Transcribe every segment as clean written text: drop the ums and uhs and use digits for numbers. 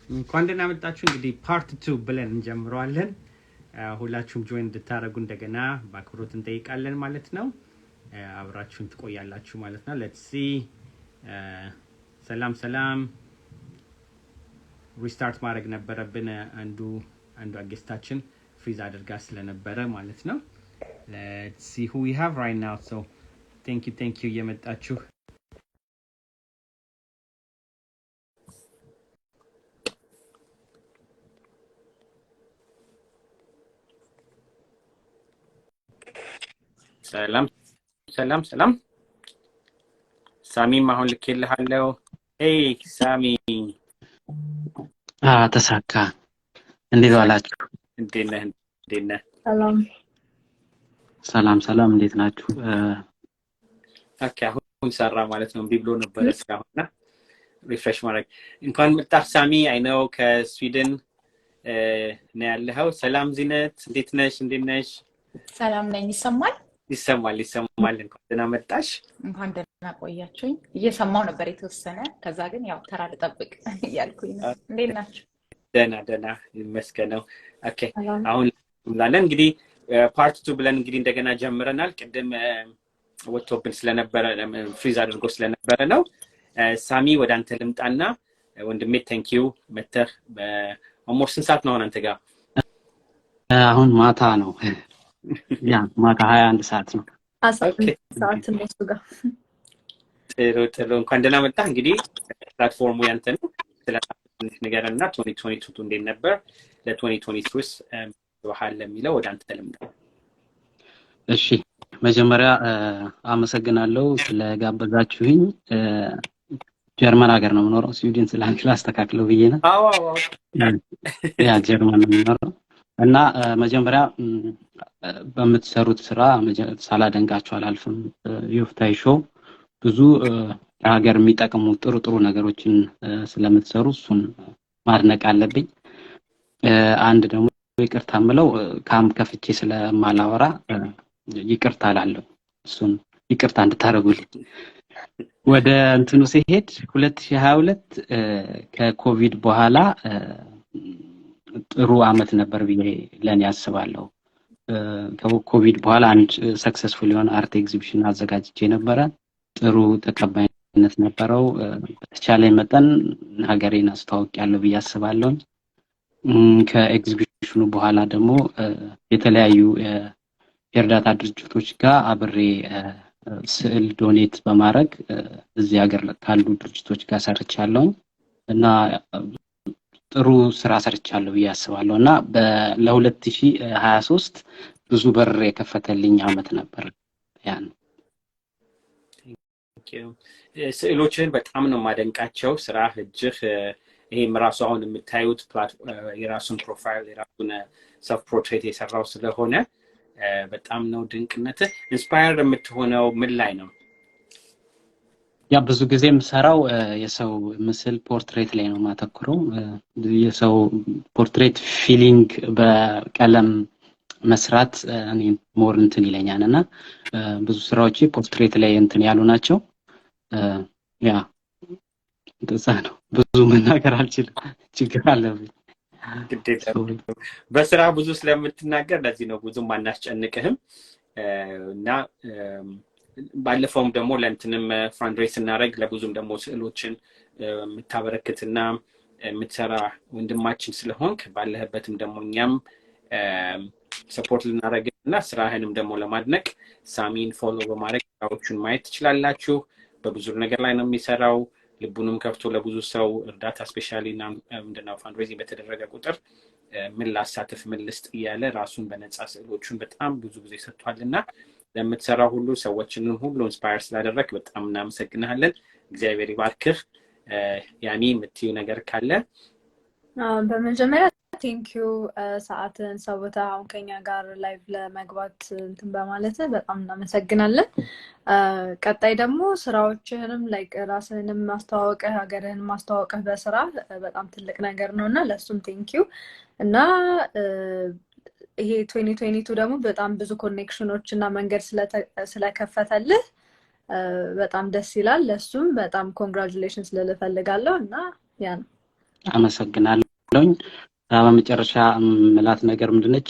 እንኳን ደህና መጣችሁ። እንግዲህ ፓርት 2 ብለን እንጀምረዋለን። ሁላችሁም ጆይን እንድታረጉ እንደገና በአክብሮት እንጠይቃለን ማለት ነው። አብራችሁን ትቆያላችሁ ማለት ነው። ሌትስ ሲ ሰላም ሪስታርት ማድረግ ነበረብን። አንዱ አጌስታችን ፍሪዝ አድርጋ ስለነበረ ማለት ነው። ሌትስ ሲ who we have right now. So thank you የመጣችሁ ሰላም ሳሚ ማሁን ልኬልሃለሁ። ሄይ ሳሚ ተሳካ። እንዴት ዋላችሁ? እንዴት ነህ? ሰላም እንዴት ናችሁ? ኦኬ አሁን ሰራ ማለት ነው። ቢብሎ ነበር እስካሁንና ሪፍሬሽ ማድረግ እንኳን መጣህ ሳሚ። አይ ኖ ከስዊድን ነው ያለኸው። ሰላም ዚነት እንዴት ነሽ? ሰላም ነኝ። ይሰማል። እንኳን ደህና መጣሽ። እንኳን ደህና ቆያችሁኝ። እየሰማው ነበር የተወሰነ፣ ከዛ ግን ያው ተራ ልጠብቅ እያልኩኝ ነው። እንዴት ናችሁ? ደህና ይመስገነው። ኦኬ አሁን እንላለን እንግዲህ ፓርት 2 ብለን እንግዲህ እንደገና ጀምረናል። ቅድም ወጥቶብን ስለነበረ ፍሪዝ አድርጎ ስለነበረ ነው። ሳሚ ወደ አንተ ልምጣና ወንድሜ ቴንኪው መተህ በኦልሞስት ስንት ሰዓት ነው አሁን አንተ ጋር? አሁን ማታ ነው። ያ ማታ 21 ሰዓት ነው። ሰዓት ነው እሱ ጋር። ጥሩ እንኳን ደህና መጣህ። እንግዲህ ፕላትፎርሙ ያንተ ነው። ስለዚህ ነገርና 2022 እንዴት ነበር? ለ2023 በኋላ ለሚለው ወደ አንተ ልምጣ። እሺ መጀመሪያ አመሰግናለሁ ስለጋበዛችሁኝ። ጀርመን ሀገር ነው የምኖረው። ስዊድን ስላንቺ ላስተካክለው ብዬ ነው። አዎ ያ ጀርመን ነው የምኖረው እና መጀመሪያ በምትሰሩት ስራ ሳላደንቃችሁ አላልፍም። ዮፍታሄ ሾው ብዙ ሀገር የሚጠቅሙ ጥሩ ነገሮችን ስለምትሰሩ እሱን ማድነቅ አለብኝ። አንድ ደግሞ ይቅርታ ምለው ካምፕ ከፍቼ ስለማላወራ ይቅርታ አላለሁ። እሱን ይቅርታ እንድታረጉልኝ። ወደ እንትኑ ሲሄድ 2022 ከኮቪድ በኋላ ጥሩ አመት ነበር ብዬ ለኔ ያስባለሁ። ከኮቪድ በኋላ አንድ ሰክሰስፉል የሆነ አርት ኤግዚቢሽን አዘጋጅቼ ነበረ። ጥሩ ተቀባይነት ነበረው። በተቻለ መጠን ሀገሬን አስተዋውቂያለሁ ብዬ አስባለሁ። ከኤግዚቢሽኑ በኋላ ደግሞ የተለያዩ የእርዳታ ድርጅቶች ጋር አብሬ ስዕል ዶኔት በማድረግ እዚህ ሀገር ካሉ ድርጅቶች ጋር ሰርቻለሁ እና ጥሩ ስራ ሰርቻለሁ ብዬ አስባለሁ እና ለ2023 ብዙ በር የከፈተልኝ አመት ነበር። ያን ስዕሎችን በጣም ነው ማደንቃቸው። ስራ እጅህ ይሄም ራሱ አሁን የምታዩት የራሱን ፕሮፋይል የራሱን ሰልፍ ፖርትሬት የሰራው ስለሆነ በጣም ነው ድንቅነት። ኢንስፓየር የምትሆነው ምን ላይ ነው? ያ ብዙ ጊዜ የምሰራው የሰው ምስል ፖርትሬት ላይ ነው ማተኩረው። የሰው ፖርትሬት ፊሊንግ በቀለም መስራት እኔ ሞር እንትን ይለኛልና ብዙ ስራዎች ፖርትሬት ላይ እንትን ያሉ ናቸው። ያ እንደዛ ነው። ብዙ መናገር አልችልም፣ ችግር አለብኝ። በስራ ብዙ ስለምትናገር ለዚህ ነው ብዙ ማናስጨንቅህም እና ባለፈውም ደግሞ ለእንትንም ፋንድሬስ እናደርግ ለብዙም ደግሞ ስዕሎችን የምታበረክትና የምትሰራ ወንድማችን ስለሆንክ ባለህበትም ደግሞ እኛም ሰፖርት ልናደርግና ስራህንም ደግሞ ለማድነቅ ሳሚን ፎሎ በማድረግ ስራዎቹን ማየት ትችላላችሁ። በብዙ ነገር ላይ ነው የሚሰራው። ልቡንም ከፍቶ ለብዙ ሰው እርዳታ ስፔሻሊ እና ምንድነው ፋንድሬዚንግ በተደረገ ቁጥር ምን ላሳተፍ ምን ልስጥ እያለ ራሱን በነፃ ስዕሎቹን በጣም ብዙ ጊዜ ሰጥቷልና ለምትሰራው ሁሉ ሰዎችንም ሁሉ ኢንስፓየር ስላደረክ በጣም እናመሰግናለን። እግዚአብሔር ይባርክህ። ያኒ የምትይው ነገር ካለ? በመጀመሪያ ቴንኪዩ ሰዓትን ሰውታ አሁን ከኛ ጋር ላይቭ ለመግባት እንትን በማለት በጣም እናመሰግናለን። ቀጣይ ደግሞ ስራዎችህንም ላይክ ራስህንም ማስተዋወቅህ ሀገርህን ማስተዋወቅህ በስራ በጣም ትልቅ ነገር ነውና ለሱም ቴንኪዩ እና ይሄ 2022 ደግሞ በጣም ብዙ ኮኔክሽኖች እና መንገድ ስለከፈተልህ በጣም ደስ ይላል። ለሱም በጣም ኮንግራቹሌሽንስ ልልፈልጋለሁ እና ያ ነው። አመሰግናለሁኝ። በመጨረሻ ምላት ነገር ምንድነች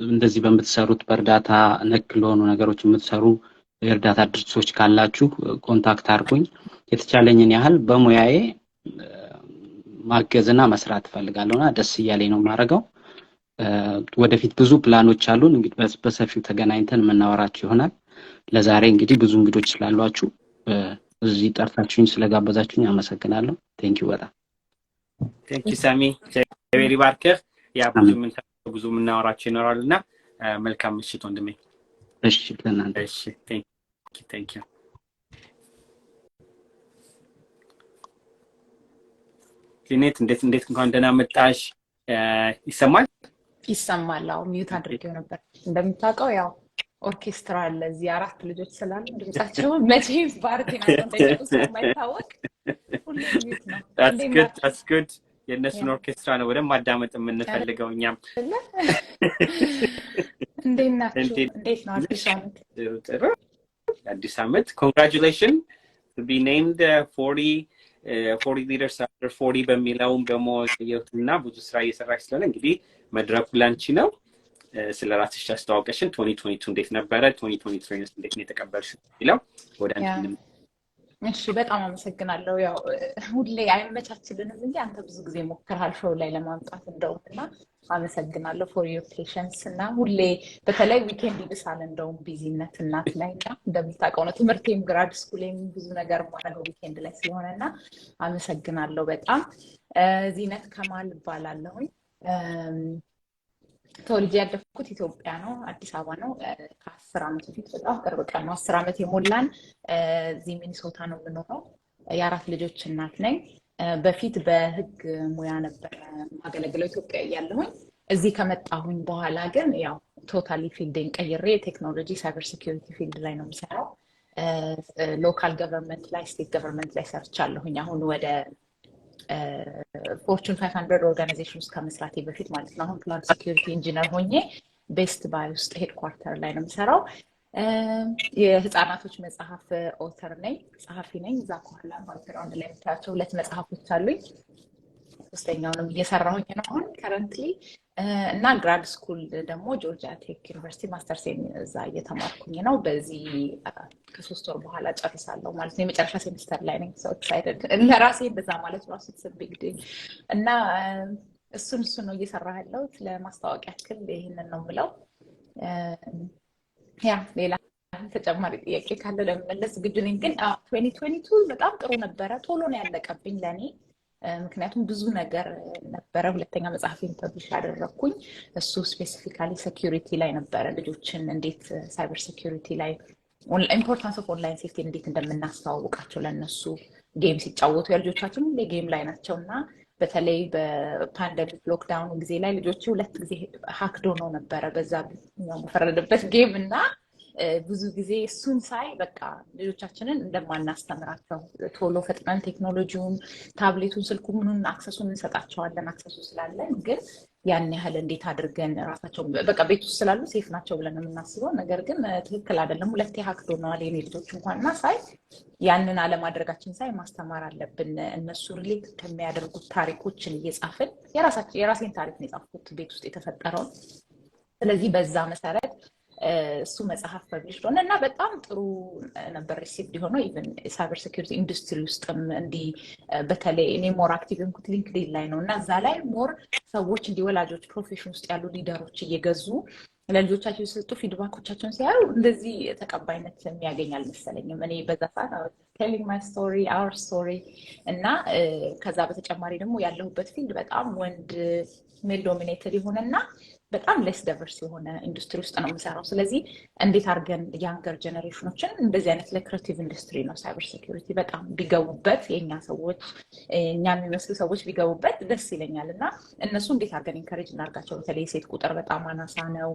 እንደዚህ በምትሰሩት በእርዳታ ነክ ለሆኑ ነገሮች የምትሰሩ የእርዳታ ድርጅቶች ካላችሁ ኮንታክት አድርጉኝ። የተቻለኝን ያህል በሙያዬ ማገዝና መስራት ፈልጋለሁና ደስ እያለኝ ነው ማረጋው። ወደፊት ብዙ ፕላኖች አሉን። እንግዲህ በሰፊው ተገናኝተን የምናወራችሁ ይሆናል። ለዛሬ እንግዲህ ብዙ እንግዶች ስላሏችሁ እዚህ ጠርታችሁኝ ስለጋበዛችሁኝ አመሰግናለሁ። ቴንኪው በጣም ቴንኪው ሳሚ ቬሪ ባርከር ያ ብዙ የምናወራችሁ ይኖራልና መልካም ምሽት ወንድሜ። እሺ ለእናንተ እሺ ቴንኪው ጂኔት እንዴት እንኳን ደህና መጣሽ። ይሰማል አው ሚውት አድርጌው ነበር። እንደምታውቀው ያው ኦርኬስትራ አለ እዚህ 4 ልጆች ስላሉ ድምጻቸው መቼም ፓርቲ ነው እንደማይታወቅ ሁሌ ሚውት ነው። that's good የነሱን ኦርኬስትራ ነው ወደ ማዳመጥ የምንፈልገው እኛም። እንዴት ነው አዲስ ዓመት? ጥሩ አዲስ ዓመት congratulations to be named 40 leaders after 40 በሚለውም ደግሞ የውትና ብዙ ስራ እየሰራች ስለሆነ እንግዲህ መድረኩ ላንቺ ነው። ስለራስሽ አስተዋወቅሽን 2022 እንዴት ነበረ 2023 እንዴት ነው የተቀበልሽ ይለው ወደ አንቺ። እሺ በጣም አመሰግናለሁ። ያው ሁሌ አይመቻችልንም እንጂ አንተ ብዙ ጊዜ ሞክረሃል ሾው ላይ ለማምጣት እንደውምና አመሰግናለሁ for your patience እና ሁሌ በተለይ ዊኬንድ ይብሳል እንደውም ቢዚነት እናት ላይና እንደምታውቀው ነው ትምህርቴም ግራድ ስኩሌም ብዙ ነገር ማለት ዊኬንድ ላይ ስለሆነና አመሰግናለሁ በጣም። ዚነት ከማል እባላለሁኝ። ተወልጄ ያደግኩት ኢትዮጵያ ነው፣ አዲስ አበባ ነው። ከ10 ዓመት በፊት በጣም ቅርብ ቀን ነው 10 ዓመት የሞላን እዚህ ሚኒሶታ ነው የምኖረው። የ4 ልጆች እናት ነኝ። በፊት በህግ ሙያ ነበር ማገለግለው ኢትዮጵያ እያለሁኝ። እዚህ ከመጣሁኝ በኋላ ግን ያው ቶታሊ ፊልድን ቀይሬ ቴክኖሎጂ ሳይበር ሴኩሪቲ ፊልድ ላይ ነው የምሰራው። ሎካል ገቨርንመንት ላይ ስቴት ገቨርንመንት ላይ ሰርቻለሁኝ። አሁን ወደ ፎርቹን 500 ኦርጋናይዜሽን ውስጥ ከመስራቴ በፊት ማለት ነው። አሁን ክላውድ ሴኩሪቲ ኢንጂነር ሆኜ ቤስት ባይ ውስጥ ሄድኳርተር ላይ ነው የምሰራው። የህፃናቶች መጽሐፍ ኦተር ነኝ፣ ጸሐፊ ነኝ። እዛ ከኋላ ባክግራውንድ ላይ የምታያቸው 2 መጽሐፎች አሉኝ። ሶስተኛውንም እየሰራሁኝ ነው አሁን ከረንትሊ እና ግራድ ስኩል ደግሞ ጆርጂያ ቴክ ዩኒቨርሲቲ ማስተርስ እዛ እየተማርኩኝ ነው። በዚህ ከ3 ወር በኋላ ጨርሳለሁ ማለት ነው። የመጨረሻ ሴሚስተር ላይ ነኝ። ሶ ኤክሳይትድ ለራሴ እንደዛ ማለት ራሱ ቢግ ዲል እና እሱን ነው እየሰራ ያለሁት። ለማስታወቂያ ያክል ይሄንን ነው የምለው። ያ ሌላ ተጨማሪ ጥያቄ ካለ ለመመለስ ዝግጁ ነኝ። ግን 2022 በጣም ጥሩ ነበረ። ቶሎ ነው ያለቀብኝ ለኔ፣ ምክንያቱም ብዙ ነገር ነበረ። ሁለተኛ መጽሐፌን ፐብሊሽ ያደረኩኝ እሱ ስፔሲፊካሊ ሴኩሪቲ ላይ ነበረ። ልጆችን እንዴት ሳይበር ሴኩሪቲ ላይ ኢምፖርታንስ ኦፍ ኦንላይን ሴፍቲ እንዴት እንደምናስተዋውቃቸው ለነሱ ጌም ሲጫወቱ የልጆቻችን ሁሌ ጌም ላይ ናቸውና በተለይ በፓንደሚክ ሎክዳውን ጊዜ ላይ ልጆቹ 2 ጊዜ ሃክዶ ነው ነበረ በዛ በፈረደበት ጌም እና ብዙ ጊዜ እሱን ሳይ በቃ ልጆቻችንን እንደማናስተምራቸው ቶሎ ፈጥነን ቴክኖሎጂውን ታብሌቱን ስልኩን ምኑን አክሰሱን እንሰጣቸዋለን። አክሰሱ ስላለን ግን ያን ያህል እንዴት አድርገን ራሳቸው በቃ ቤት ውስጥ ስላሉ ሴፍ ናቸው ብለን የምናስበው ነገር ግን ትክክል አይደለም። 2 ሃክዶ ነው የኔ ልጆች እንኳንና ሳይ ያንን አለማድረጋችን ሳይ ማስተማር አለብን። እነሱ ሪሌት ከሚያደርጉት ታሪኮችን እየጻፍን የራሴን ታሪክ ነው የጻፍኩት ቤት ውስጥ የተፈጠረውን። ስለዚህ በዛ መሰረት እሱ መጽሐፍ ፐብሊሽ ሆነ እና በጣም ጥሩ ነበር ሪሲቭድ ሆኖ ኢቭን ሳይበር ሴኩሪቲ ኢንዱስትሪ ውስጥም እንዲ በተለይ እኔ ሞር አክቲቭ እንኩት ሊንክድኢን ላይ ነው እና እዛ ላይ ሞር ሰዎች እንዲ ወላጆች ፕሮፌሽን ውስጥ ያሉ ሊደሮች እየገዙ ለልጆቻቸው የሰጡ ፊድባኮቻቸውን ሲያዩ እንደዚህ ተቀባይነት የሚያገኛል መሰለኝም። እኔ በዛ ሰዓት telling my story our story እና ከዛ በተጨማሪ ደግሞ ያለሁበት ፊልድ በጣም ወንድ ሜል ዶሚኔትድ ይሆንና በጣም ሌስ ዳይቨርስ የሆነ ኢንዱስትሪ ውስጥ ነው የምሰራው። ስለዚህ እንዴት አድርገን ያንገር ጀነሬሽኖችን እንደዚህ አይነት ለክሬቲቭ ኢንዱስትሪ ነው ሳይበር ሴኩሪቲ በጣም ቢገቡበት የኛ ሰዎች እኛን የሚመስሉ ሰዎች ቢገቡበት ደስ ይለኛል እና እነሱ እንዴት አድርገን ኢንከሬጅ እናርጋቸው። በተለይ ሴት ቁጥር በጣም አናሳ ነው፣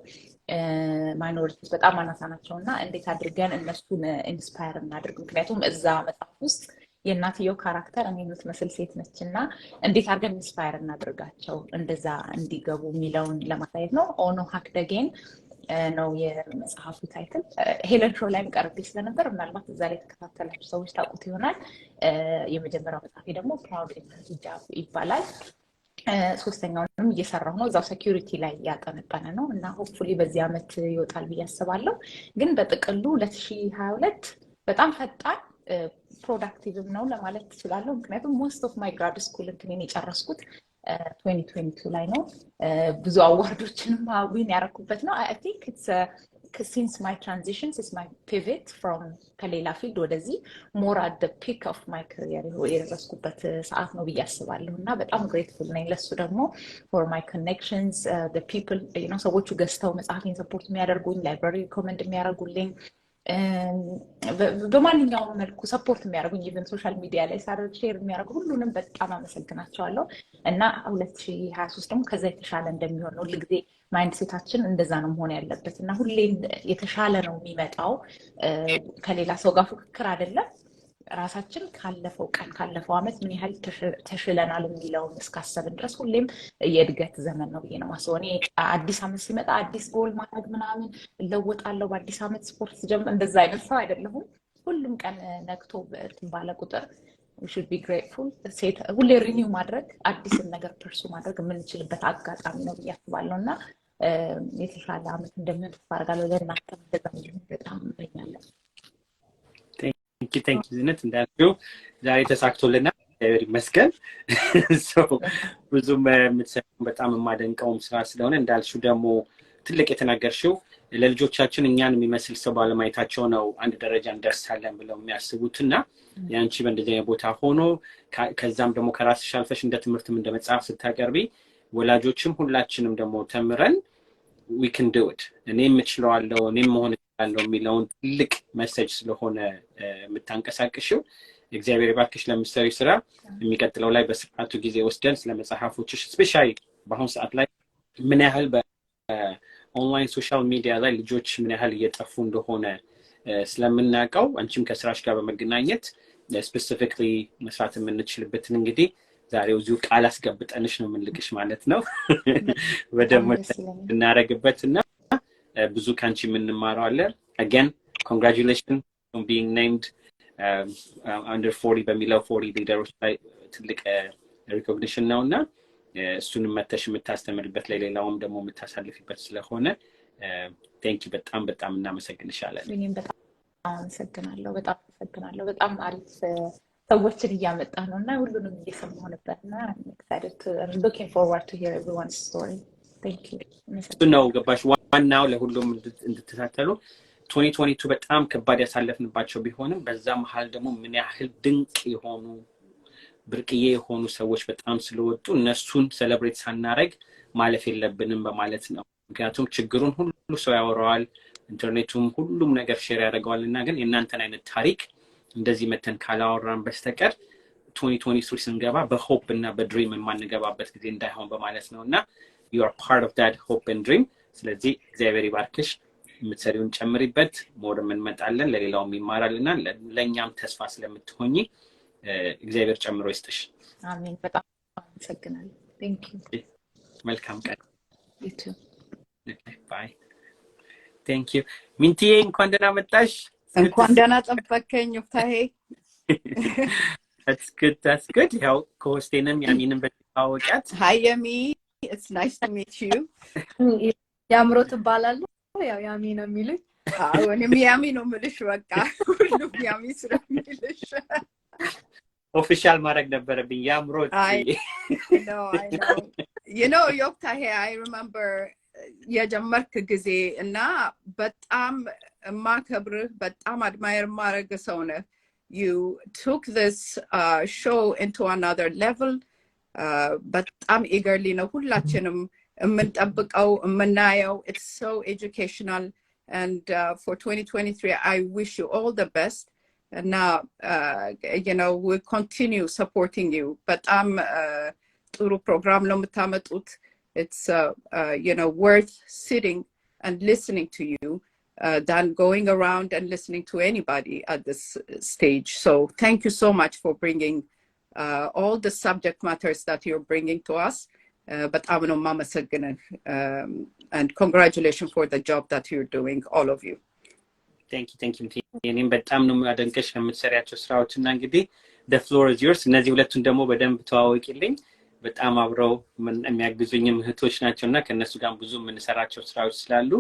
ማይኖሪቲስ በጣም አናሳ ናቸው እና እንዴት አድርገን እነሱን ኢንስፓየር እናድርግ። ምክንያቱም እዛ መጽሐፍ ውስጥ የእናትየው ካራክተር እኔ የምትመስል ሴት ነች እና እንዴት አድርገን ኢንስፓየር እናድርጋቸው እንደዛ እንዲገቡ የሚለውን ለማሳየት ነው። ኦኖ ሃክ ደጌን ነው የመጽሐፉ ታይትል። ሄለን ሾው ላይ ቀርቤ ስለነበር ምናልባት እዛ ላይ ተከታተላችሁ ሰዎች ታውቁት ይሆናል። የመጀመሪያው መጽሐፌ ደግሞ ፕራውድ ሂጃብ ይባላል። ሶስተኛውንም እየሰራሁ ነው። እዛው ሴኩሪቲ ላይ ያጠነጠነ ነው እና ሆፕፉሊ በዚህ አመት ይወጣል ብዬ አስባለሁ። ግን በጥቅሉ 2022 በጣም ፈጣን ፕሮዳክቲቭም ነው ለማለት እችላለሁ። ምክንያቱም ሞስት ኦፍ ማይ ግራድ ስኩል እንትኔን የጨረስኩት 2022 ላይ ነው። ብዙ አዋርዶችንም ዊን ያደረኩበት ነው። አይ ቲንክ ኢትስ since my transitions is my pivot from ከሌላ ፊልድ ወደዚህ more at the peak of my career የደረስኩበት ሰዓት ነው ብዬ አስባለሁ እና በጣም grateful ነኝ ለሱ ደግሞ for my connections, the people, you know, ሰዎቹ ገዝተው መጽሐፌን ሰፖርት የሚያደርጉኝ ላይብራሪ ሪኮመንድ የሚያደርጉልኝ በማንኛውም መልኩ ሰፖርት የሚያደርጉኝ ኢቨን ሶሻል ሚዲያ ላይ ሳደርግ ሼር የሚያደርጉ ሁሉንም በጣም አመሰግናቸዋለሁ እና 2023 ደግሞ ከዛ የተሻለ እንደሚሆን ነው። ሁልጊዜ ማይንድ ሴታችን እንደዛ ነው መሆን ያለበት እና ሁሌ የተሻለ ነው የሚመጣው። ከሌላ ሰው ጋር ፉክክር አይደለም። ራሳችን ካለፈው ቀን ካለፈው አመት ምን ያህል ተሽለናል የሚለውን እስካሰብን ድረስ ሁሌም የእድገት ዘመን ነው ብዬ ነው የማስበው። እኔ አዲስ አመት ሲመጣ አዲስ ጎል ማድረግ ምናምን እለወጣለሁ በአዲስ አመት ስፖርት ጀምር እንደዛ አይነት ሰው አይደለሁም። ሁሉም ቀን ነግቶ ባለ ቁጥር we should be grateful። ሁሌ ሪኒው ማድረግ አዲስን ነገር ፐርሱ ማድረግ የምንችልበት አጋጣሚ ነው ብዬ አስባለሁ እና የተሻለ አመት እንደሚሆን ተስፋ አደርጋለሁ። ለእናንተም እንደዛ እንዲሆን በጣም እመኛለሁ። Thank you ዝነት እንዳልኩ ዛሬ ተሳክቶልናል እግዚአብሔር ይመስገን። ብዙም የምትሰሩት በጣም የማደንቀውም ስራ ስለሆነ እንዳልሽው ደግሞ ትልቅ የተናገርሽው ለልጆቻችን እኛን የሚመስል ሰው ባለማየታቸው ነው አንድ ደረጃ እንደርሳለን ብለው የሚያስቡትና ያንቺ በእንደዚህ አይነት ቦታ ሆኖ ከዛም ደግሞ ከራስሽ አልፈሽ እንደ ትምህርትም እንደ መጽሐፍ ስታቀርቢ ወላጆችም ሁላችንም ደግሞ ተምረን we can do it እኔም እችላለሁ እኔም መሆን እችላለሁ የሚለውን ትልቅ ሜሴጅ ስለሆነ የምታንቀሳቅሽው እግዚአብሔር ይባርክሽ ለምትሰሪው ስራ። የሚቀጥለው ላይ በስርዓቱ ጊዜ ወስደን ስለመጽሐፎችሽ ስፔሻሊ በአሁኑ ሰዓት ላይ ምን ያህል በኦንላይን ሶሻል ሚዲያ ላይ ልጆች ምን ያህል እየጠፉ እንደሆነ ስለምናውቀው አንቺም ከስራሽ ጋር በመገናኘት ስፔሲፊክሊ መስራት የምንችልበትን እንግዲህ ዛሬው እዚሁ ቃል አስገብጠንሽ ነው የምንልቅሽ ማለት ነው። በደሞ እናረግበትና ብዙ ካንቺ የምንማረው አለ። again congratulations on being named under 40 በሚለው 40 ሊደሮች ላይ ትልቅ recognition ነውና እሱንም መተሽ የምታስተምርበት ላይ ሌላውም ደግሞ የምታሳልፊበት ስለሆነ thank you በጣም እናመሰግንሻለን። እኔም በጣም አመሰግናለሁ። በጣም አሪፍ ሰዎችን እያመጣ ነውና ሁሉንም እየሰማሁ ነበርና I'm looking forward to hear everyone's story. Thank you. ነው ገባሽ ዋናው ለሁሉም እንድትታተሉ 2022 በጣም ከባድ ያሳለፍንባቸው ቢሆንም በዛ መሃል ደግሞ ምን ያህል ድንቅ የሆኑ ብርቅዬ የሆኑ ሰዎች በጣም ስለወጡ እነሱን ሴሌብሬት ሳናረግ ማለፍ የለብንም በማለት ነው። ምክንያቱም ችግሩን ሁሉ ሰው ያወራዋል፣ ኢንተርኔቱም ሁሉም ነገር ሼር ያደርገዋልና ግን የእናንተን አይነት ታሪክ እንደዚህ መተን ካላወራን በስተቀር 2023 ስንገባ በሆፕ እና በድሪም የማንገባበት ጊዜ እንዳይሆን በማለት ነውና you are part of that hope and dream። ስለዚህ እግዚአብሔር ይባርክሽ፣ የምትሰሪውን ጨምሪበት፣ ሞርም እንመጣለን፣ ለሌላውም ይማራልና ለኛም ተስፋ ስለምትሆኚ እግዚአብሔር ጨምሮ ይስጥሽ። አሜን። በጣም አመሰግናለሁ። thank you። መልካም ቀን። you too። okay bye thank you። ሚንቲዬ እንኳን ደህና መጣሽ። እንኳን ደህና ጠበቀኝ ዮፍታሄ። that's good። ያው ኮስቴንም ያሚንም በታወቂያት hi yami, it's nice to meet you። YaMrot እባላለሁ። ያው ያሚ ነው የሚሉኝ። እኔም ያሚ ነው የምልሽ። በቃ ሁሉም ያሚ ስለሚልሽ ኦፊሻል ማድረግ ነበረብኝ YaMrot። I know you know ዮፍታሄ I remember የጀመርክ ጊዜ እና በጣም ማከብርህ በጣም አድማየር ማረግ ሰው ነህ። you took this show into another level። በጣም eagerly ነው ሁላችንም የምንጠብቀው የምናየው። it's so educational and for 2023 I wish you all the best and now you know we'll continue supporting you። በጣም ጥሩ ፕሮግራም ነው የምታመጡት። it's you know worth sitting and listening to you than going around and listening to anybody at this stage. So thank you so much for bringing all the subject matters that you're bringing to us በጣም ነው ማመሰግነን and congratulations for the job that you're doing all of you. Thank you. እኔም በጣም ነው ማደንቀሽ ለምትሰሪያቸው ስራዎችና እንግዲህ the floor is yours እነዚህ ሁለቱን ደግሞ በደንብ ተዋወቂልኝ በጣም አብረው የሚያግዙኝም እህቶች ናቸውና ከነሱ ጋር ብዙ የምንሰራቸው ስራዎች ስላሉ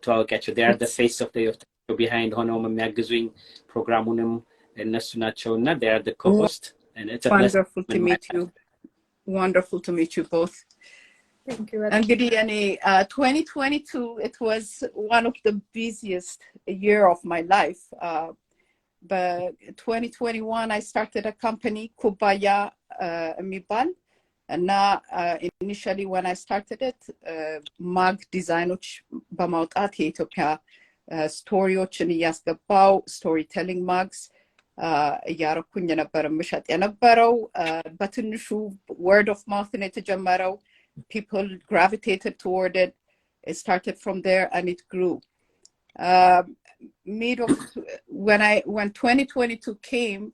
ተዋወቂያቸው they are the face of the Yoftahe Show behind ሆነው የሚያግዙኝ ፕሮግራሙንም እነሱ ናቸውና they are the co-host and it's a wonderful to meet you. Wonderful to meet you both. Thank you. Angidi 2022 it was one of the busiest year of my life. But 2021 I started a company Kubaya Mibal and initially when I started it mag designoch bamawtat Ethiopia storyoችን እያስገባው storytelling mugs ያረኩኝ ነበር ምሸጥ የነበረው በትንሹ word of mouth ነው የተጀመረው people gravitated toward it. It started from there and it grew. When 2022 came,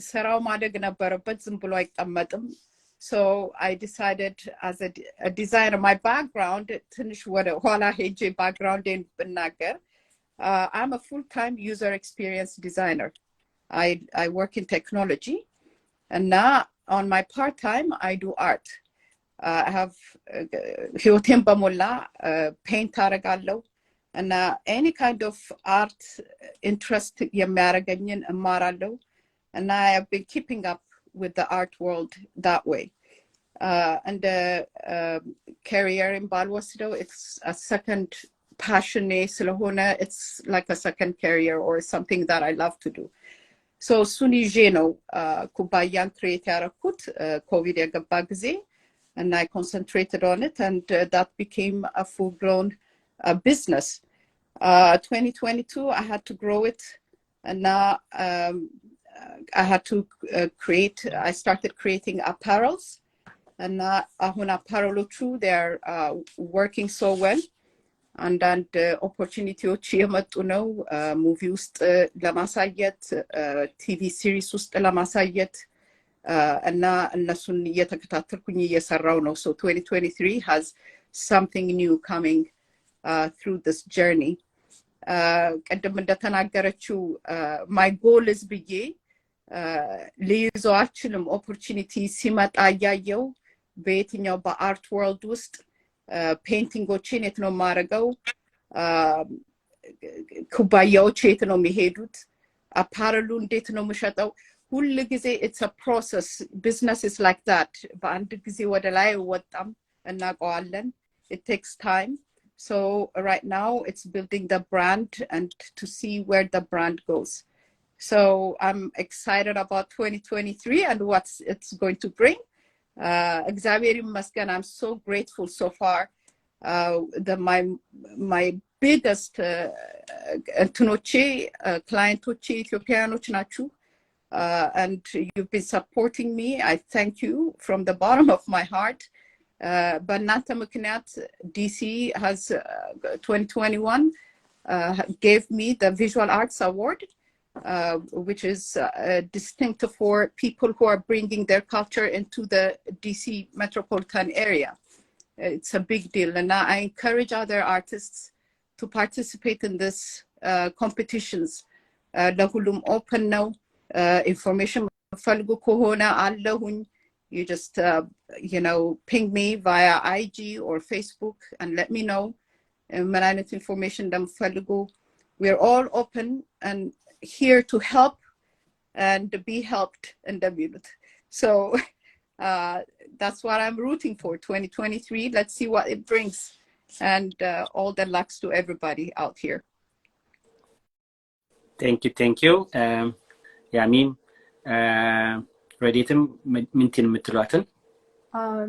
saraw madeg ነበረበት ዝም ብሎ አይቀመጥም. So I decided as a designer, my background, ትንሽ ወደ ኋላ ሄጄ background-ን ብናገር I'm a full-time user experience designer. I work in technology and now on my part-time I do art. I have ህይወቴን በሞላ paint አረጋለሁ and any kind of art interest የሚያረገኝን እማራለሁ and I have been keeping up with the art world that way. And career in ባልወስደው it's a second passion ስለሆነ it's like a second career or something that I love to do. So እሱን ይዤ ነው ኩባያን create ያረኩት ኮቪድ የገባ ጊዜ and I concentrated on it and that became a full-blown business. 2022 I had to grow it and now I had to I started creating apparels and ahun apparolochu they are working so well and opportunities የመጡ ነው movie ውስጥ ለማሳየት TV series ውስጥ ለማሳየት እና እነሱን እየተከታተልኩኝ እየሰራው ነው. So 2023 has something new coming through this journey. ቀደም እንደተናገረችው my goal is ብዬ ሊይዟችንም opportunity ሲመጣ ያየው በየትኛው በአርት ወርልድ ውስጥ ፔይንቲንጎችን የት ነው ማረጋው ኩባያዎች የት ነው የሚሄዱት አፓረሉ እንዴት ነው መሸጠው ሁሉ ጊዜ it's a process. Business is like that. በአንድ ጊዜ ወደ ላይ ወጣም እናቀዋለን. It takes time. So right now it's building the brand and to see where the brand goes. So I'm excited about 2023 and what it's going to bring. እግዚአብሔር ይመስገን I'm so grateful so far. My biggest እንትኖቼ ክላይንቶቼ ኢትዮጵያኖች ናችሁ. And you've been supporting me. I thank you from the bottom of my heart. በእናንተ ምክንያት DC has 2021 gave me the Visual Arts Award, which is distinct for people who are bringing their culture into the DC metropolitan area. It's a big deal, and I encourage other artists to participate in this competitions. ለሁሉም open ነው. Information ፈልጉ ከሆነ አለሁኝ. You just ping me via IG or Facebook and let me know ምን አይነት information እንደምፈልጉ. We're all open and here to help and be helped እንደሚሉት. So that's what I'm rooting for 2023. Let's see what it brings and all the lucks to everybody out here. Thank you. ያሚም ሬዲትም ምንትን የምትሏትን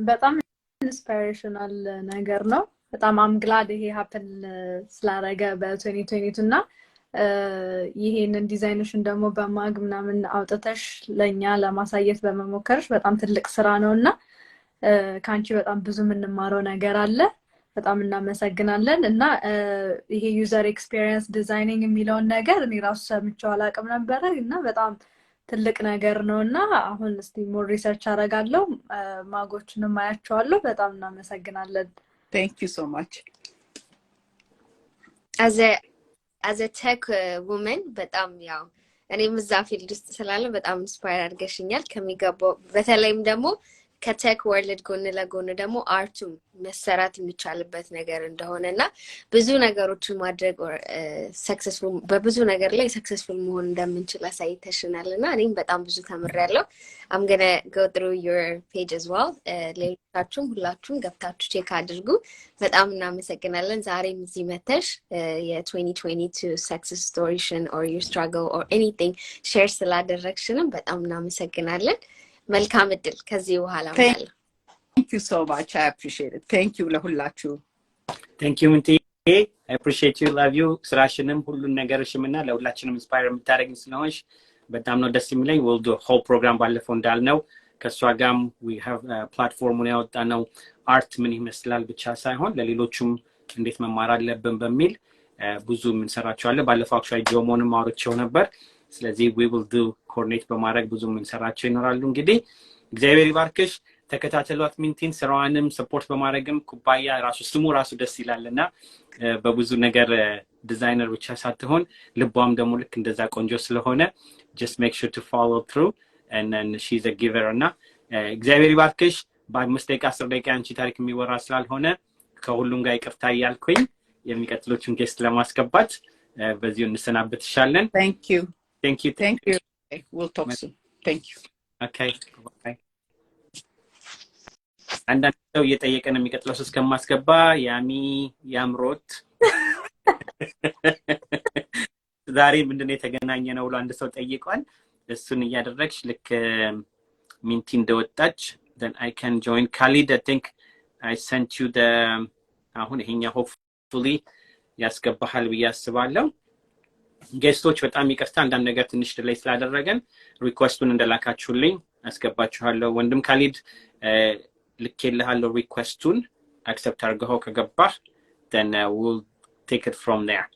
በጣም ኢንስፓይሬሽናል ነገር ነው በጣም I'm glad ይሄ happen ስላረገ በ2022 እና ይሄንን ዲዛይንሽን ደግሞ በማግ ምናምን አውጥተሽ ለኛ ለማሳየት በመሞከርሽ በጣም ትልቅ ስራ ነውና ካንቺ በጣም ብዙ ምንማረው ነገር አለ በጣም እናመሰግናለን እና ይሄ ዩዘር ኤክስፒሪየንስ ዲዛይኒንግ የሚለው ነገር እኔ ራሱ ሰምቼው አላቅም ነበር እና በጣም ትልቅ ነገር ነውና አሁን እስቲ ሞር ሪሰርች አረጋለሁ ማጎችንም ማያቸዋለሁ በጣም እናመሰግናለን Thank you so much. As a tech woman በጣም ያው እኔም እዛ ፊልድ ውስጥ ስላለ በጣም ኢንስፓየር አድርገሽኛል ከሚገባው በተለይም ደግሞ ከቴክ ወርልድ ጎን ለጎን ደግሞ አርቱ መሰራት የሚቻልበት ነገር እንደሆነና ብዙ ነገሮችን ማድረግ ሰክሰስፉል በብዙ ነገር ላይ ሰክሰስፉል መሆን እንደምንችል አሳይተሽናልና እኔም በጣም ብዙ ተምሬያለሁ I'm going to go through your page as well ሌሎቻችሁም ሁላችሁም ገብታችሁ ቼክ አድርጉ በጣም እናመሰግናለን ዛሬም እዚህ መተሽ የ2022 success story or your struggle or anything share ስላደረግሽንም በጣም እናመሰግናለን መልካም እድል ከዚህ በኋላ ማለት Thank you so much. I appreciate it. Thank you ለሁላችሁ Thank you Minty. I appreciate you, love you. ስራሽንም ሁሉን ነገርሽምና ለሁላችንም ኢንስፓየር የምታደርጊ ስለሆንሽ በጣም ነው ደስ የሚለኝ we'll do a whole program ባለፈው እንዳልነው ከሷ ጋርም we have platform ያወጣነው አርት ምን ይመስላል ብቻ ሳይሆን ለሌሎችም እንዴት መማር አለብን በሚል ብዙ ምን ሰራቸው አለ ባለፈው አክቹዋሊ ጆሞንም አውርቼው ነበር ስለዚህ we will do coordinate በማድረግ ብዙ ምን ሰራቸው ይኖራሉ እንግዲህ እግዚአብሔር ይባርክሽ ተከታተሏት ሚንቲን ስራዋንም ሰፖርት በማድረግም ኩባያ ራሱ ስሙ ራሱ ደስ ይላልና በብዙ ነገር ዲዛይነር ብቻ ሳትሆን ልቧም ደግሞ ልክ እንደዛ ቆንጆ ስለሆነ just make sure to follow through and then she's a giver እና እግዚአብሔር ይባርክሽ በ5 ደቂቃ 10 ደቂቃ አንቺ ታሪክ የሚወራ ስላልሆነ ከሁሉም ጋር ይቅርታ ያልኩኝ የሚቀጥሉትን ጌስት ለማስገባት በዚሁ እንሰናበትሻለን Thank you. Okay, we'll talk soon. Thank you. Okay. Bye. አንዳንድ ሰው እየጠየቀን የሚቀጥለው እስከማስገባ YaMrot ዛሬ ምንድነው የተገናኘ ነው ብሎ አንድ ሰው ጠይቋል እሱን እያደረግሽ ልክ ሚንቲ እንደወጣች then I can join Kahlid. I think I sent you the አሁን ይሄኛ hopefully ያስገባሃል ብዬ አስባለሁ ጌስቶች በጣም ይቅርታ አንዳንድ ነገር ትንሽ ዲሌይ ስላደረገን ሪኩዌስቱን እንደላካችሁልኝ አስገባችኋለሁ ወንድም Kahlid ልኬልሃለሁ ሪኩዌስቱን አክሰፕት አድርገው ከገባህ then we'll take it from there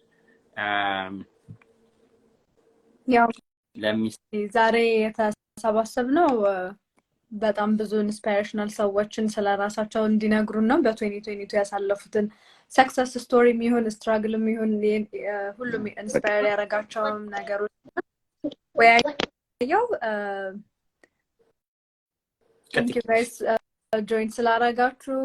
ያው ዛሬ የተሰባሰብነው በጣም ብዙ ኢንስፓይሬሽናል ሰዎችን ስለራሳቸው እንዲነግሩን ነው በ2022 ያሳለፉትን ሰክሰስ ስቶሪም ይሁን ስትራግልም ይሁን ሁሉም ኢንስፓየር ያረጋቸው ነገሮች ወያየው thank you guys join ስላረጋችሁ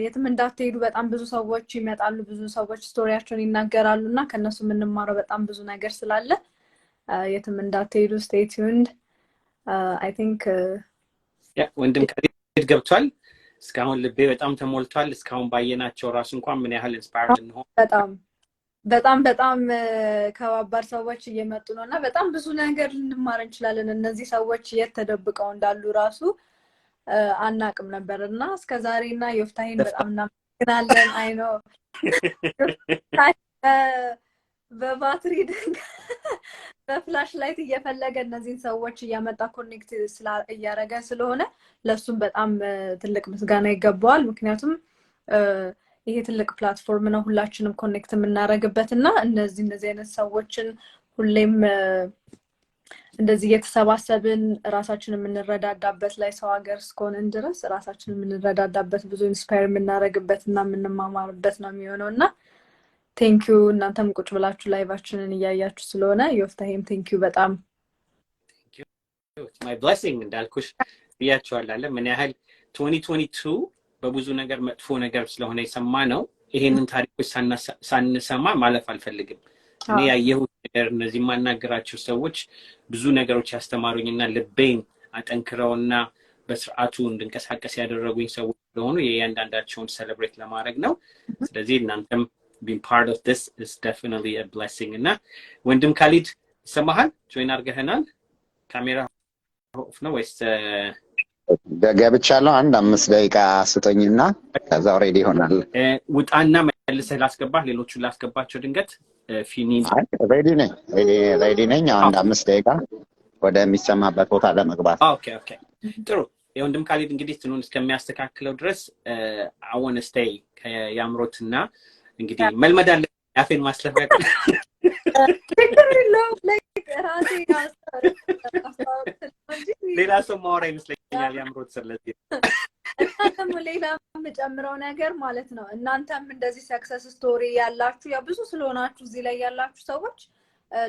የትም እንዳትሄዱ በጣም ብዙ ሰዎች ይመጣሉ ብዙ ሰዎች ስቶሪያቸውን ይናገራሉና ከነሱ ምንማረው በጣም ብዙ ነገር ስላለ የትም እንዳትሄዱ stay tuned I think ወንድም Kahlid ገብቷል እስካሁን ልቤ በጣም ተሞልቷል እስካሁን ባየናቸው ራስ እንኳን ምን ያህል ኢንስፓየርድ ነው በጣም ከባባር ሰዎች እየመጡ ነውና በጣም ብዙ ነገር ልንማር እንችላለን እነዚህ ሰዎች የት ተደብቀው እንዳሉ ራሱ አናቅም ነበርና እስከዛሬና ዮፍታሄን በጣም እናመሰግናለን አይ ነው በባትሪ በፍላሽ ላይት እየፈለገ እነዚህን ሰዎች እያመጣ ኮኔክት እያረገ ስለሆነ ለሱም በጣም ትልቅ ምስጋና ይገባዋል ምክንያቱም ይሄ ትልቅ ፕላትፎርም ነው ሁላችንም ኮኔክት የምናረግበትና እነዚህ አይነት ሰዎችን ሁሌም እንደዚህ የተሰባሰብን ራሳችንን የምንረዳዳበት ላይ ሰው ሀገር እስከሆነን ድረስ ራሳችንን የምንረዳዳበት ብዙ ኢንስፓየር የምናረግበትና የምንማማርበት ነው የሚሆነውና thank you እናንተም ቁጭ ብላችሁ ላይቫችንን እያያችሁ ስለሆነ ዮፍታሄም thank you በጣም thank you it's my blessing እንዳልኩሽ ብያችኋለሁ ምን ያህል 2022 በብዙ ነገር መጥፎ ነገር ስለሆነ የሰማነው ይሄንን ታሪኮች ሳንሰማ ማለፍ አልፈልግም እኔ ያየሁት ነገር እነዚህ ማናገራቸው ሰዎች ብዙ ነገሮች ያስተማሩኝና ልቤን አጠንክረውና በስርዓቱ እንድንቀሳቀስ ያደረጉኝ ሰዎች ስለሆኑ የእያንዳንዳቸውን ሴሌብሬት ለማድረግ ነው ስለዚህ እናንተም being part of this is definitely a blessing እና ወንድም Kahlid ሰማሃል ጆይን አርገህናል ካሜራ ኦፍ ነው ወይስ ገብቻለሁ አንድ 5 ደቂቃ ስጠኝና ከዛው ሬዲ ሆናል ውጣና መልሰህ ላስገባህ ሌሎቹን ላስገባቸው ድንገት ፊኒ ሬዲ ነኝ አንድ 5 ደቂቃ ወደሚሰማበት ቦታ ለመግባት ኦኬ ጥሩ የወንድም Kahlid እንግዲህ ትኑን እስከሚያስተካክለው ድረስ I want to stay ከYaMrotና እንግዲህ መልመድ አለ ያፌን ማስለፈቅ ነው like ራሴ ሌላ ሰው ማወራ ይመስለኛል ያምሮት ስለዚህ እናንተም ሌላ የምጨምረው ነገር ማለት ነው እናንተም እንደዚህ ሰክሰስ ስቶሪ ያላችሁ ያ ብዙ ስለሆናችሁ እዚህ ላይ ያላችሁ ሰዎች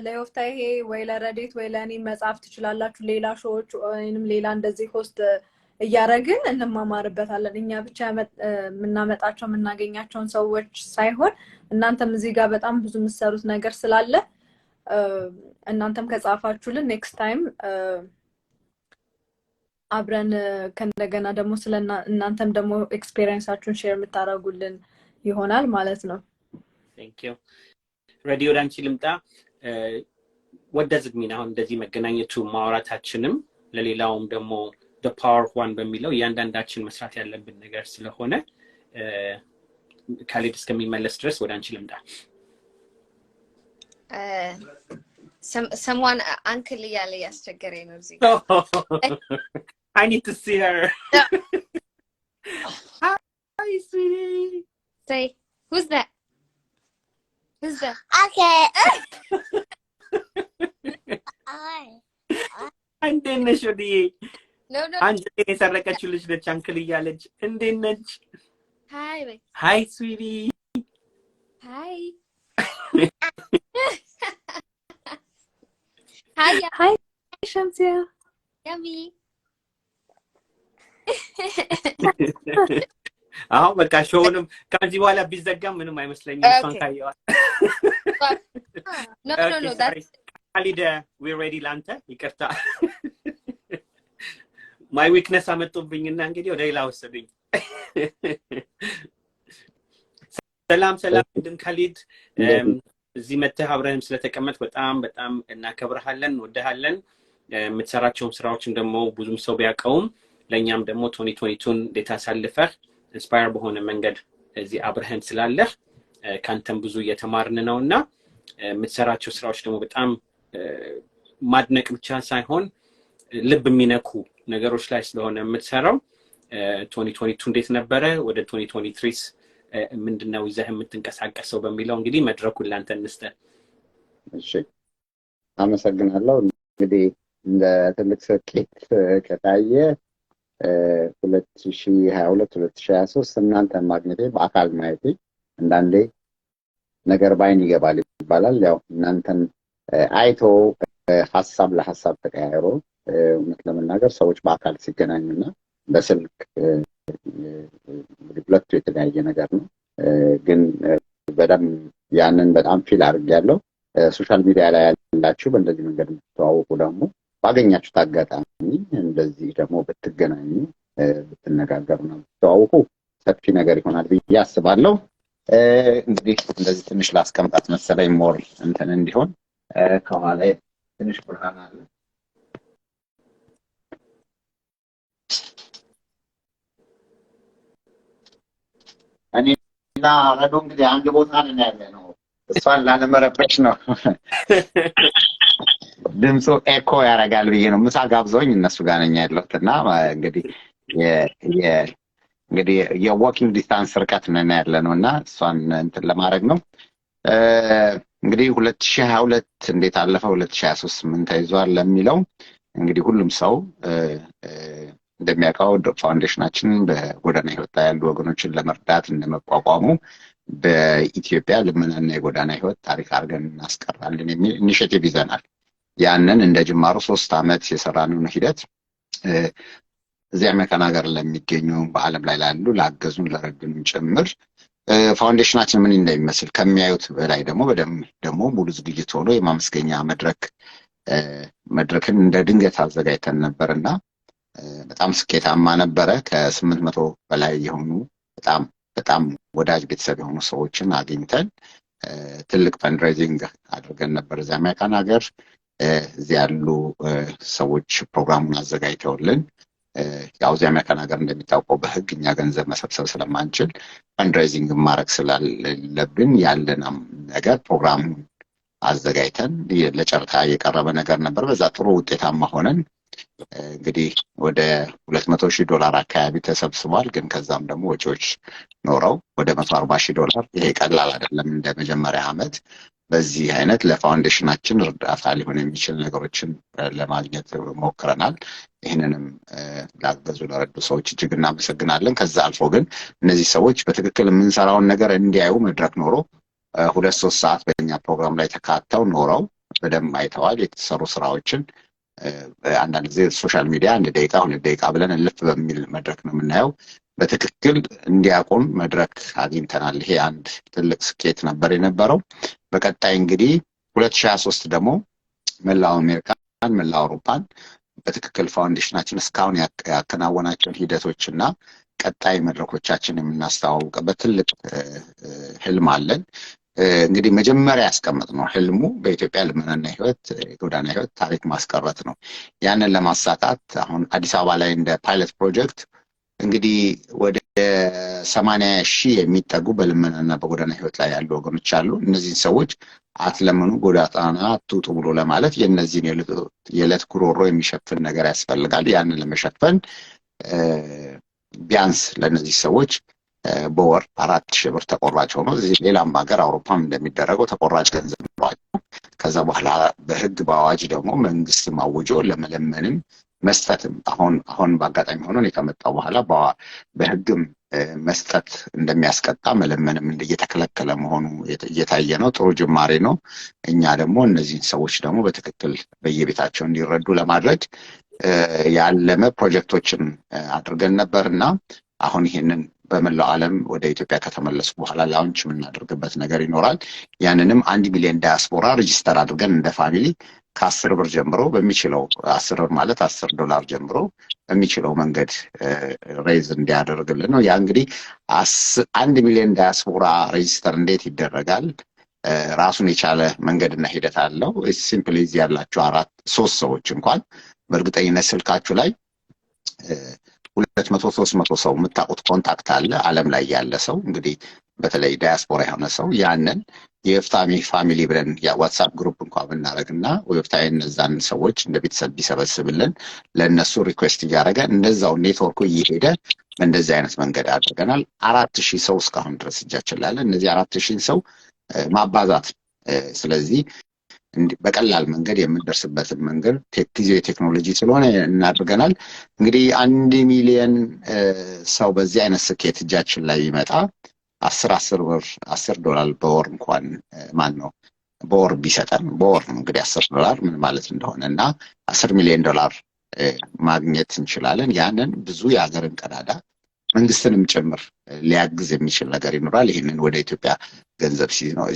ለዮፍታሄ ወይ ለረዲት ወይ ለኔ መጻፍ ትችላላችሁ ሌላ ሾዎች ወይንም ሌላ እንደዚህ ሆስት እያረግን እንማማርበታለን እኛ ብቻ ምናመጣቸው ምናገኛቸውን ሰዎች ሳይሆን እናንተም እዚህ ጋር በጣም ብዙ ምሰሩት ነገር ስላለ እናንተም ከጻፋችሁልን ኔክስት ታይም አብረን ከነገና ደግሞ እናንተም ደግሞ ኤክስፒሪየንሳችሁን ሼር የምታረጉልን ይሆናል ማለት ነው Thank you ሬዲዮ ዳንቺ ልምጣ ወደዝግሚና አሁን እንደዚህ መገናኘቱ ማውራታችንም ለሌላውም ደግሞ the power one በሚለው ያንዳንዳችን መስራት ያለብን ነገር ስለሆነ ካሊድ እስከሚመለስ ድረስ ወደ አንቺ ልምጣ someone uncle እያለ ያስቸገረኝ ነው እዚህ I need to see her Hi sweetie say who's that Okay. እንዴት ነሽ ወዲዬ no አንቺ የሰረቀችው ልጅ ነች አንክል እያለች እንዴት ነች hi sweetie hi hi ሸምሲያ yummy አሁን በቃ ሾውንም ከዚህ በኋላ ቢዘጋም ምንም አይመስለኝም እሷን ካየዋል no that's Kahlid we ready ላንተ ይቅርታ my weakness አመጡብኝና እንግዲህ ወደ ሌላ ወሰዱኝ ሰላም እንደም Kahlid እዚህ መተህ አብረህም ስለተቀመጥ በጣም እናከብርሃለን ወደሃለን የምትሰራቸውን ስራዎችን ደግሞ ብዙም ሰው ቢያቀውም ለኛም ደግሞ 2022ን ዴታ ሳልፈህ ኢንስፓየር በሆነ መንገድ እዚህ አብረህን ስላለህ ካንተም ብዙ እየተማርን ነውና የምትሰራቸው ስራዎች ደግሞ በጣም ማድነቅ ብቻ ሳይሆን ልብ የሚነኩ ነገሮች ላይ ስለሆነ የምትሰራው 2022 እንዴት ነበረ ወደ 2023 ምንድነው ይዘህ የምትንቀሳቀሰው በሚለው እንግዲህ መድረኩን ላንተ እንስተ እሺ አመሰግናለሁ እንግዲህ እንደ ትልቅ ስኬት ከታየ 2022 2023 እናንተ ማግኘቴ በአካል ማየቴ አንዳንዴ ነገር ባይን ይገባል ይባላል ያው እናንተን አይቶ ሐሳብ ለሐሳብ ተቀያይሮ እውነት ለመናገር ሰዎች በአካል ሲገናኙና በስልክ ሁለቱ የተለያየ ነገር ነው ግን በደም ያንን በጣም ፊል አድርጌያለሁ ሶሻል ሚዲያ ላይ ያላችሁ በእንደዚህ መንገድ ተዋውቁ ደግሞ ባገኛችሁ ታጋጣሚ እንደዚህ ደግሞ በትገናኙ በትነጋገሩና ተዋውቁ ሰፊ ነገር ይሆናል ብዬ አስባለሁ እንግዲህ እንደዚህ ትንሽ ላስቀምጣት መሰለኝ ሞር እንትን እንዲሆን ከኋላ ትንሽ ብርሃን አለ እኔና ረዶ እንግዲህ አንድ ቦታ ነን ያለነው እሷን ላለመረበሽ ነው ድምፁ ኤኮ ያረጋል ብዬ ነው ምሳ ጋብዘውኝ እነሱ ጋር ነኝ ያለሁትና እንግዲህ የዋኪንግ ዲስታንስ ርቀት ነን ያለነውና እሷን እንትን ለማድረግ ነው እንግዲህ 2022 እንዴት አለፈ 2023 ምን ተይዟል ለሚለው እንግዲህ ሁሉም ሰው እንደሚያውቀው ፋውንዴሽናችን በጎዳና ህይወት ያሉ ወገኖችን ለመርዳት እንደመቋቋሙ በኢትዮጵያ ልመናና የጎዳና ህይወት ታሪክ አድርገን እናስቀራለን የሚል ኢኒሺዬቲቭ ይዘናል ያንን እንደ ጅማሩ 3 አመት የሰራነው ሂደት እዚህ አሜሪካን ሀገር ለሚገኙ በአለም ላይ ላሉ ላገዙን ለረዱን ጭምር ፋውንዴሽናችን ምን እንደሚመስል ከሚያዩት በላይ ደግሞ ሙሉ ዝግጅት ሆኖ የማመስገኛ መድረክን እንደ ድንገት አዘጋጅተን ነበርና በጣም ስኬታማ ነበረ ከ800 በላይ የሆኑ በጣም ወዳጅ ቤተሰብ የሆኑ ሰዎችን አግኝተን ትልቅ ፈንድሬዚንግ አድርገን ነበር እዚህ አሜሪካን ሀገር እዚህ ያሉ ሰዎች ፕሮግራሙን አዘጋጅተውልን ያው እዚህ አሜሪካን ሀገር እንደሚታወቀው በህግ እኛ ገንዘብ መሰብሰብ ስለማንችል ፈንድሬዚንግ ማድረግ ስላለብን ያለን ነገር ፕሮግራም አዘጋጅተን ለጨረታ የቀረበ ነገር ነበር በዛ ጥሩ ውጤታማ ሆነን እንግዲህ ወደ $200,000 አካባቢ ተሰብስቧል ግን ከዛም ደግሞ ወጪዎች ኖረው ወደ $140,000 ይሄ ቀላል አይደለም እንደ መጀመሪያ አመት በዚህ አይነት ለፋውንዴሽናችን እርዳታ ሊሆን የሚችል ነገሮችን ለማግኘት ሞክረናል። ይህንንም ላገዙ ለረዱ ሰዎች እጅግ እናመሰግናለን። ከዛ አልፎ ግን እነዚህ ሰዎች በትክክል የምንሰራውን ነገር እንዲያዩ መድረክ ኖሮ 2-3 ሰዓት በእኛ ፕሮግራም ላይ ተካተው ኖረው በደንብ አይተዋል የተሰሩ ስራዎችን። አንዳንድ ጊዜ ሶሻል ሚዲያ 1 ደቂቃ 2 ደቂቃ ብለን እልፍ በሚል መድረክ ነው የምናየው። በትክክል እንዲያቆም መድረክ አግኝተናል። ይሄ አንድ ትልቅ ስኬት ነበር የነበረው። በቀጣይ እንግዲህ 2023 ደግሞ መላው አሜሪካን መላው አውሮፓን በትክክል ፋውንዴሽናችን እስካሁን ያከናወናቸውን ሂደቶችና ቀጣይ መድረኮቻችን የምናስተዋውቅበት ትልቅ ህልም አለን። እንግዲህ መጀመሪያ ያስቀመጥነው ህልሙ በኢትዮጵያ ልመናና ህይወት የጎዳና ህይወት ታሪክ ማስቀረት ነው። ያንን ለማሳካት አሁን አዲስ አበባ ላይ እንደ ፓይለት ፕሮጀክት እንግዲህ ወደ 80,000 የሚጠጉ በልመናና በጎዳና ህይወት ላይ ያሉ ወገኖች አሉ። እነዚህን ሰዎች አትለምኑ ጎዳና አትውጡ ብሎ ለማለት የነዚህን የዕለት ጉሮሮ የሚሸፍን ነገር ያስፈልጋል። ያንን ለመሸፈን ቢያንስ ለነዚህ ሰዎች በወር 4,000 ብር ተቆራጭ ሆኖ ሌላም ሀገር አውሮፓም እንደሚደረገው ተቆራጭ ገንዘብ ነው። ከዛ በኋላ በህግ በአዋጅ ደግሞ መንግስት ማውጆ ለመለመንም መስጠትም አሁን በአጋጣሚ ሆኖ ከመጣው በኋላ በህግም መስጠት እንደሚያስቀጣ መለመንም እየተከለከለ መሆኑ እየታየ ነው። ጥሩ ጅማሬ ነው። እኛ ደግሞ እነዚህን ሰዎች ደግሞ በትክክል በየቤታቸው እንዲረዱ ለማድረግ ያለመ ፕሮጀክቶችን አድርገን ነበርና አሁን ይሄንን በመላው ዓለም ወደ ኢትዮጵያ ከተመለሱ በኋላ ላውንች የምናደርግበት ነገር ይኖራል። ያንንም 1 ሚሊዮን ዳያስፖራ ሬጂስተር አድርገን እንደ ፋሚሊ ከ10 ብር ጀምሮ በሚችለው 10 ብር ማለት $10 ጀምሮ በሚችለው መንገድ ሬዝ እንዲያደርግልን ነው። ያ እንግዲህ 1 ሚሊዮን ዳያስፖራ ሬጂስተር እንዴት ይደረጋል? ራሱን የቻለ መንገድና ሂደት አለው። ሲምፕሊ እዚህ ያላችሁ 3 ሰዎች እንኳን በእርግጠኝነት ስልካችሁ ላይ 200-300 ሰው የምታውቁት ኮንታክት አለ ዓለም ላይ ያለ ሰው እንግዲህ በተለይ ዳያስፖራ የሆነ ሰው ያንን የዮፍታሄ ፋሚሊ ብለን ዋትስአፕ ግሩፕ እንኳን ብናደርግና ወዮፍታሄ እነዛን ሰዎች እንደ ቤተሰብ ቢሰበስብልን ለነሱ ሪኩዌስት እያደረገ እንደዛው ኔትወርኩ እየሄደ እንደዚህ አይነት መንገድ አድርገናል። 4,000 ሰው እስካሁን ድረስ እጃችን ላይ አለ። እነዚህ 4,000 ሰው ማባዛት ስለዚህ በቀላል መንገድ የምንደርስበትን መንገድ ጊዜው የቴክኖሎጂ ስለሆነ እናድርገናል። እንግዲህ 1 ሚሊዮን ሰው በዚህ አይነት ስኬት እጃችን ላይ ይመጣ 10 ብር $10 በወር እንኳን በወር ቢሰጠን በወር እንግዲህ $10 ምን ማለት እንደሆነና $10 ሚሊዮን ማግኘት እንችላለን። ያንን ብዙ የሀገርን ቀዳዳ መንግስትንም ጭምር ሊያግዝ የሚችል ነገር ይኖራል። ይሄንን ወደ ኢትዮጵያ ገንዘብ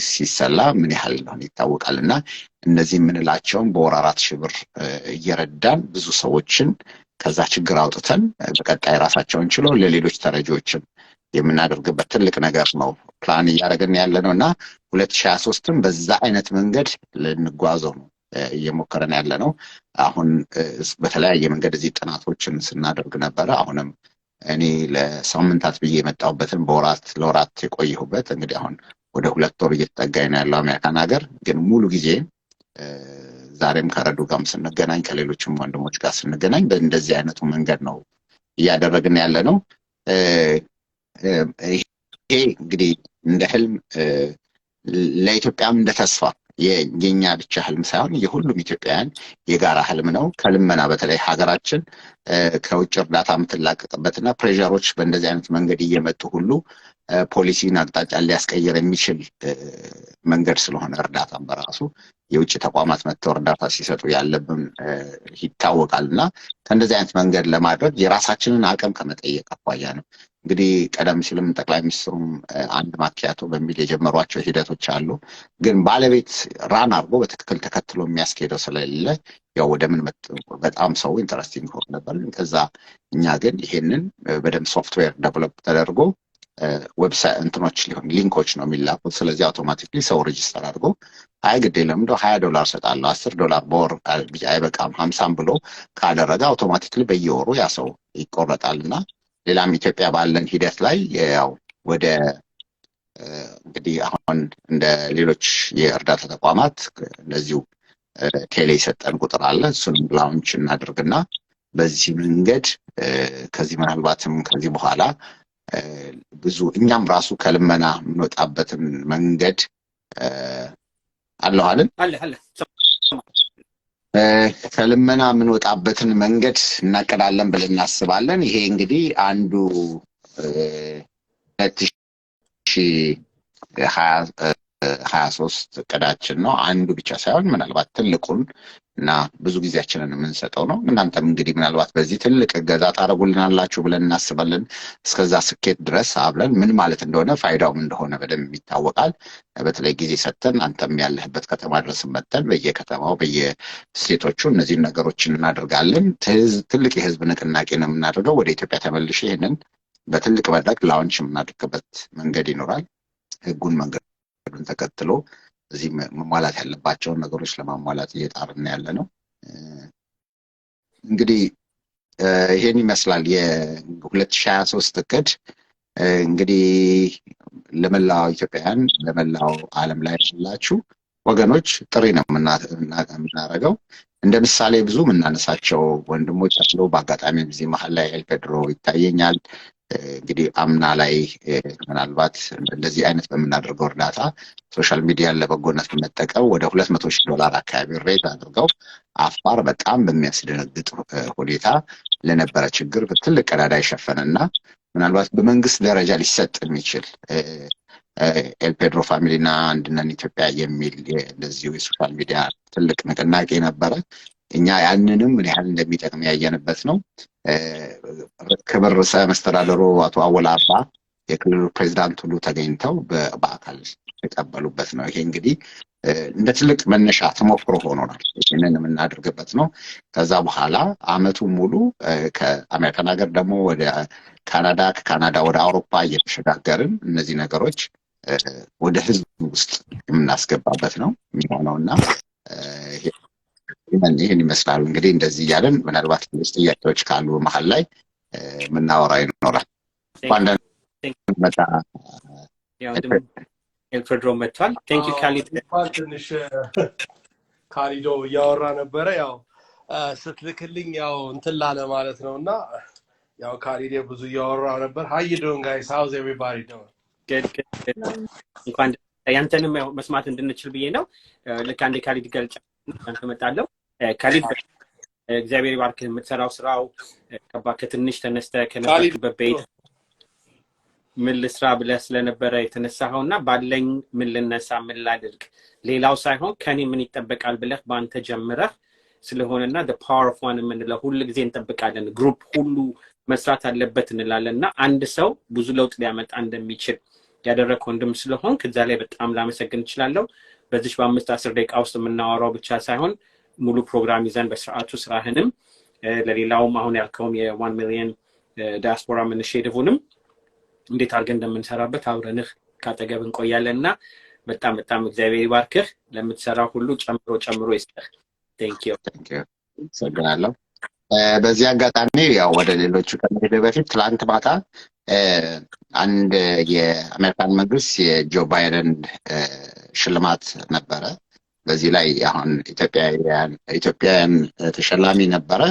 ሲሰላ ምን ያህል ነው ይታወቃልና እነዚህ የምንላቸውን በወር 4,000 ብር እየረዳን ብዙ ሰዎችን ከዛ ችግር አውጥተን በቀጣይ ራሳቸውን ችለው ለሌሎች ተረጂዎችን የምናደርግበት ትልቅ ነገር ነው ፕላን እያደረግን ያለነውና 2023ም በዛ አይነት መንገድ ልንጓዘው ነው እየሞከረን ያለነው። አሁን በተለያየ መንገድ እዚህ ጥናቶችን ስናደርግ ነበር። አሁንም እኔ ለሳምንታት ብዬ የመጣሁበትን ለወራት የቆየሁበት እንግዲህ አሁን ወደ 2 ወር እየተጠጋኝ ነው ያለው አሜሪካን ሀገር። ግን ሙሉ ጊዜ ዛሬም ከረዱ ጋርም ስንገናኝ ከሌሎችም ወንድሞች ጋር ስንገናኝ በእንደዚህ አይነቱ መንገድ ነው እያደረግን ያለነው። ይሄ እንግዲህ እንደ ህልም ለኢትዮጵያም እንደ ተስፋ የኛ ብቻ ህልም ሳይሆን የሁሉም ኢትዮጵያውያን የጋራ ህልም ነው። ከልመና በተለይ ሀገራችን ከውጭ እርዳታ የምትላቀቅበትና ፕሬሸሮች በእንደዚህ አይነት መንገድ እየመጡ ሁሉ ፖሊሲን አቅጣጫ ሊያስቀይር የሚችል መንገድ ስለሆነ እርዳታም በራሱ የውጭ ተቋማት መጥተው እርዳታ ሲሰጡ ያለብን ይታወቃልና ከእንደዚህ አይነት መንገድ ለማድረግ የራሳችንን አቅም ከመጠየቅ አኳያ ነው። እንግዲህ ቀደም ሲልም ጠቅላይ ሚኒስትሩም አንድ ማኪያቶ በሚል የጀመሯቸው ሂደቶች አሉ። ግን ባለቤት ራን አድርጎ በትክክል ተከትሎ የሚያስኬደው ስለሌለ ያው ወደ ምን በጣም ሰው ኢንተረስቲንግ ሆኖ ነበር። ከዛ እኛ ግን ይሄንን በደም ሶፍትዌር ዴቨሎፕ ተደርጎ ዌብሳይት እንትኖች ሊንኮች ነው የሚላኩት። ስለዚህ አውቶማቲክሊ ሰው ሬጂስተር አድርጎ አይ ግዴ ለምዶ $20 ሰጣለሁ $10 በወር አይበቃም 50 ብሎ ካደረገ አውቶማቲክሊ በየወሩ ያ ሰው ይቆረጣልና ሌላም ኢትዮጵያ ባለን ሂደት ላይ ያው ወደ እንግዲህ አሁን እንደ ሌሎች የእርዳታ ተቋማት እንደዚሁ ቴሌ የሰጠን ቁጥር አለ። እሱንም ላውንች እናድርግና በዚህ መንገድ ከዚህ ምናልባትም ከዚህ በኋላ ብዙ እኛም ራሱ ከልመና የምንወጣበትን መንገድ አለሁ አይደል? አለ ከልመና ምን ወጣበትን መንገድ እናቀዳለን ብለን እናስባለን። ይሄ እንግዲህ አንዱ 2023 እቅዳችን ነው። አንዱ ብቻ ሳይሆን ምናልባት ትልቁን እና ብዙ ጊዜያችንን የምንሰጠው ነው። እናንተም እንግዲህ ምናልባት በዚህ ትልቅ እገዛ ታደርጉልናላችሁ ብለን እናስባለን። እስከዛ ስኬት ድረስ አብረን ምን ማለት እንደሆነ ፋይዳውም እንደሆነ በደንብ ይታወቃል። በተለይ ጊዜ ሰጥተን አንተም ያለህበት ከተማ ድረስ መጥተን በየከተማው በየስቴቶቹ እነዚህ ነገሮችን እናደርጋለን። ትልቅ የህዝብ ንቅናቄ ነው የምናደርገው። ወደ ኢትዮጵያ ተመልሼ ይሄንን በትልቅ መድረክ ላውንች የምናደርግበት መንገድ ይኖራል። ህጉን መንገዱን ተከትሎ እዚህ መሟላት ያለባቸውን ነገሮች ለማሟላት እየጣርን ያለ ነው። እንግዲህ ይሄን ይመስላል የ2023 እቅድ። እንግዲህ ለመላው ኢትዮጵያውያን ለመላው ዓለም ላይ ያላችሁ ወገኖች ጥሪ ነው የምናደርገው። እንደ ምሳሌ ብዙ የምናነሳቸው ወንድሞች አሉ። በአጋጣሚ እዚህ መሀል ላይ ኤልፔድሮ ይታየኛል። እንግዲህ አምና ላይ ምናልባት እንደዚህ አይነት በምናደርገው እርዳታ ሶሻል ሚዲያን ለበጎነት በመጠቀም ወደ $200,000 አካባቢ ሬዝ አድርገው አፋር በጣም በሚያስደነግጥ ሁኔታ ለነበረ ችግር ትልቅ ቀዳዳ የሸፈነና ምናልባት በመንግስት ደረጃ ሊሰጥ የሚችል ኤልፔድሮ ፋሚሊና አንድነን ኢትዮጵያ የሚል እንደዚሁ የሶሻል ሚዲያ ትልቅ ንቅናቄ ነበረ። እኛ ያንንም ምን ያህል እንደሚጠቅም ያየንበት ነው። ክብር ርዕሰ መስተዳድሩ አቶ አወላ አርባ የክልሉ ፕሬዝዳንት ሁሉ ተገኝተው በአካል የተቀበሉበት ነው። ይሄ እንግዲህ እንደ ትልቅ መነሻ ተሞክሮ ሆኖናል። ይህንን የምናደርግበት ነው። ከዛ በኋላ አመቱ ሙሉ ከአሜሪካን ሀገር ደግሞ ወደ ካናዳ፣ ከካናዳ ወደ አውሮፓ እየተሸጋገርን እነዚህ ነገሮች ወደ ህዝብ ውስጥ የምናስገባበት ነው የሚሆነውና ይህን ይመስላል። እንግዲህ እንደዚህ እያለን ምናልባት ጥያቄዎች ካሉ መሀል ላይ የምናወራ ይኖራል። መጣ ኤልፌድሮ መጥቷል። ቴንክ ዩ ካሊድ። ትንሽ ካሊዶ እያወራ ነበረ። ያው ስትልክልኝ ያው እንትን ላለ ማለት ነውና ያው ካሊድ ብዙ እያወራ ነበር። how you doing guys? how's everybody doing? good እንኳን ያንተንም መስማት እንድንችል ብዬ ነው። ልክ አንዴ ካሊድ ገልጫ አንተ መጣለው። ካሊድ እግዚአብሔር ይባርክህ። የምትሰራው ስራው ከትንሽ ተነስተ ከነበርክበት ቤት ምን ልስራ ብለህ ስለነበረ የተነሳኸውና ባለኝ ምን ልነሳ ምን ላድርግ ሌላው ሳይሆን ከኔ ምን ይጠበቃል ብለህ ባንተ ጀምረህ ስለሆነና the power of one የምንለው ሁሉ ጊዜ እንጠብቃለን። ግሩፕ ሁሉ መስራት አለበት እንላለንና አንድ ሰው ብዙ ለውጥ ሊያመጣ እንደሚችል ያደረከው ወንድም ስለሆን ከዛ ላይ በጣም ላመሰግን እችላለሁ። በዚህ በ5-10 ደቂቃ ውስጥ የምናወራው ብቻ ሳይሆን ሙሉ ፕሮግራም ይዘን በስርዓቱ ስራህንም ለሌላውም አሁን ያልከውም የ1 ሚሊዮን ዲያስፖራ ኢኒሺዬቲቭንም እንዴት አድርገን እንደምንሰራበት አብረንህ ካጠገብ እንቆያለንና በጣም እግዚአብሔር ይባርክህ። ለምትሰራው ሁሉ ጨምሮ ይስጥህ። ቴንክ ዩ ሰግናለሁ። በዚህ አጋጣሚ ያው ወደ ሌሎቹ ከመሄድ በፊት ትላንት ማታ አንድ የአሜሪካን መንግስት የጆ ባይደን ሽልማት ነበረ። በዚህ ላይ አሁን ኢትዮጵያውያን ተሸላሚ ነበረ።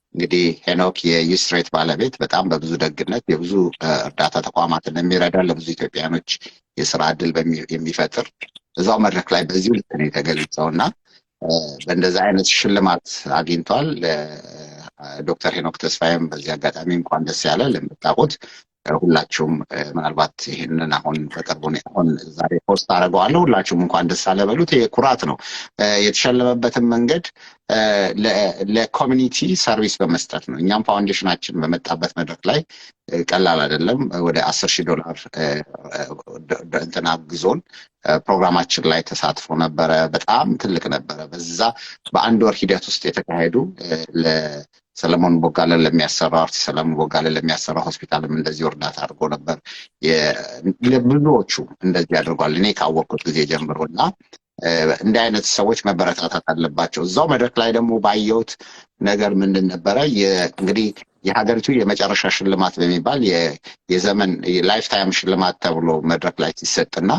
እንግዲህ ሄኖክ የዩስትሬት ባለቤት በጣም በብዙ ደግነት የብዙ እርዳታ ተቋማትን የሚረዳ ለብዙ ኢትዮጵያኖች የስራ እድል የሚፈጥር እዛው መድረክ ላይ በዚህ ልክ ነው የተገለጸውና በእንደዛ አይነት ሽልማት አግኝቷል። ዶክተር ሄኖክ ተስፋዬም በዚህ አጋጣሚ እንኳን ደስ ያለ ለምታውቁት ሁላችሁም ምናልባት ይሄንን አሁን በቅርቡ አሁን ዛሬ ፖስት አደርገዋለሁ። ሁላችሁም እንኳን ደስ አለ በሉት። የኩራት ነው። የተሸለመበትን መንገድ ለኮሚኒቲ ሰርቪስ በመስጠት ነው። እኛም ፋውንዴሽናችን በመጣበት መድረክ ላይ ቀላል አይደለም። ወደ $10,000 እንትና ግዞን ፕሮግራማችን ላይ ተሳትፎ ነበረ። በጣም ትልቅ ነበረ። በዛ በአንድ ወር ሂደት ውስጥ የተካሄዱ ሰለሞን ቦጋለ ለሚያሰራው አርቲስት ሰለሞን ቦጋለ ለሚያሰራው ሆስፒታልም እንደዚህ እርዳታ አድርጎ ነበር። ለብዙዎቹ እንደዚህ አድርጓል። እኔ ካወቅኩት ጊዜ ጀምሮና እንዲህ አይነት ሰዎች መበረታታት አለባቸው። እዛው መድረክ ላይ ደግሞ ባየሁት ነገር ምንድን ነበረ እንግዲህ የሀገሪቱ የመጨረሻ ሽልማት በሚባል የዘመን ላይፍ ታይም ሽልማት ተብሎ መድረክ ላይ ሲሰጥና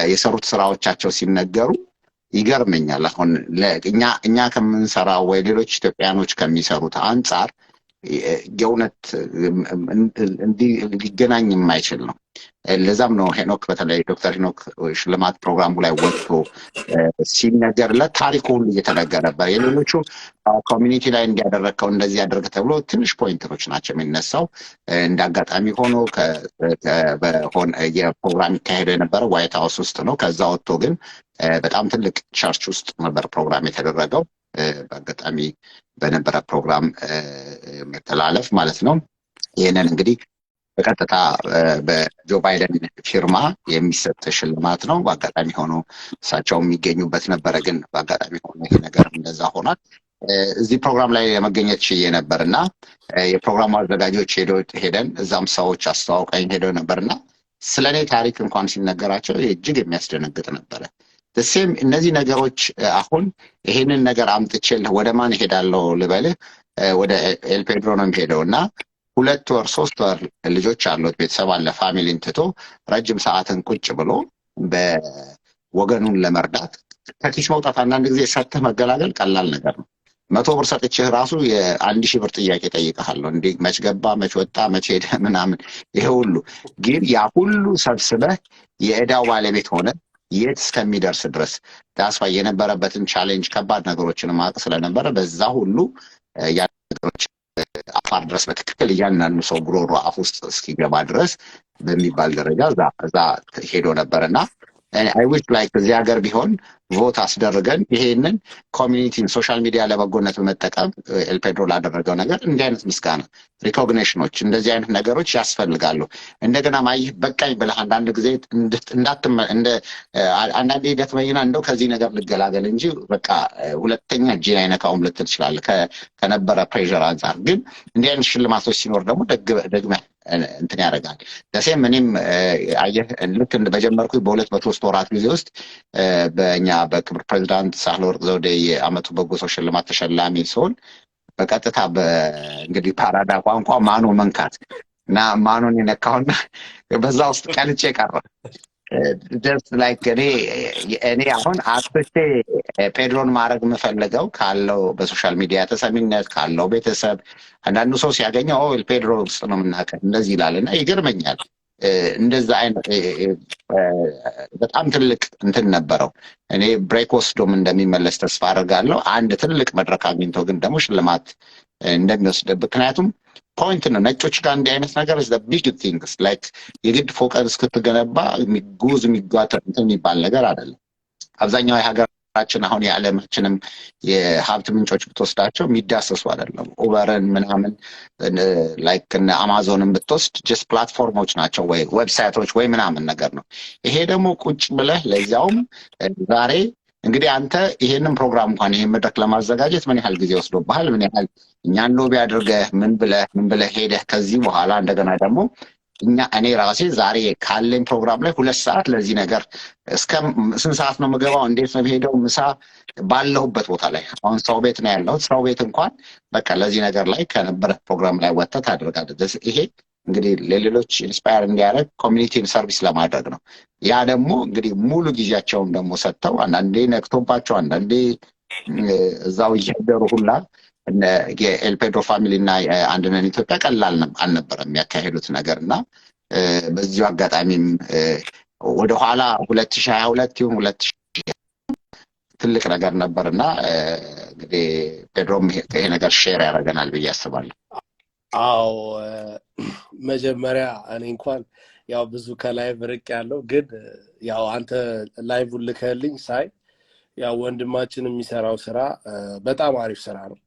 የሰሩት ስራዎቻቸው ሲነገሩ ይገርመኛል። አሁን እኛ ከምንሰራው ወይ ሌሎች ኢትዮጵያኖች ከሚሰሩት አንጻር የእውነት ሊገናኝ የማይችል ነው። ለዛም ነው ሄኖክ በተለይ ዶክተር ሄኖክ ሽልማት ፕሮግራሙ ላይ ወጥቶ ሲነገርለት ታሪኩ ሁሉ እየተነገረ ነበር። የሌሎቹ ኮሚኒቲ ላይ እንዲያደረግከው እንደዚህ ያደርግ ተብሎ ትንሽ ፖይንቶች ናቸው የሚነሳው። እንዳጋጣሚ ሆኖ በሆነ የፕሮግራም ይካሄደው የነበረው ዋይት ሃውስ ውስጥ ነው። ከዛ ወጥቶ ግን በጣም ትልቅ ቸርች ውስጥ ነበር ፕሮግራም የተደረገው። በአጋጣሚ በነበረ ፕሮግራም መተላለፍ ማለት ነው። ይህንን እንግዲህ በቀጥታ በጆ ባይደን ፊርማ የሚሰጥ ሽልማት ነው። በአጋጣሚ ሆኖ እሳቸው የሚገኙበት ነበረ፣ ግን በአጋጣሚ ሆኖ ይሄ ነገር እንደዛ ሆኗል። እዚህ ፕሮግራም ላይ ለመገኘት ችዬ ነበር እና የፕሮግራሙ አዘጋጆች ሄደን እዛም ሰዎች አስተዋውቀኝ ሄደው ነበርና ስለኔ ታሪክ እንኳን ሲነገራቸው እጅግ የሚያስደነግጥ ነበረ። ደሴም እነዚህ ነገሮች አሁን ይሄንን ነገር አምጥቼልህ ወደ ማን ሄዳለሁ ልበልህ? ወደ ኤልፔድሮ ነው የሚሄደውና 2 ወር 3 ወር ልጆች አሉት፣ ቤተሰብ አለ፣ ፋሚሊን ትቶ ረጅም ሰዓትን ቁጭ ብሎ በወገኑን ለመርዳት ከኪስ መውጣት አንዳንድ ጊዜ ሰጥተህ መገላገል ቀላል ነገር ነው። 100 ብር ሰጥቼህ ራሱ የ1000 ብር ጥያቄ ጠይቀሃለሁ። እንዴ መች ገባ፣ መች ወጣ፣ መች ሄደ ምናምን ይሄ ሁሉ ግን ያ ሁሉ ሰብስበህ የዕዳው ባለቤት ሆነ የት እስከሚደርስ ድረስ ዳስፋ የነበረበትን ቻሌንጅ ከባድ ነገሮችን ማቅ ስለነበረ በዛ ሁሉ ያ ነገሮች አፋር ድረስ በትክክል እያንዳንዱ ሰው ጉሮሮ አፍ ውስጥ እስኪገባ ድረስ በሚባል ደረጃ እዛ ሄዶ ነበርና I wish like እዚህ ሀገር ቢሆን ቮት አስደርገን ይሄንን ኮሚኒቲን ሶሻል ሚዲያ ለበጎነት በመጠቀም ኤልፔድሮ ላደረገው ነገር እንዲህ አይነት ምስጋና ሪኮግኒሽኖች እንደዚህ አይነት ነገሮች ያስፈልጋሉ። እንደገና ማይህ በቃኝ ብለህ አንዳንድ ጊዜ አንዳንዴ ደክመኝና እንደው ከዚህ ነገር ልገላገል እንጂ በቃ ሁለተኛ እጄን አይነካውም ልትል ትችላለህ ከነበረ ፕሬሸር አንጻር። ግን እንዲህ አይነት ሽልማቶች ሲኖር ደግሞ ደግመህ እንትን ያደርጋል። ደሴም እኔም አየህ ልክ በጀመርኩት በ2 ወራት ጊዜ ውስጥ በእኛ በክብር ፕሬዚዳንት ሳህለወርቅ ዘውዴ የዓመቱ በጎ ሰው ሽልማት ተሸላሚ ሲሆን በቀጥታ እንግዲህ ፓራዳ ቋንቋ ማኖ መንካት እና ማኖን የነካውና በዛ ውስጥ ቀልጬ ቀረ። just like እኔ አሁን አጥቼ ፔድሮን ማድረግ የምፈልገው ካለው በሶሻል ሚዲያ ተሰሚነት ካለው ቤተሰብ አንዳንዱ ሰው ሲያገኘው ፔድሮ ውስጥ ነው የምናውቀው እንደዚህ ይላልና ይገርመኛል። እንደዛ አይነት በጣም ትልቅ እንትን ነበረው። እኔ ብሬክ ወስዶም እንደሚመለስ ተስፋ አደርጋለሁ። አንድ ትልቅ መድረክ አግኝቶ ግን ደግሞ ሽልማት እንደሚወስድ ምክንያቱም ፖይንት ነው። ነጮች ጋር እንዲህ አይነት ነገር is the big things like የግድ ፎቀር እስክትገነባ የሚጓዝ የሚጓተር እንትን የሚባል ነገር አይደለም። አብዛኛው የሀገራችን አሁን የዓለማችንም የሀብት ምንጮች ብትወስዳቸው የሚዳሰሱ አይደለም። ኡበርን ምናምን ላይክ እነ አማዞንን ብትወስድ ጀስት ፕላትፎርሞች ናቸው ወይ ዌብሳይቶች ወይ ምናምን ነገር ነው። ይሄ ደግሞ ቁጭ ብለህ ለዚያውም ዛሬ እንግዲህ አንተ ይሄንን ፕሮግራም እንኳን ይሄን መድረክ ለማዘጋጀት ምን ያህል ጊዜ ወስዶብሃል? ምን ያህል እኛን ሎቢ አድርገህ ምን ብለህ ሄደህ ከዚህ በኋላ እንደገና ደግሞ እኔ ራሴ ዛሬ ካለኝ ፕሮግራም ላይ 2 ሰዓት ለዚህ ነገር እስከ ስንት ሰዓት ነው የምገባው? እንዴት ነው የምሄደው? ምሳ ባለሁበት ቦታ ላይ አሁን ሰው ቤት ነው ያለሁት። ሰው ቤት እንኳን በቃ ለዚህ ነገር ላይ ከነበረ ፕሮግራም ላይ ወጥተህ ታደርጋለህ። ይሄ እንግዲህ ለሌሎች ኢንስፓየር እንዲያደርግ ኮሚኒቲን ሰርቪስ ለማድረግ ነው። ያ ደግሞ እንግዲህ ሙሉ ጊዜያቸውን ደግሞ ሰጥተው አንዳንዴ ነክቶባቸው አንዳንዴ እዛው እያደሩ ሁላ የኤልፔድሮ ፋሚሊ እና አንድነን ኢትዮጵያ ቀላል አልነበረም የሚያካሄዱት ነገርና በዚሁ አጋጣሚም ወደኋላ 2022 ይሁን 2000 ትልቅ ነገር ነበርና እንግዲህ ፔድሮም ይሄ ነገር ሼር ያደርገናል ብዬ አስባለሁ። አዎ መጀመሪያ እኔ እንኳን ያው ብዙ ከላይቭ ርቅ ያለው ግን ያው አንተ ላይቭ ልከልኝ ሳይ ያው ወንድማችን የሚሰራው ስራ በጣም አሪፍ ስራ ነው።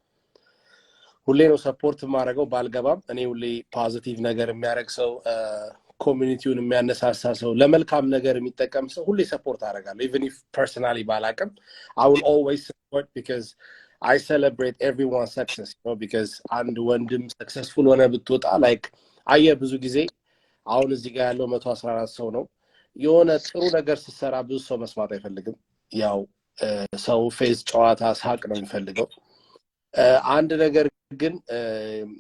ሁሌ ነው ሰፖርት ማድረገው ባልገባም እኔ ሁሌ ፖዚቲቭ ነገር የሚያደርግ ሰው ኮሚኒቲውን የሚያነሳሳ ሰው ለመልካም ነገር የሚጠቀም ሰው ሁሌ ሰፖርት አደርጋለሁ even if personally ባላቅም I will always support because I celebrate everyone's success, you know, because and ወንድም successful ሆነ ብትወጣ like አየ ብዙ ጊዜ አሁን እዚህ ጋር ያለው 114 ሰው ነው የሆነ ጥሩ ነገር ሲሰራ ብዙ ሰው መስማት አይፈልግም። ያው ሰው ፌስ ጨዋታ ሳቅ ነው የሚፈልገው። አንድ ነገር ግን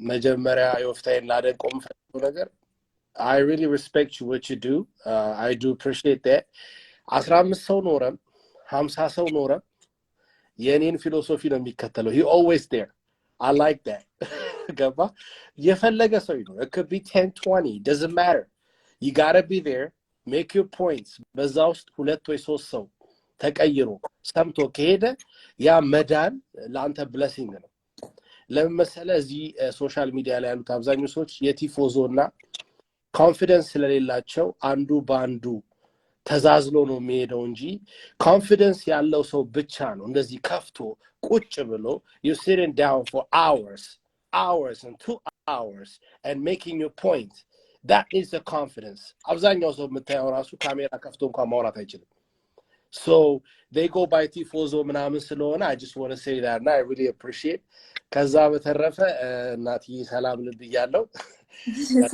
መጀመሪያ ዮፍታሄን ላደንቆም ፈልገው ነገር I really respect you what you do. I do appreciate that. 15 ሰው ኖረም 50 ሰው ኖረም የኔን ፊሎሶፊ ነው የሚከተለው። he always there I like that. ገባ የፈለገ ሰው ይሁን it could be 10 20 doesn't matter you got to be there make your points በዛ ውስጥ ሁለት ወይ ሶስት ሰው ተቀይሮ ሰምቶ ከሄደ ያ መዳን ለአንተ ብሌሲንግ ነው ለምሳሌ እዚህ ሶሻል ሚዲያ ላይ ያሉት አብዛኞቹ ሰዎች የቲፎዞና ኮንፊደንስ ስለሌላቸው አንዱ ባንዱ ተዛዝሎ ነው የሚሄደው እንጂ ኮንፊደንስ ያለው ሰው ብቻ ነው እንደዚህ ከፍቶ ቁጭ ብሎ you sitting down for hours and 2 hours and making your point that is the confidence አብዛኛው ሰው የምታየው ራሱ ካሜራ ከፍቶ እንኳን ማውራት አይችልም so they go by tifozo ምናምን ስለሆነ I just want to say that and I really appreciate ከዛ በተረፈ እናቲ ሰላም ልብያለሁ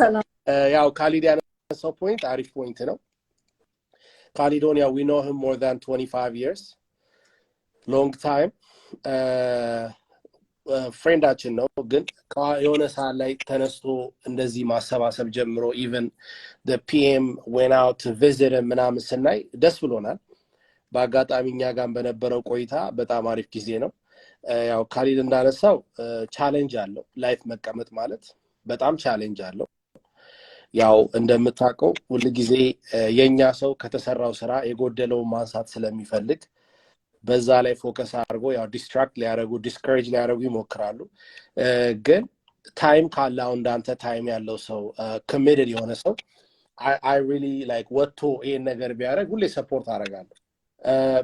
ሰላም ያው ካሊድ ያነሳው ፖይንት አሪፍ ፖይንት ነው Caledonia we know him more than 25 years long time ፍሬንዳችን ነው ግን የሆነ ሰዓት ላይ ተነስቶ እንደዚህ ማሰባሰብ ጀምሮ even the PM went out to visit him ምናምን ስናይ ደስ ብሎናል በአጋጣሚኛ ጋር በነበረው ቆይታ በጣም አሪፍ ጊዜ ነው ያው ካሊድ እንዳነሳው ቻሌንጅ አለው ላይፍ መቀመጥ ማለት በጣም ቻሌንጅ አለው ያው እንደምታውቀው ሁሉ ጊዜ የኛ ሰው ከተሰራው ስራ የጎደለው ማንሳት ስለሚፈልግ በዛ ላይ ፎከስ አድርጎ ያው ዲስትራክት ሊያረጉ ዲስከሬጅ ሊያረጉ ይሞክራሉ ግን ታይም ካለው እንዳንተ ታይም ያለው ሰው ኮሚትድ የሆነ ሰው I really like ወጥቶ ይሄን ነገር ቢያረግ ሁሌ ሰፖርት አደርጋለሁ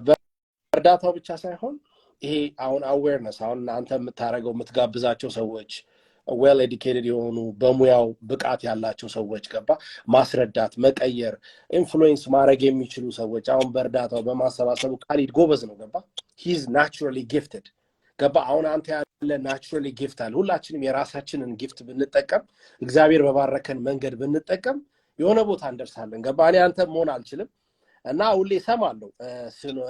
በእርዳታው ብቻ ሳይሆን ይሄ አሁን አዌርነስ አሁን አንተ የምታረገው የምትጋብዛቸው ሰዎች well educated የሆኑ በሙያው ብቃት ያላቸው ሰዎች ገባ ማስረዳት መቀየር ኢንፍሉዌንስ ማድረግ የሚችሉ ሰዎች አሁን በእርዳታው በማሰባሰቡ ካሊድ ጎበዝ ነው ገባ he is naturally gifted ገባ አሁን አንተ ያለ naturally gift አለ ሁላችንም የራሳችንን gift ብንጠቀም እግዚአብሔር በባረከን መንገድ ብንጠቀም የሆነ ቦታ እንደርሳለን ገባ እኔ አንተ መሆን አልችልም እና ሁሌ ሰማለሁ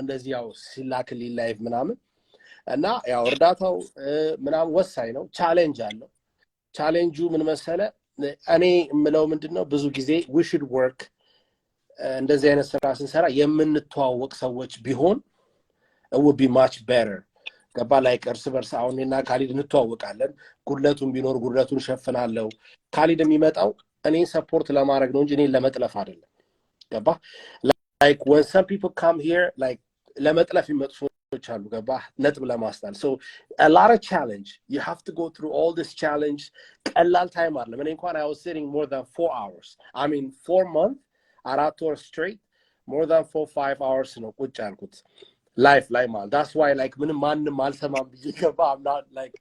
እንደዚህ ያው ሲላክልኝ ላይቭ ምናምን እና ያው እርዳታው ምናምን ወሳኝ ነው ቻሌንጅ አለው ቻሌንጁ ምን መሰለ እኔ ምለው ምንድነው ብዙ ጊዜ we should work እንደዚህ አይነት ስራ ስንሰራ የምንተዋወቅ ሰዎች ቢሆን it would be much better ገባ like እርስ በርስ አሁንና ካሊድ እንተዋወቃለን ጉድለቱን ቢኖር ጉድለቱን ሸፍናለሁ ካሊድ የሚመጣው እኔን ሰፖርት ለማድረግ ነው እንጂ እኔን ለመጥለፍ አይደለም ገባ like when some people come here like ለመጥለፍ ይመጡ አሉ ገባ ነጥብ ለማስጣል so a lot of challenge you have to go through all this challenge ቀላል ታይም አይደለም እኔ እንኳን I was sitting more than 4 hours I mean 4 months 4 hours straight more than 4-5 hours ነው ቁጭ ያልኩት life ላይ ማለት that's why like ምንም ማንንም አልሰማም ብዬ ገባ I'm not like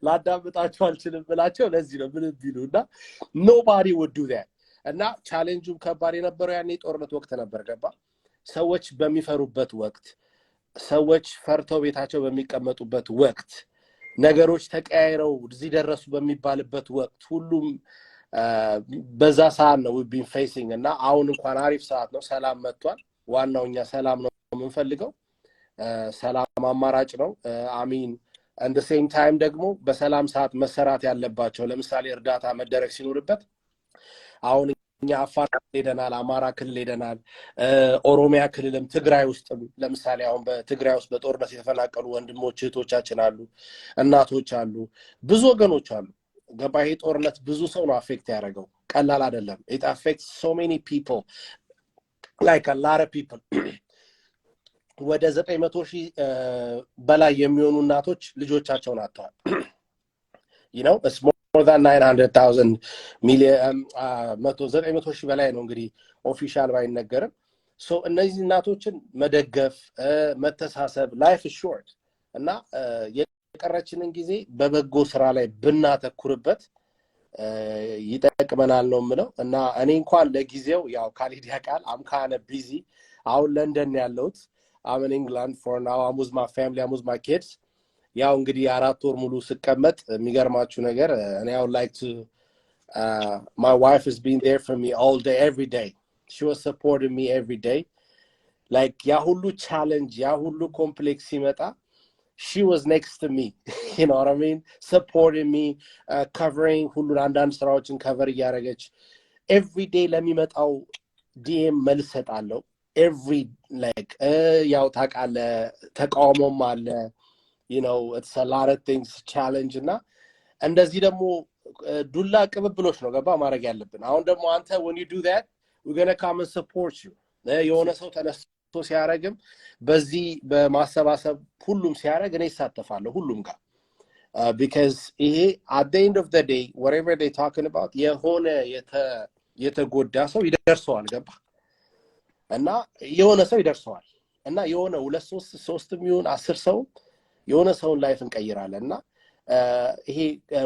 ላዳምጣቸው አልችልም ብላቸው ለዚህ ነው ምን ቢሉና nobody would do that እና ቻሌንጁም ከባድ የነበረው ያኔ ጦርነት ወቅት ነበር ገባ ሰዎች በሚፈሩበት ወቅት ሰዎች ፈርተው ቤታቸው በሚቀመጡበት ወቅት ነገሮች ተቀያይረው እዚህ ደረሱ በሚባልበት ወቅት ሁሉም በዛ ሰዓት ነው we've been facing እና አሁን እንኳን አሪፍ ሰዓት ነው ሰላም መጥቷል ዋናውኛ ሰላም ነው የምንፈልገው ሰላም አማራጭ ነው አሚን and the same time ደግሞ በሰላም ሰዓት መሰራት ያለባቸው ለምሳሌ እርዳታ መደረግ ሲኖርበት አሁን እኛ አፋር ሄደናል አማራ ክልል ሄደናል ኦሮሚያ ክልልም ትግራይ ውስጥም ለምሳሌ አሁን በትግራይ ውስጥ በጦርነት የተፈናቀሉ ወንድሞች እህቶቻችን አሉ እናቶች አሉ ብዙ ወገኖች አሉ ገባ ይሄ ጦርነት ብዙ ሰው ነው አፌክት ያደረገው ቀላል አይደለም it affects so many people like a lot of people ወደ 900,000 በላይ የሚሆኑ እናቶች ልጆቻቸውን አጥተዋል you know it's more than 900,000 million 900,000 በላይ ነው እንግዲህ ኦፊሻል ባይነገርም so እነዚህ እናቶችን መደገፍ መተሳሰብ life is short እና የቀረችንን ጊዜ በበጎ ስራ ላይ ብናተኩርበት ይጠቅመናል ነው የምለው እና እኔ እንኳን ለጊዜው ያው ካሊድ ያቃል I'm kind of busy አሁን ለንደን ያለሁት I'm in England for now I'm with my family I'm with my kids ያው እንግዲህ 4 ወር ሙሉ ስቀመጥ የሚገርማችሁ ነገር እኔ I would like to my wife has been there for me all day every day she was supporting me every day like ያ ሁሉ challenge ያ ሁሉ complex ሲመጣ she was next to me you know what I mean supporting me covering ሁሉ አንዳንድ ስራዎችን cover ያረጋች every day ለሚመጣው DM መልስ ሰጣለሁ every like ያው ታቃለ ተቃውሞም አለ you know it's a lot of things challenge እና እንደዚህ ደግሞ ዱላ ቅብብሎች ነው ገባ ማድረግ ያለብን አሁን ደግሞ አንተ when you do that we're going to come and support you የሆነ ሰው ተነስቶ ሲያረግም በዚህ በማሰባሰብ ሁሉም ሲያረግ እኔ ሳተፋለሁ ሁሉም ጋር because at the end of the day whatever they talking about የሆነ የተጎዳ ሰው ይደርሰዋል ገባ እና የሆነ ሰው ይደርሰዋል እና የሆነ 2 3 ሚሊዮን 10 ሰው የሆነ ሰውን ላይፍ እንቀይራለንና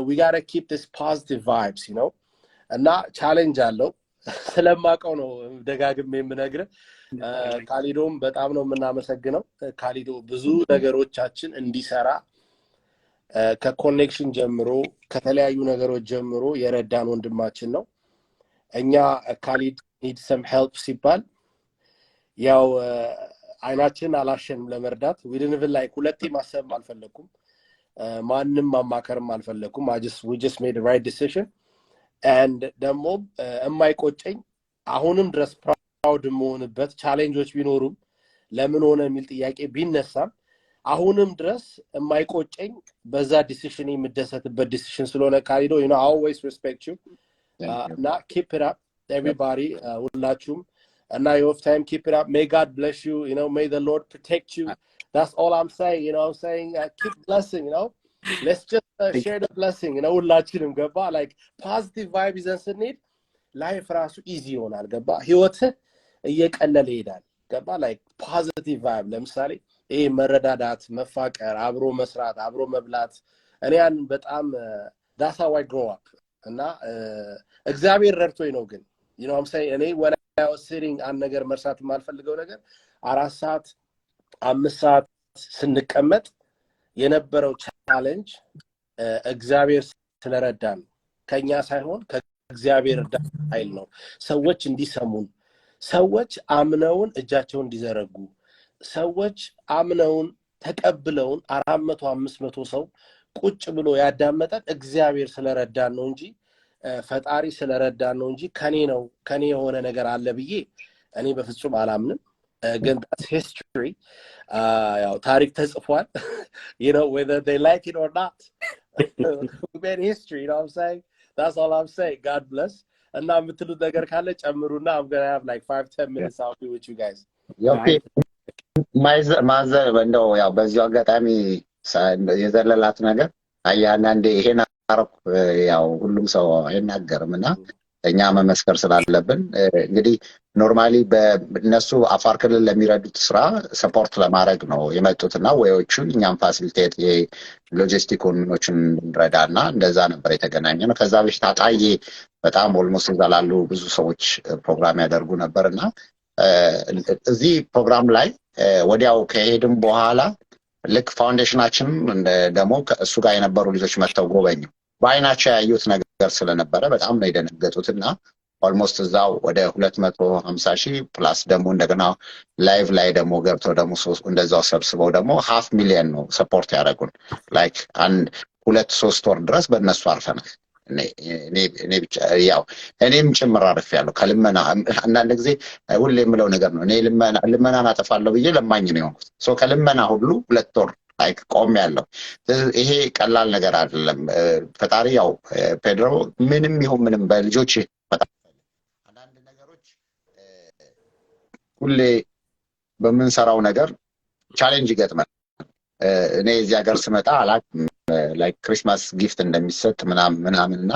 we got to keep this positive vibes you know እና ቻሌንጅ አለው ስለማቀው ነው ደጋግሜ የምነግርህ ካሊዶም በጣም ነው የምናመሰግነው ካሊዶ ብዙ ነገሮቻችን እንዲሰራ ከኮኔክሽን ጀምሮ ከተለያዩ ነገሮች ጀምሮ የረዳን ወንድማችን ነው እኛ ካሊድ need some help ሲባል ያው አይናችን አላሸንም ለመርዳት we didn't even like ሁለቴ ማሰብ አልፈለኩም ማንንም ማማከርም አልፈለኩም we just made the right decision and ደግሞ የማይቆጨኝ አሁንም ድረስ proud መሆንበት ቻሌንጆች ቢኖሩም ለምን ሆነ የሚል ጥያቄ ቢነሳም አሁንም ድረስ የማይቆጨኝ በዛ ዲሲሽን የምደሰትበት ዲሲሽን ስለሆነ ካሊዶ you know I always respect you now keep it up everybody ሁላችሁም and now of time keep it up may God bless you you know may the Lord protect you that's all I'm saying you know I'm saying keep blessing you know let's just share the blessing you know ሁላችንም ገባ like positive vibe ይዘን ስንሄድ life ራሱ easy ይሆናል ገባ ህይወት እየቀለለ ይሄዳል ገባ like positive vibe ለምሳሌ መረዳዳት መፋቀር አብሮ መስራት አብሮ መብላት እኔ ያን በጣም that's how I grow up እና እግዚአብሔር ረድቶኝ ነው ግን you know I'm saying እኔ when I was sitting on ነገር መርሳት ማልፈልገው ነገር 4 ሰዓት 5 ሰዓት ስንቀመጥ የነበረው ቻሌንጅ እግዚአብሔር ስለረዳን ከኛ ሳይሆን ከእግዚአብሔር ኃይል ነው ሰዎች እንዲሰሙን ሰዎች አምነውን እጃቸውን እንዲዘረጉ ሰዎች አምነውን ተቀብለውን 400 500 ሰው ቁጭ ብሎ ያዳመጠን እግዚአብሔር ስለረዳን ነው እንጂ ፈጣሪ ስለረዳን ነው እንጂ ከኔ የሆነ ነገር አለ ብዬ እኔ በፍጹም አላምንም ግን that's history ያው ታሪክ ተጽፏል you know whether they like it or not we made history you know what I'm saying that's all I'm saying God bless እና የምትሉት ነገር ካለ ጨምሩና I'm going to have like 5-10 minutes I'll be with you guys okay ማዘር እንደው ያው በዚሁ አጋጣሚ የዘለላት ነገር አያናንዴ ይሄን አረኩ ያው ሁሉም ሰው አይናገርምና እኛ መመስከር ስላለብን እንግዲህ ኖርማሊ በእነሱ አፋር ክልል ለሚረዱት ስራ ሰፖርት ለማድረግ ነው የመጡትና ወዮቹን እኛም ፋሲሊቴት የሎጂስቲኮችን ረዳና እንደዛ ነበር የተገናኘነው ከዛ በፊት አጣዬ በጣም ኦልሞስት ይዛላሉ ብዙ ሰዎች ፕሮግራም ያደርጉ ነበርና እዚህ ፕሮግራም ላይ ወዲያው ከሄድም በኋላ ልክ ፋውንዴሽናችን ደግሞ ከእሱ ጋር የነበሩ ልጆች መተው ጎበኙ ባይናቸው ያዩት ነገር ስለነበረ በጣም ነው የደነገጡትና ኦልሞስት እዛው ወደ 250,000 ፕላስ ደግሞ እንደገና ላይቭ ላይ ደግሞ ገብተው ደግሞ እንደዛው ሰብስበው ደግሞ 500,000 ነው ሰፖርት ያደረጉን ላይክ 2-3 ወር ድረስ በእነሱ አርፈናል እኔ ብቻ ያው እኔም ጭምር አርፌያለሁ ከልመና አንዳንድ ጊዜ ሁሌ የምለው ነገር ነው እኔ ልመናን አጠፋለሁ ብዬ ለማኝ ነው የሆንኩት ሶ ከልመና ሁሉ 2 ወር ላይክ ቆሜያለሁ ይሄ ቀላል ነገር አይደለም ፈጣሪ ያው ፔድሮ ምንም ይሁን ምንም በልጆች አንዳንድ ነገሮች ሁሌ በመንሰራው ነገር ቻሌንጅ ይገጥማል እኔ እዚህ ሀገር ስመጣ አላውቅም like Christmas gift እንደሚሰጥ ምናምንና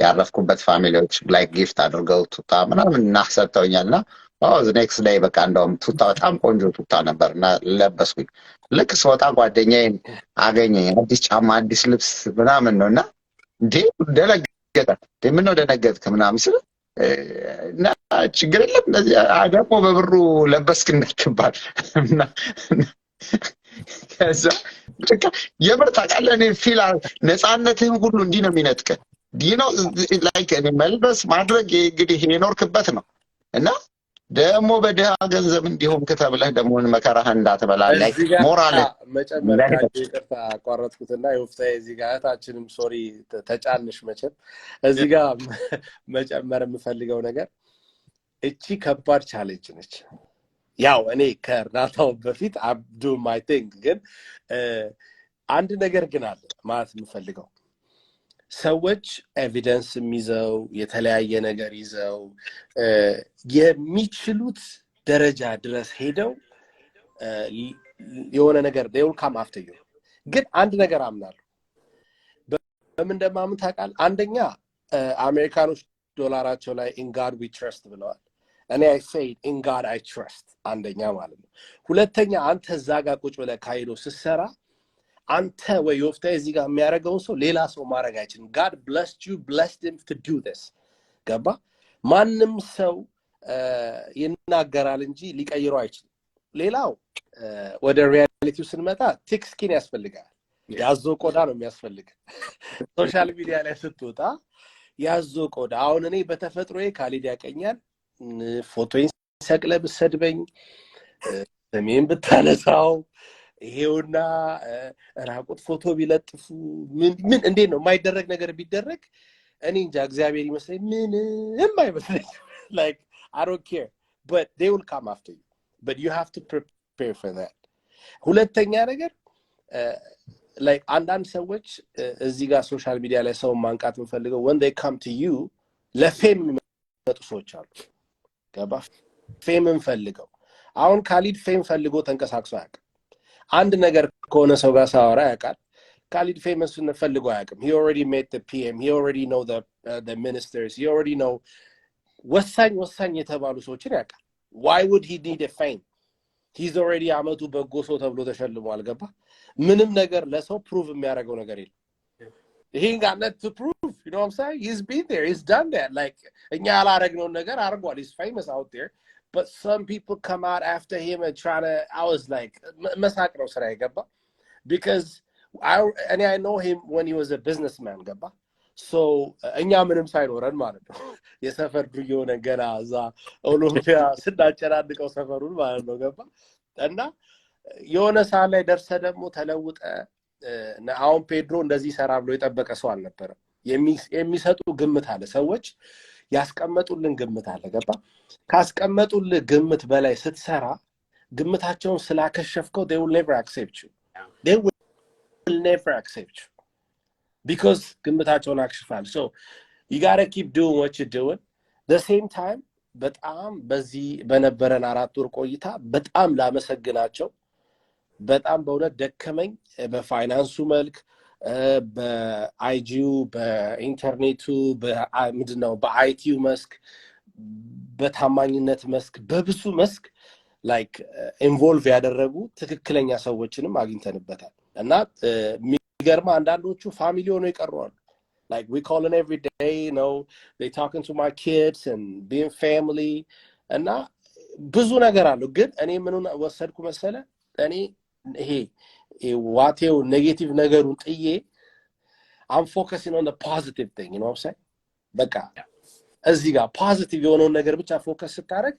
ያረፍኩበት ፋሚሊዎች like gift አድርገው ቱታ ምናምንና ሰጥተውኛልና the next day በቃ እንደውም ቱታ በጣም ቆንጆ ቱታ ነበርና ለበስኩኝ ልክ ስወጣ ጓደኛዬን አገኘኝ አዲስ ጫማ አዲስ ልብስ ምናምን ነውና ደነገጠ ምን ነው ደነገጥክ ምናምን ስለ እና ችግር የለም እንደዚህ አገሞ በብሩ ለበስክ እንዳትባል ከዛ የምርታ ቃለኔ ፊል ነፃነትህን ሁሉ እንዲህ ነው የሚነጥቀ ዲኖ ላይክ እኔ መልበስ ማድረግ እንግዲህ የኖርክበት ነው እና ደግሞ በደሃ ገንዘብ እንዲሆን ከተብለህ ደግሞ መከራህ እንዳትበላ ላይ ሞራል መጨመር ይቅርታ አቋረጥኩትና ዮፍታሄ እዚህ ጋር ታችንም ሶሪ ተጫንሽ መቼም እዚህ ጋር መጨመር የምፈልገው ነገር እቺ ከባድ ቻሌንጅ ነች ያው እኔ ከእርዳታው በፊት አብዱ ማይ ቲንክ ግን አንድ ነገር ግን አለ ማለት የምፈልገው ሰዎች ኤቪደንስ የሚይዘው የተለያየ ነገር ይዘው የሚችሉት ደረጃ ድረስ ሄደው የሆነ ነገር they will come after you ግን አንድ ነገር አምናለሁ በምን እንደማምን ታውቃለህ አንደኛ አሜሪካኖች ዶላራቸው ላይ in God we trust ብለዋል እኔ I say in God I trust አንደኛ ማለት ነው ሁለተኛ አንተ እዛ ጋር ቁጭ ብለህ ካይዶ ስትሰራ አንተ ወይ ዮፍታሄ እዚህ ጋር የሚያደርገው ሰው ሌላ ሰው ማድረግ አይችልም God blessed him to do this ገባ ማንም ሰው ይናገራል እንጂ ሊቀይረው አይችልም ሌላው ወደ ሪያሊቲው ስንመጣ ቲክ ስኪን ያስፈልጋል ያዞ ቆዳ ነው የሚያስፈልግ ሶሻል ሚዲያ ላይ ስትወጣ ያዞ ቆዳ አሁን እኔ በተፈጥሮዬ ካሊድ ያቀኛል ፎቶዬን ሰቅለ ብሰድበኝ ሰሜን ብታነሳው ይሄውና ራቁት ፎቶ ቢለጥፉ ምን እንዴ ነው የማይደረግ ነገር ቢደረግ እኔ እንጃ እግዚአብሔር ይመስለኝ ምንም አይመስለኝ like I don't care but they will come after you but you have to prepare for that ሁለተኛ ነገር like አንዳንድ ሰዎች እዚህ ጋር ሶሻል ሚዲያ ላይ ሰው ማንቃት እንፈልገው when they come to you ለፌም የሚመጡ ሰዎች አሉ ገባ ፌም እንፈልገው አሁን ካሊድ ፌም ፈልጎ ተንቀሳቅሶ ያውቃል አንድ ነገር ከሆነ ሰው ጋር ሳወራ ያውቃል ካሊድ ፌመስ እንፈልጎ ያውቃል he already made the PM he already know the ministers he already know ወሳኝ የተባሉ ሰዎችን ያውቃል why would he need a fame he's already አመቱ በጎ ሰው ተብሎ ተሸልሟል ገባ ምንም ነገር ለሰው ፕሩቭ የሚያደርገው ነገር የለም he ain't got nothing to prove you know what I'm saying he's been there he's done that like እኛ ያላረግነው ነገር አርጓል he's famous out there but some people come out after him and try to I was like መሳቅ ነው ስራ ይገባ because I know him when he was a businessman ገባ so እኛ ምንም ሳይኖረን ማለት ነው የሰፈር ዱዮ ነገራ እዛ ኦሎምፒያ ስናጨራድቀው ሰፈሩን ማለት ነው ገባ እና የሆነ ሰዓት ላይ ደርሰ ደግሞ ተለውጠ አሁን ፔድሮ እንደዚህ ሰራ ብሎ የጠበቀ ሰው አልነበረም የሚሰጡ ግምት አለ ሰዎች ያስቀመጡልን ግምት አለ ገባ ካስቀመጡልን ግምት በላይ ስትሰራ ግምታቸውን ስላከሸፍከው they will never accept you they will never accept you because ግምታቸውን አክሽፋል so you got to keep doing what you're doing the same time በጣም በዚህ በነበረን 4 ወር ቆይታ በጣም ላመሰግናቸው በጣም በእውነት ደከመኝ በፋይናንሱ መልክ በአይጂው በኢንተርኔቱ በምንድነው በአይቲው መስክ በታማኝነት መስክ በብዙ መስክ like involve ያደረጉ ትክክለኛ ሰዎችንም አግኝተንበታል እና የሚገርማ አንዳንዶቹ ፋሚሊ ሆኖ ይቀርዋል like we calling every day you know they talking to my kids and being family እና ብዙ ነገር አለው ግን እኔ ምኑን ወሰድኩ መሰለ እኔ ይሄ ዋቴው ኔጌቲቭ ነገሩን ጥዬ I'm focusing on the positive thing you know what I'm saying በቃ እዚህ ጋር ፖዚቲቭ የሆነውን ነገር ብቻ ፎከስ ስታረግ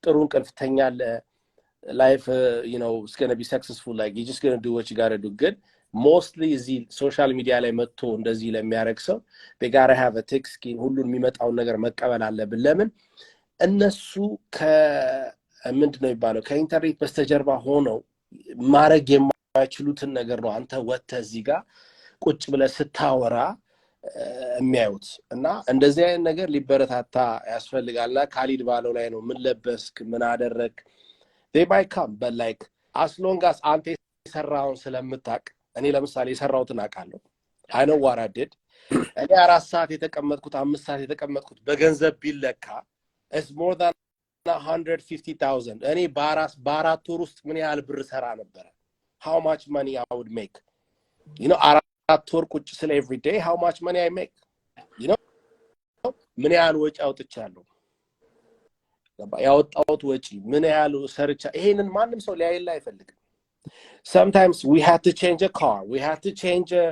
ጥሩ እንቅልፍተኛለ life you know it's going to be successful like you just going to do what you got to do good mostly እዚህ ሶሻል ሚዲያ ላይ መጥቶ እንደዚህ ለሚያረግ ሰው they got to have a thick skin ሁሉን የሚመጣው ነገር መቀበል አለብን ለምን እነሱ ምንድነው ይባለው ከኢንተርኔት በስተጀርባ ሆነው ማረግ የማይችሉትን ነገር ነው አንተ ወጥተህ እዚህ ጋር ቁጭ ብለህ ስታወራ የሚያዩት እና እንደዚህ አይነት ነገር ሊበረታታ ያስፈልጋልና ካሊድ ባለው ላይ ነው ምን ለበስክ ምን አደረክ they might come but like as long as አንተ የሰራውን ስለምታቅ እኔ ለምሳሌ የሰራውትን አቃለሁ I know what I did እኔ 4 ሰዓት የተቀመጥኩት 5 ሰዓት የተቀመጥኩት በገንዘብ ቢለካ it's more than 150,000 እኔ በአራት ወር ውስጥ ምን ያህል ብር ሰራ ነበር how much money I would make you know አራት ወር ቁጭ ስለ every day how much money I make you know ምን ያህል ወጪ አውጥቻለሁ ያወጣሁት ወጪ ምን ያህል ሰርቻ ይሄንን ማንም ሰው ሊያይላ አይፈልግም sometimes we had to change a car we had to change a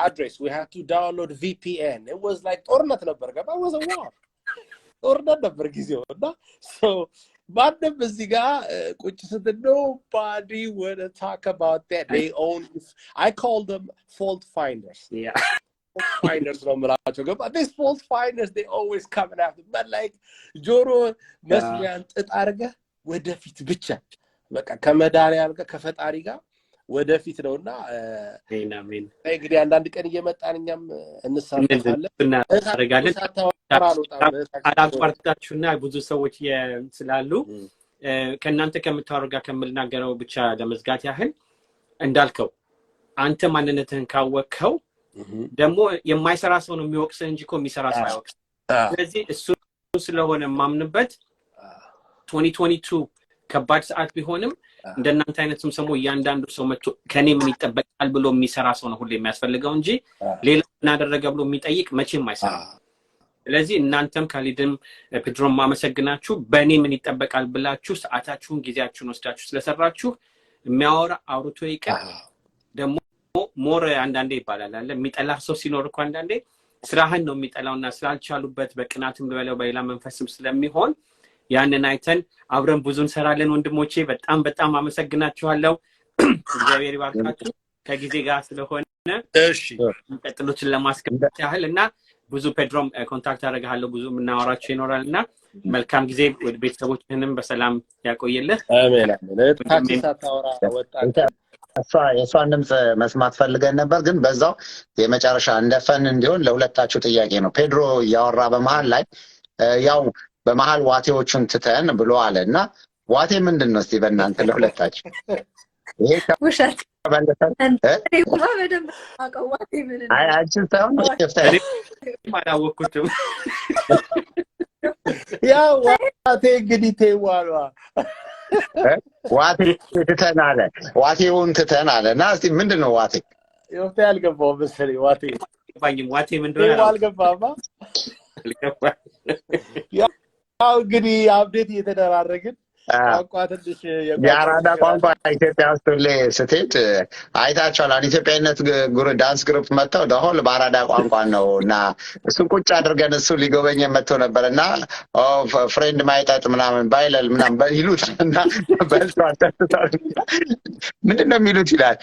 address we had to download VPN it was like ጦርነት ነበር ገባ it was a war ጦርነት ነበር ጊዜውና so ማንም እዚህ ጋር ቁጭ ስትል nobody would talk about that they own I call them fault finders yeah finders ነው ማለት ነው but these fault finders they always coming after but like ጆሮ መስሚያን ጥጥ አርገ ወደፊት ብቻ በቃ ከመዳሪያ ጋር ከፈጣሪ ጋር ወደፊት ነውና አሜን እንግዲህ አንዳንድ ቀን እየመጣን እኛም እንሳተፋለን እናደርጋለን አላቋርጣችሁና ብዙ ሰዎች ስላሉ ከናንተ ከምታወሩ ጋር ከምልናገረው ብቻ ለመዝጋት ያህል እንዳልከው አንተ ማንነትህን ካወቅከው ደግሞ የማይሰራ ሰው ነው የሚወቅስህ እንጂ እኮ የሚሰራ ሰው አይወቅስ ስለዚህ እሱ ስለሆነ ማምንበት 2022 ከባድ ሰዓት ቢሆንም እንደናንተ አይነትም ሰሞ ያንዳንዱ ሰው መጥቶ ከኔ ምን ይጠበቃል ብሎ የሚሰራ ሰው ነው ሁሉ የሚያስፈልገው እንጂ ሌላ እናደረገ ብሎ የሚጠይቅ መቼም አይሰራ ስለዚህ እናንተም ካሊድም ፔድሮም ማመሰግናችሁ በእኔ ምን ይጠበቃል ብላችሁ ሰዓታችሁን ጊዜያችሁን ወስዳችሁ ስለሰራችሁ የሚያወራ አውርቶ ይቀር ደግሞ ሞር አንዳንዴ ይባላል አለ የሚጠላ ሰው ሲኖር እኮ አንዳንዴ ስራህን ነው የሚጠላውና ስላልቻሉበት በቅናትም በለው በሌላ መንፈስም ስለሚሆን ያንን አይተን አብረን ብዙ እንሰራለን ወንድሞቼ በጣም አመሰግናችኋለሁ እግዚአብሔር ይባርካችሁ ከጊዜ ጋር ስለሆነ እሺ እንቀጥሉትን ለማስከተል ያህልና ብዙ ፔድሮም ኮንታክት አደረጋለሁ ብዙ ምናወራችሁ ይኖራልና መልካም ጊዜ ወደ ቤተሰቦችህንም በሰላም ያቆየልህ አሜን ታክሲ ሳታወራ ወጣን የሷን ድምጽ መስማት ፈልገን ነበር ግን በዛው የመጨረሻ እንደፈን እንዲሆን ለሁለታችሁ ጥያቄ ነው ፔድሮ ያወራ በመሃል ላይ ያው በመሃል ዋቴዎቹን ትተን ብሎ አለና ዋቴ ምንድነው እስቲ በእናንተ ለሁለታችሁ ይሄ ውሸት ተመለሰን በደንብ አውቀው ዋቴ ምን አይ አንቺ ታውን ይፍታሪ ማዳወኩትም ያው ዋቴ እንግዲህ ተዋሏ ዋቴ ትተናለ ዋቴውን ትተናለና እስቲ ምንድነው ዋቴ ይፍታ ያልገባው መሰለኝ ዋቴ ባኝም ዋቴ ምንድነው ያልገባማ ያው እንግዲህ አፕዴት እየተደራረግን ቋንቋትልሽ ያራዳ ቋንቋ ኢትዮጵያ ውስጥ ስትሄድ አይታችኋል ኢትዮጵያዊነት ዳንስ ግሩፕ መጥተው ደሆል በአራዳ ቋንቋ ነውና እሱን ቁጭ አድርገን እሱ ሊጎበኝ መጥቶ ነበርና ፍሬንድ ማይጣጥ ምናምን ባይለል ምናምን ይሉትና በልቷ ተጣጣ ምንድነው የሚሉት ይላል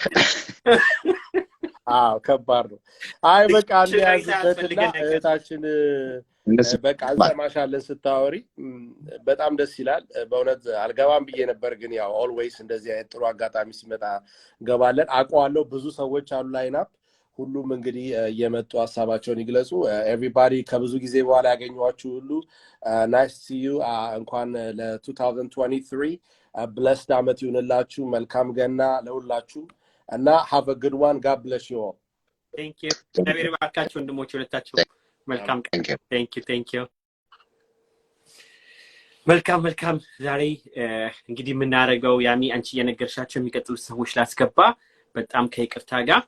ከባድ ነው አይ በቃ አንያዝበትና እህታችን በቃ አልሰማሻለን ስታወሪ በጣም ደስ ይላል በእውነት አልገባም ብዬ ነበር ግን ያው ኦልዌይስ እንደዚህ አይነት ጥሩ አጋጣሚ ሲመጣ ገባለን አቋዋለሁ ብዙ ሰዎች አሉ ላይናፕ ሁሉም እንግዲህ የመጡ ሐሳባቸውን ይግለጹ ኤቨሪባዲ ከብዙ ጊዜ በኋላ ያገኘዋችሁ ሁሉ ናይስ ቱ ዩ እንኳን ለ2023 ብለስድ አመት ይሁንላችሁ መልካም ገና ለሁላችሁ እና have a good one god bless you all thank you እግዚአብሔር ይባርካችሁ ወንድሞች ሁለታችሁ መልካም thank you መልካም ዛሬ እንግዲህ ምናረጋው ያሚ አንቺ የነገርሻቸው የሚቀጥሉት ሰዎች ላስገባ በጣም ከይቅርታ ጋር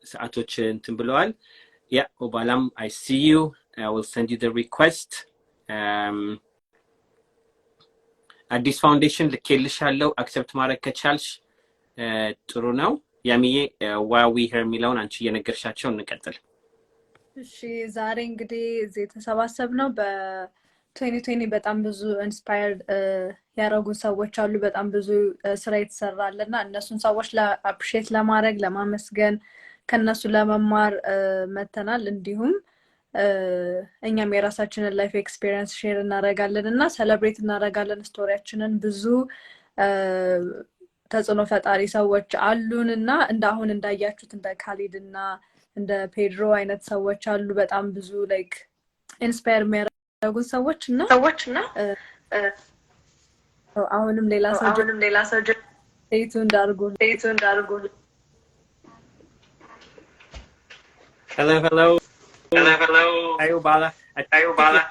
ሰዓቶች እንትን ብለዋል Oballam I see you I will send you the request አዲስ ፋውንዴሽን ልኬልሻለሁ አክሰፕት ማድረግ ከቻልሽ ጥሩ ነው ያሚዬ while we hear ሚላውን አንቺ የነገርሻቸው እንቀጥል እሺ ዛሬ እንግዲህ እዚህ ተሰባሰብነው በ2020 በጣም ብዙ ኢንስፓየርድ ያረጉ ሰዎች አሉ በጣም ብዙ ስራ የተሰራለና እነሱን ሰዎች ለአፕሪሺየት ለማድረግ ለማመስገን ከነሱ ለመማር መተናል እንዲሁም እኛም የራሳችንን ላይፍ ኤክስፒሪየንስ ሼር እናደርጋለንና ሴሌብሬት እናደርጋለን ስቶሪያችንን ብዙ ተጽዕኖ ፈጣሪ ሰዎች አሉንና እንዳሁን እንዳያችሁት እንደ ካሊድና እንደ ፔድሮ አይነት ሰዎች አሉ በጣም ብዙ ላይክ ኢንስፓየር የሚያደርጉ ሰዎችና አሁንም ሌላ ሰው ዴቱ እንዳርጉ hello hi Oballa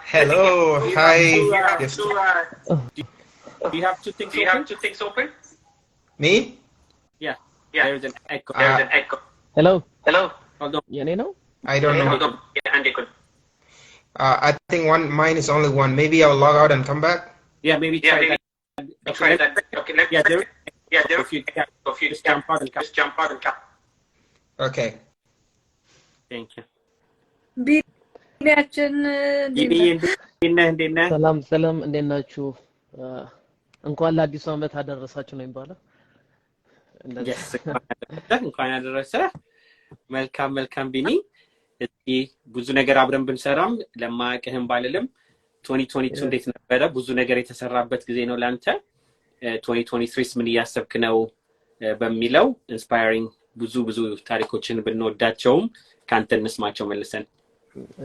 hello hi yes do you have two things open me yeah there's an echo hello hold on I don't know I think mine is only one maybe I'll log out and come back yeah maybe try that okay if you just jump out and come okay thank you ቢኒያችን ሰላም እንዴት ናችሁ እንኳን ለአዲሱ አመት አደረሳችሁ ነው የሚባለው እንኳን አደረሰ መልካም ቢኒ እስኪ ብዙ ነገር አብረን ብንሰራም ለማቀህም ባልልም 2022 እንዴት ነበረ ብዙ ነገር የተሰራበት ጊዜ ነው ላንተ 2023 ምን ያሰብክ ነው በሚለው ኢንስፓይሪንግ ብዙ ታሪኮችን ብንወዳቸውም ካንተ እንስማቸው መልሰን።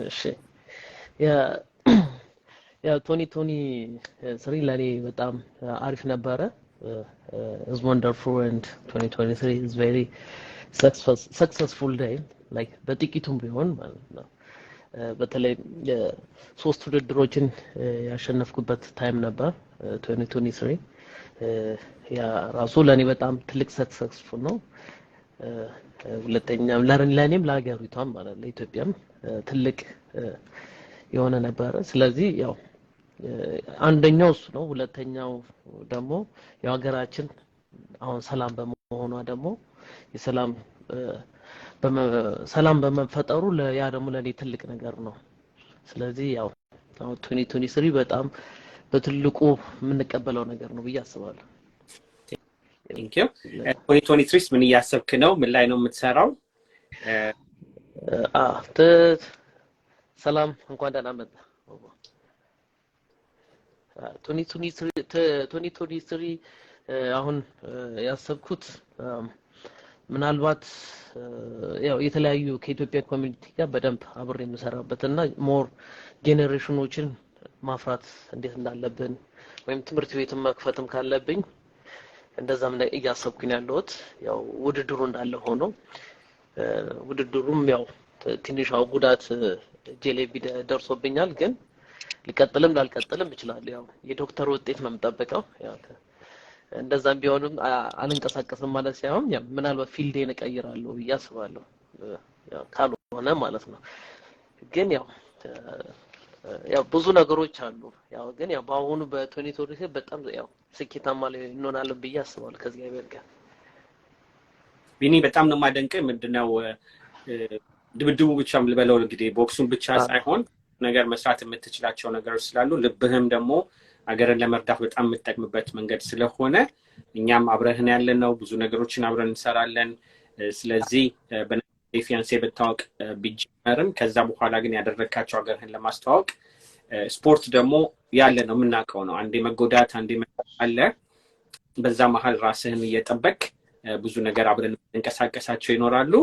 እሺ ያ 2023 ለኔ በጣም አሪፍ ነበረ። is wonderful and 2023 is very successful day like በጥቂቱም ቢሆን ማለት ነው። በተለይ ሶስት ውድድሮችን ያሸነፍኩበት ታይም ነበር 2023 ያ ራሱ ለኔ በጣም ትልቅ ሰክሰስፉል ነው። ሁለተኛም ለኔም ለሀገሪቷም ማለት ለኢትዮጵያም ትልቅ የሆነ ነበር። ስለዚህ ያው አንደኛው እሱ ነው። ሁለተኛው ደግሞ ያው ሀገራችን አሁን ሰላም በመሆኗ ደግሞ ሰላም በመፈጠሩ ያ ደግሞ ለኔ ትልቅ ነገር ነው። ስለዚህ ያው 2023 በጣም በትልቁ የምንቀበለው ነገር ነው ብዬ አስባለሁ። Thank you. 2023 ምን እያሰብክ ነው? ምን ላይ ነው የምትሰራው? ሰላም እንኳን ደህና መጣ። 2023 አሁን ያሰብኩት ምናልባት ያው የተለያዩ ከኢትዮጵያ ኮሚኒቲ ጋር በደንብ አብሬ የምሰራበትና ሞር ጄኔሬሽኖችን ማፍራት እንዴት እንዳለብን ወይም ትምህርት ቤትም መክፈትም ካለብኝ እንደዛም ላይ እያሰብኩኝ ያለሁት ያው ውድድሩ እንዳለ ሆኖ ውድድሩም ያው ትንሽ ጉዳት ጄሌቢ ደርሶብኛል ግን ሊቀጥልም ላልቀጥልም ይችላል። ያው የዶክተር ውጤት ነው የምጠብቀው። ያው እንደዛም ቢሆንም አልንቀሳቀስም ማለት ሳይሆን ያው ምናልባት ፊልዴን እቀይራለሁ ብዬ አስባለሁ። ያው ካልሆነ ማለት ነው። ግን ያው ብዙ ነገሮች አሉ። ያው ግን ያው በአሁኑ በ2023 በጣም ያው ስኬታማ ላይ እንሆናለን ብዬ አስባለሁ ከእግዚአብሔር ጋር። ቢኒ በጣም ነው የማደንቀው። ምንድነው ድብድቡ ብቻም ልበለው እንግዲህ ቦክሱን ብቻ ሳይሆን ነገር መስራት የምትችላቸው ነገሮች ስላሉ ልብህም ደግሞ አገርን ለመርዳት በጣም የምትጠቅምበት መንገድ ስለሆነ እኛም አብረህን ያለነው ብዙ ነገሮችን አብረን እንሰራለን። ስለዚህ በፊያንሴ በታወቅ ቢጀመርም ከዛ በኋላ ግን ያደረካቸው አገርህን ለማስተዋወቅ ስፖርት ደግሞ ያለ ነው የምናውቀው ነው። አንዴ መጎዳት አንዴ አለ። በዛ መሃል ራስህን እየጠበቅ ብዙ ነገር አብረን እንቀሳቀሳቸው ይኖራሉ።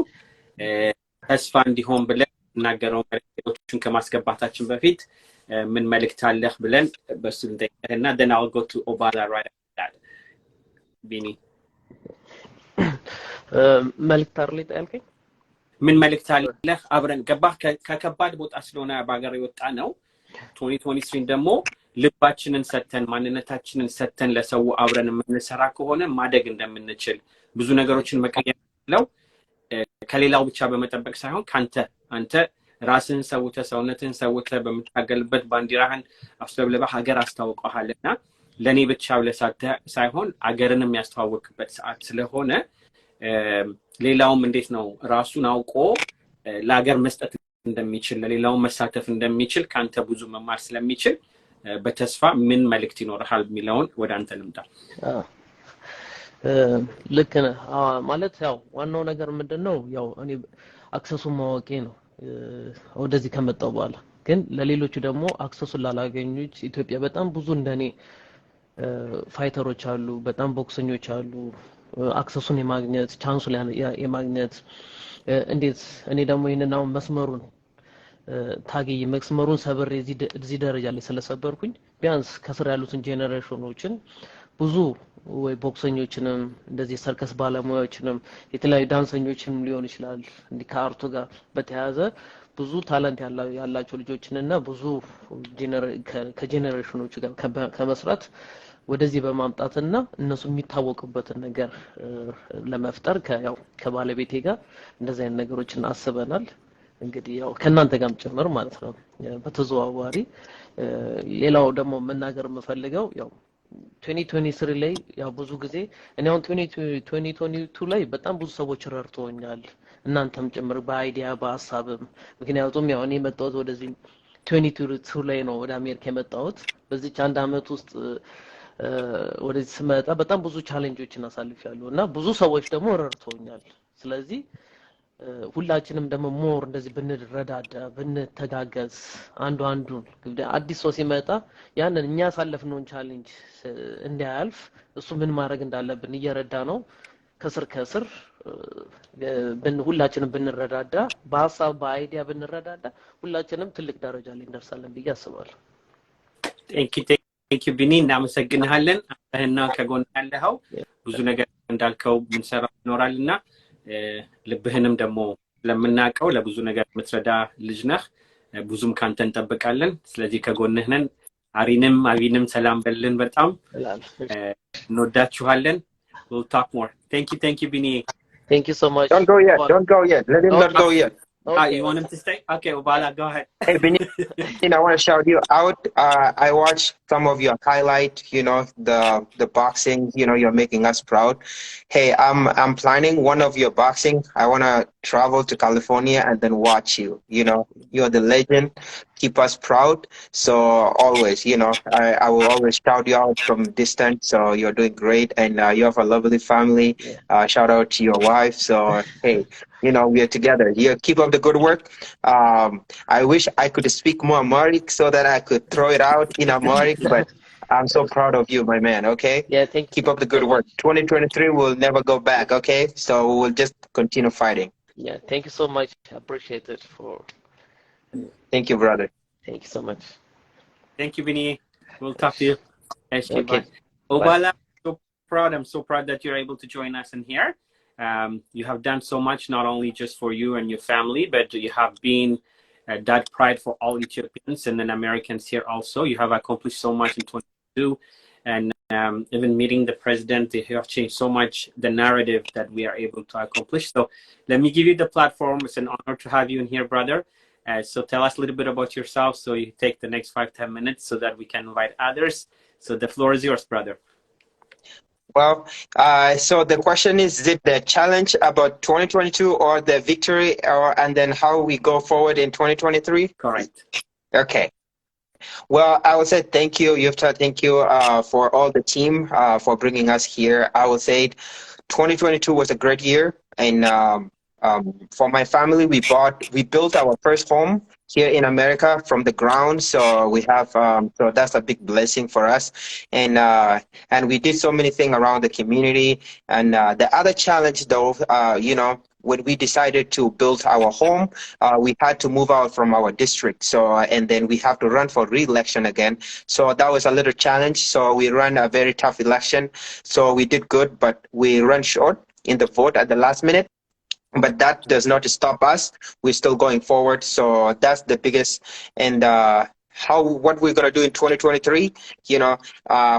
ተስፋ እንዲሆን ብለን እናገረው መልእክቶችን ከማስገባታችን በፊት ምን መልእክት አለህ ብለን በሱ እንጠይቅህና then I'll go to Oballa right after that. ቢኒ መልእክት አርሊት አልከኝ ምን መልእክት አለህ? አብረን ገባህ ከከባድ ቦታ ስለሆነ ባገር የወጣ ነው 2023 ደግሞ ልባችንን ሰተን ማንነታችንን ሰተን ለሰው አብረን የምንሰራ ከሆነ ማደግ እንደምንችል ብዙ ነገሮችን መቀየር ነው ከሌላው ብቻ በመጠበቅ ሳይሆን አንተ ራስን ሰውነትን ሰውተ በመታገልበት ባንዲራህን አስለብለበህ ሀገር አስተዋውቀሃልና ለኔ ብቻ ብለሳተ ሳይሆን አገርንም ያስተዋወቅበት ሰዓት ስለሆነ ሌላውም እንዴት ነው ራሱን አውቆ ለሀገር መስጠት እንደሚችል ለሌላው መሳተፍ እንደሚችል ካንተ ብዙ መማር ስለሚችል በተስፋ ምን መልእክት ይኖርሃል የሚለውን ወደ አንተ ልምጣ። ልክ ነህ ማለት ያው ዋናው ነገር ምንድነው ያው እኔ አክሰሱን ማወቄ ነው ወደዚህ ከመጣው በኋላ ግን ለሌሎቹ ደግሞ አክሰሱን ላላገኙት ኢትዮጵያ በጣም ብዙ እንደኔ ፋይተሮች አሉ በጣም ቦክሰኞች አሉ አክሰሱን የማግኘት ቻንሱን የማግኘት እንዴት እኔ ደግሞ ይሄንናው መስመሩን ታገይ መስመሩን ሰብሬ እዚህ ደረጃ ላይ ስለሰበርኩኝ ቢያንስ ከስር ያሉትን ጄነሬሽኖችን ብዙ ወይ ቦክሰኞችንም እንደዚህ ሰርከስ ባለሙያዎችንም የተለያዩ ዳንሰኞችንም ሊሆን ይችላል እንዲህ ከአርቱ ጋር በተያያዘ ብዙ ታለንት ያላቸው ልጆችንና ብዙ ከጄነሬሽኖቹ ጋር ከመስራት ወደዚህ በማምጣትና እነሱ የሚታወቁበትን ነገር ለመፍጠር ከባለቤቴ ጋር እንደዚህ አይነት ነገሮችን አስበናል። እንግዲህ ያው ከናንተ ጋርም ጭምር ማለት ነው በተዘዋዋሪ ሌላው ደግሞ መናገር የምፈልገው ያው 2023 ላይ ያው ብዙ ጊዜ እኔ አሁን 2022 ላይ በጣም ብዙ ሰዎች ረድተውኛል እናንተም ጭምር በአይዲያ በሐሳብም ምክንያቱም ያው እኔ መጣሁት ወደዚህ 2022 ላይ ነው ወደ አሜሪካ የመጣሁት በዚህ አንድ አመት ውስጥ ወደዚህ ስመጣ በጣም ብዙ ቻሌንጆችን አሳልፌያለሁ እና ብዙ ሰዎች ደግሞ ረድተውኛል። ስለዚህ ሁላችንም ደግሞ ሞር እንደዚህ ብንረዳዳ ብንተጋገዝ አንዱን አዲስ ሰው ሲመጣ ያንን እኛ ያሳለፍነውን ቻሌንጅ እንዲያልፍ እሱ ምን ማድረግ እንዳለብን እየረዳ ነው ከስር ሁላችንም ብንረዳዳ በሐሳብ በአይዲያ ብንረዳዳ ሁላችንም ትልቅ ደረጃ ላይ እንደርሳለን ብዬ አስባለሁ። ቴንክ ዩ ቢኒ እናመሰግናለን። አንተና ከጎን ያለኸው ብዙ ነገር እንዳልከው ምንሰራው ይኖራልና ልብህንም ደግሞ ለምናቀው ለብዙ ነገር የምትረዳ ልጅ ነህ። ብዙም ካንተ እንጠብቃለን። ስለዚህ ከጎንህ ነን። አቢንም ሰላም በልን። በጣም እንወዳችኋለን። We'll talk more. Thank you Bini. Thank you so much. Don't go yet. Let him not go yet. Okay. You want him to stay? Okay, Oballa, go ahead. Hey, Bini, I want to shout you out. I watched some of your highlight, the boxing, you're making us proud. Hey, I'm planning one of your boxing. I want to travel to California and then watch you. You're the legend. Keep us proud. So always, I will always shout you out from distance. So you're doing great. And you have a lovely family. Shout out to your wife. So, hey, we are together. You keep up the good work. I wish I could speak more Amharic so that I could throw it out in Amharic, but I'm so proud of you, my man, okay? Yeah, thank you. Keep up the good work. 2023 will never go back, okay? So we'll just continue fighting. Yeah, thank you so much. I appreciate it Thank you, brother. Thank you so much. Thank you, Bini. We'll talk to you. Okay. Bye. Oballa, I'm so proud that you're able to join us in here. You have done so much, not only just for you and your family, but you have been that pride for all Ethiopians and then Americans here also. You have accomplished so much in 2022, and even meeting the president, you have changed so much the narrative that we are able to accomplish. So let me give you the platform. It's an honor to have you in here, brother. So tell us a little bit about yourself. So you take the next 5-10 minutes so that we can invite others. So the floor is yours, brother. Well, so the question is it the challenge about 2022 or the victory, and then how we go forward in 2023? Correct. Okay. Well, I would say thank you, Yoftahe. Thank you for all the team for bringing us here. I would say 2022 was a great year, and for my family, we built our first home here in America from the ground. So we have, so that's a big blessing for us. And we did so many things around the community. And the other challenge though, when we decided to build our home, we had to move out from our district. So, and then we have to run for re-election again. So that was a little challenge. So we ran a very tough election. So we did good, but we ran short in the vote at the last minute. But that does not stop us. We're still going forward. So that's the biggest. And what we're going to do in 2023,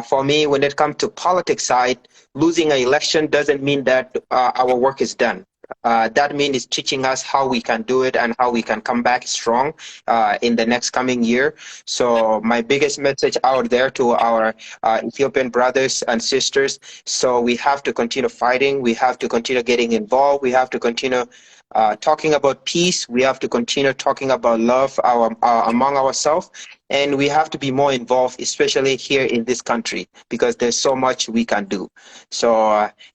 for me, when it comes to politics side, losing an election doesn't mean that our work is done. That means it's teaching us how we can do it and how we can come back strong in the next coming year. So my biggest message out there to our Ethiopian brothers and sisters, so we have to continue fighting. We have to continue getting involved. We have to continue talking about peace. We have to continue talking about love among ourselves. And we have to be more involved, especially here in this country, because there's so much we can do. So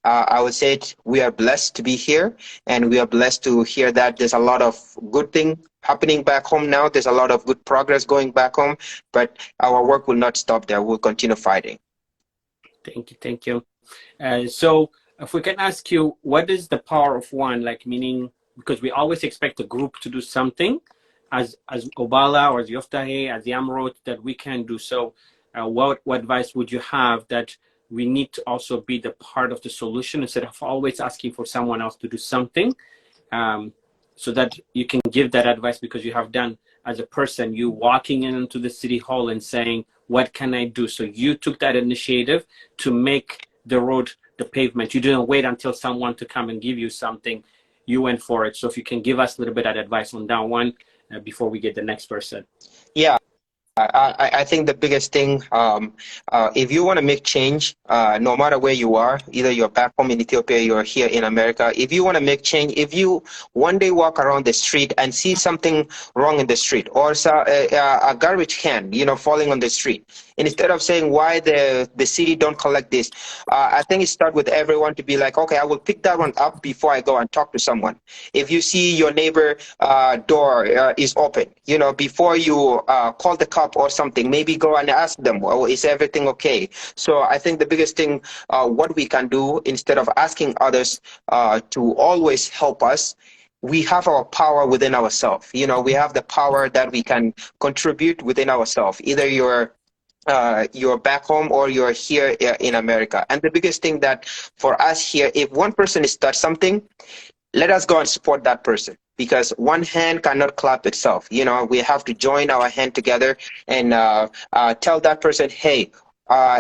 I would say we are blessed to be here, and we are blessed to hear that there's a lot of good things happening back home now. There's a lot of good progress going back home, but our work will not stop there. We'll continue fighting. Thank you. So if we can ask you, what is the power of one, like meaning, because we always expect a group to do something, as Oballa or as Yoftahe, as YaMrot, that we can do. So what advice would you have that we need to also be the part of the solution instead of always asking for someone else to do something, so that you can give that advice, because you have done as a person, you walking into the city hall and saying, what can I do? So you took that initiative to make the road, the pavement. You didn't wait until someone to come and give you something. You went for it. So if you can give us a little bit of advice on that one before we get the next person. Yeah. I think the biggest thing, if you want to make change, no matter where you are, either you're back home in Ethiopia, you're here in America, if you want to make change, if you one day walk around the street and see something wrong in the street, or a garbage can, falling on the street, instead of saying why the city don't collect this, I think it starts with everyone to be like, okay, I will pick that one up before I go and talk to someone. If you see your neighbor door is open, You know, before you call the cop or something, maybe go and ask them, well, is everything okay? So I think the biggest thing, what we can do instead of asking others to always help us, we have our power within ourselves. You know, we have the power that we can contribute within ourselves. Either you're back home or you're here in America. And the biggest thing that for us here, if one person starts something, let us go and support that person, because one hand cannot clap itself. You know, we have to join our hand together and tell that person, hey,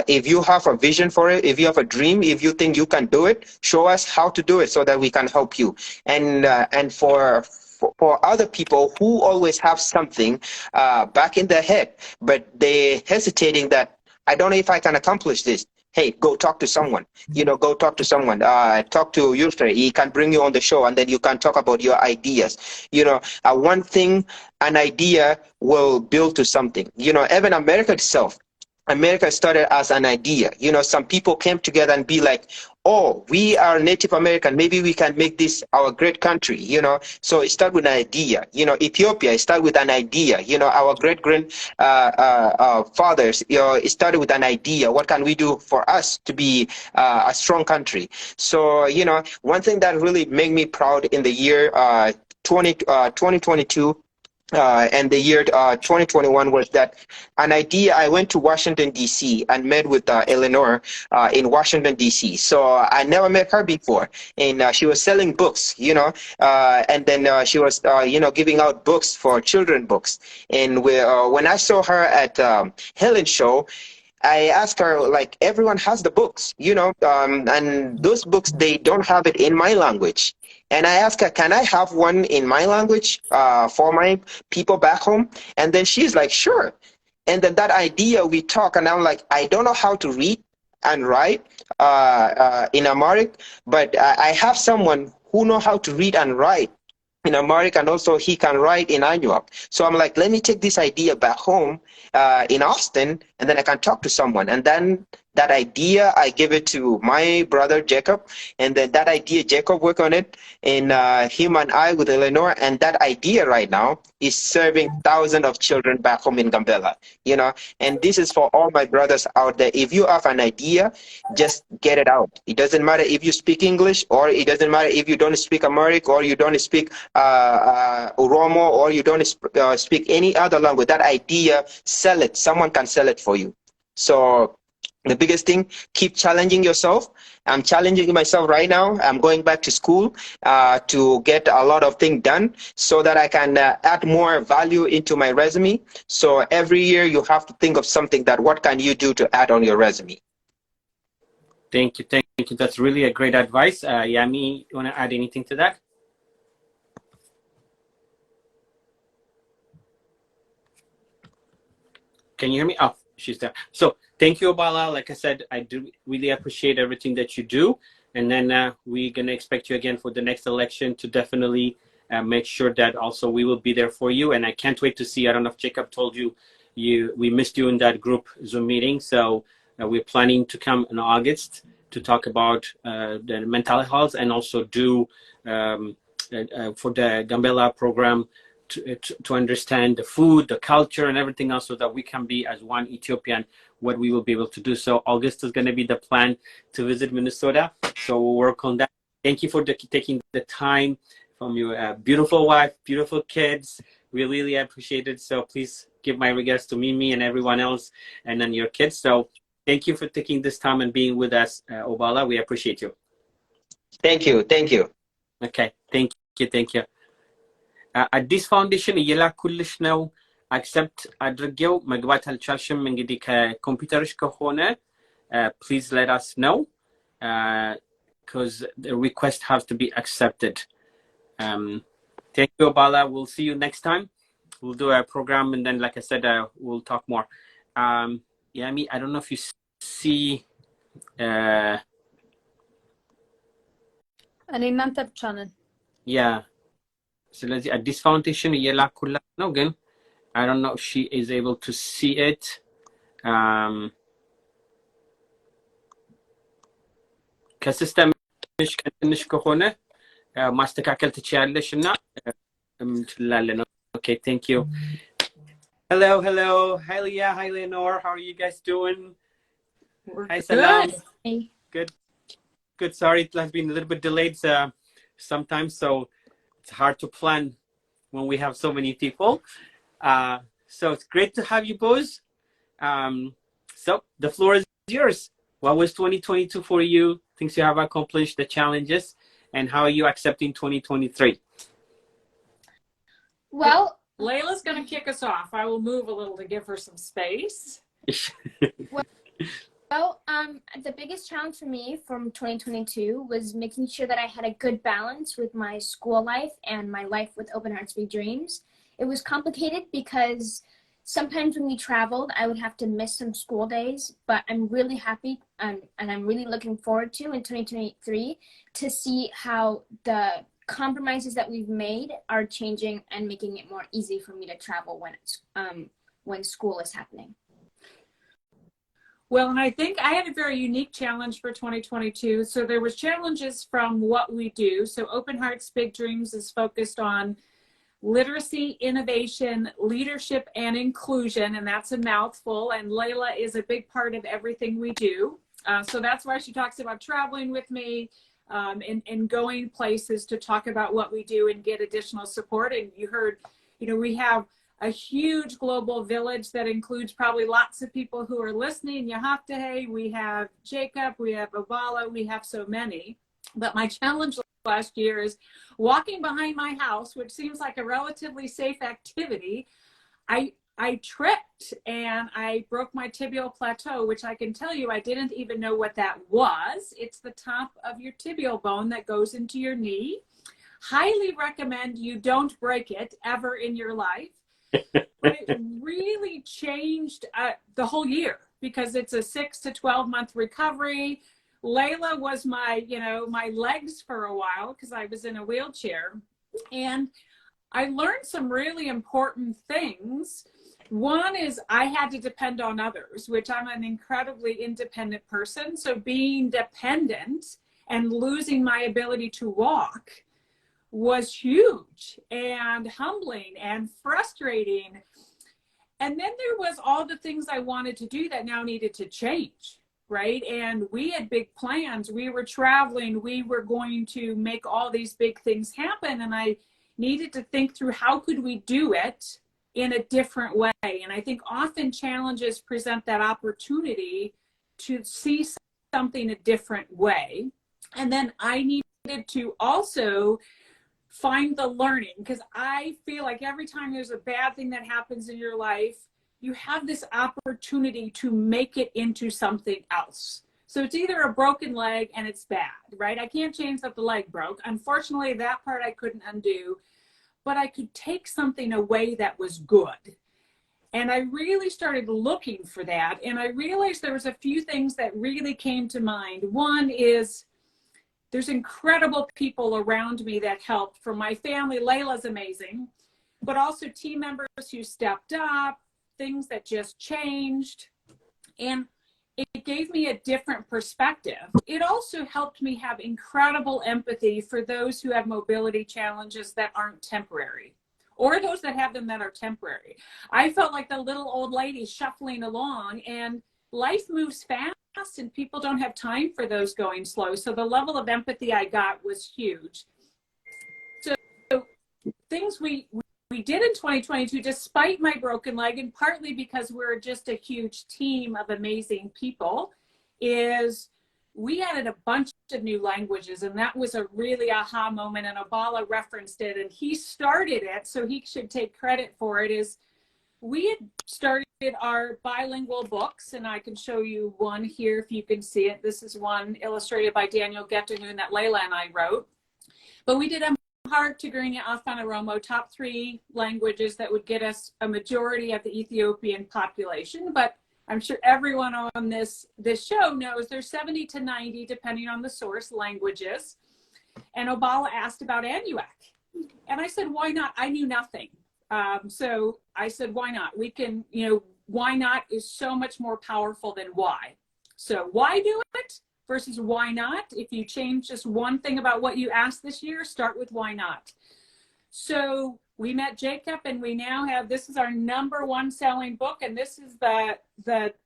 if you have a vision for it, if you have a dream, if you think you can do it, show us how to do it so that we can help you. And for other people who always have something back in their head, but they hesitating that, I don't know if I can accomplish this. Hey, go talk to someone. You know, go talk to someone. Talk to Yoftahe. He can bring you on the show, and then you can talk about your ideas. You know, one thing, an idea will build to something. You know, even America itself. America started as an idea. You know, some people came together and be like, oh, we are Native American, maybe we can make this our great country, you know. So it started with an idea. You know, Ethiopia, it started with an idea. You know, our fathers, you know, it started with an idea. What can we do for us to be a strong country? So, you know, one thing that really made me proud in the year 2022 and the year 2021 was that an idea. I went to Washington, D.C. and met with Eleanor in Washington, D.C. So I never met her before. And she was selling books, you know, and then she was, you know, giving out books for children books. And when I saw her at Helen's show, I asked her, like, everyone has the books, you know, and those books, they don't have it in my language. And I asked her, can I have one in my language for my people back home? And then she's like, sure. And then that idea, we talk, and I'm like, I don't know how to read and write in Amharic, but I have someone who know how to read and write in Amharic, and also he can write in Anuak. So I'm like, let me take this idea back home in Austin, and then I can talk to someone. And then that idea, I give it to my brother, Jekap, and then that idea, Jekap work on it, and him and I with Eleanor, and that idea right now is serving thousands of children back home in Gambela, you know. And this is for all my brothers out there. If you have an idea, just get it out. It doesn't matter if you speak English, or it doesn't matter if you don't speak Amharic, or you don't speak Oromo, or you don't speak any other language. That idea, sell it. Someone can sell it for you. So the biggest thing, keep challenging yourself. I'm challenging myself right now. I'm going back to school to get a lot of things done so that I can add more value into my resume. So every year you have to think of something that what can you do to add on your resume. Thank you. Thank you. That's really a great advice. Yami, you want to add anything to that? Can you hear me? Oh, she's there. So thank you, Oballa. Like I said, I do really appreciate everything that you do. And then we're going to expect you again for the next election to definitely make sure that also we will be there for you. And I can't wait to see, I don't know if Jekap told you, we missed you in that group Zoom meeting. So we're planning to come in August to talk about the mental health, and also do for the Gambela program to understand the food, the culture, and everything else, so that we can be as one Ethiopian, what we will be able to do. So August is going to be the plan to visit Minnesota. So we'll work on that. Thank you for taking the time from your beautiful wife, beautiful kids. We really appreciate it. So please give my regards to Mimi and everyone else, and then your kids. So thank you for taking this time and being with us, Oballa. We appreciate you. Thank you. Thank you. Okay. Thank you. Thank you. አዲስ ፋውንዴሽን እየላኩልሽ ነው። አክሰፕት አድርጌው መግባት አልቻልሽም። እንግዲህ ከኮምፒውተርሽ ከሆነ please let us know because the request has to be accepted. Thank you, Oballa. We'll see you next time. We'll do a program, and then, like I said, we'll talk more. Yami, I don't know if you see እኔ እናንተ ብቻ ነን። yeah. ስለዚህ አዲስ ፋውንዴሽን እየላኩላት ነው፣ ግን I don't know if she is able to see it. ከሲስተምሽ ከትንሽ ከሆነ ማስተካከል ትችያለሽ እና እንትላለን። Okay, thank you. Hello. Hi, Leah. Hi, Leonore. How are you guys doing? Hi, Salam. Good. Sorry, it has been a little bit delayed sometimes, so it's hard to plan when we have so many people. So it's great to have you both. So the floor is yours. What was 2022 for you? Things you have accomplished, the challenges, and how are you accepting 2023? Well, Layla's going to kick us off. I will move a little to give her some space. Well, the biggest challenge for me from 2022 was making sure that I had a good balance with my school life and my life with Open Hearts Big Dreams. It was complicated because sometimes when we traveled, I would have to miss some school days, but I'm really happy and I'm really looking forward to in 2023 to see how the compromises that we've made are changing and making it more easy for me to travel when school is happening. Well, and I think I had a very unique challenge for 2022. So there was challenges from what we do. So Open Hearts Big Dreams is focused on literacy, innovation, leadership, and inclusion, and that's a mouthful. And Layla is a big part of everything we do. So that's why she talks about traveling with me and going places to talk about what we do and get additional support. And you heard, we have a huge global village that includes probably lots of people who are listening. Yoftahe, we have Jekap, we have Oballa, we have so many. But my challenge last year is walking behind my house, which seems like a relatively safe activity. I tripped and I broke my tibial plateau, which I can tell you I didn't even know what that was. It's the top of your tibial bone that goes into your knee. Highly recommend you don't break it ever in your life. But it really changed the whole year because it's a 6 to 12 month recovery. Layla was my legs for a while because I was in a wheelchair. And I learned some really important things. One is I had to depend on others, which I'm an incredibly independent person. So being dependent and losing my ability to walk was huge and humbling and frustrating. And then there was all the things I wanted to do that now needed to change, right? And we had big plans. We were traveling. We were going to make all these big things happen. And I needed to think through how could we do it in a different way. And I think often challenges present that opportunity to see something a different way. And then I needed to also find the learning, because I feel like every time there's a bad thing that happens in your life, you have this opportunity to make it into something else. So it's either a broken leg and it's bad, right? I can't change that the leg broke. Unfortunately, that part I couldn't undo, but I could take something away that was good. And I really started looking for that. And I realized there was a few things that really came to mind. One is there's incredible people around me that helped. From my family, Layla's amazing, but also team members who stepped up, things that just changed. And it gave me a different perspective. It also helped me have incredible empathy for those who have mobility challenges that aren't temporary, or those that have them that are temporary. I felt like the little old lady shuffling along, and life moves fast and people don't have time for those going slow. So the level of empathy I got was huge. So things we did in 2022, despite my broken leg, and partly because we're just a huge team of amazing people, is we added a bunch of new languages. And that was a really aha moment. And Oballa referenced it, and he started it, so he should take credit for it. Is we had started our bilingual books, and I can show you one here if you can see it. This is one illustrated by Daniel Getternoon that Layla and I wrote. But we did Amharic, Tigrinya, Afan, Oromo, top 3 languages that would get us a majority of the Ethiopian population. But I'm sure everyone on this show knows there's 70 to 90, depending on the source, languages. And Oballa asked about Anuak. And I said, why not? I knew nothing. So I said, why not? We can, why not is so much more powerful than why. So why do it versus why not? If you change just one thing about what you asked this year, start with why not. So we met Jekap, and we now have, this is our #1 selling book, and this is the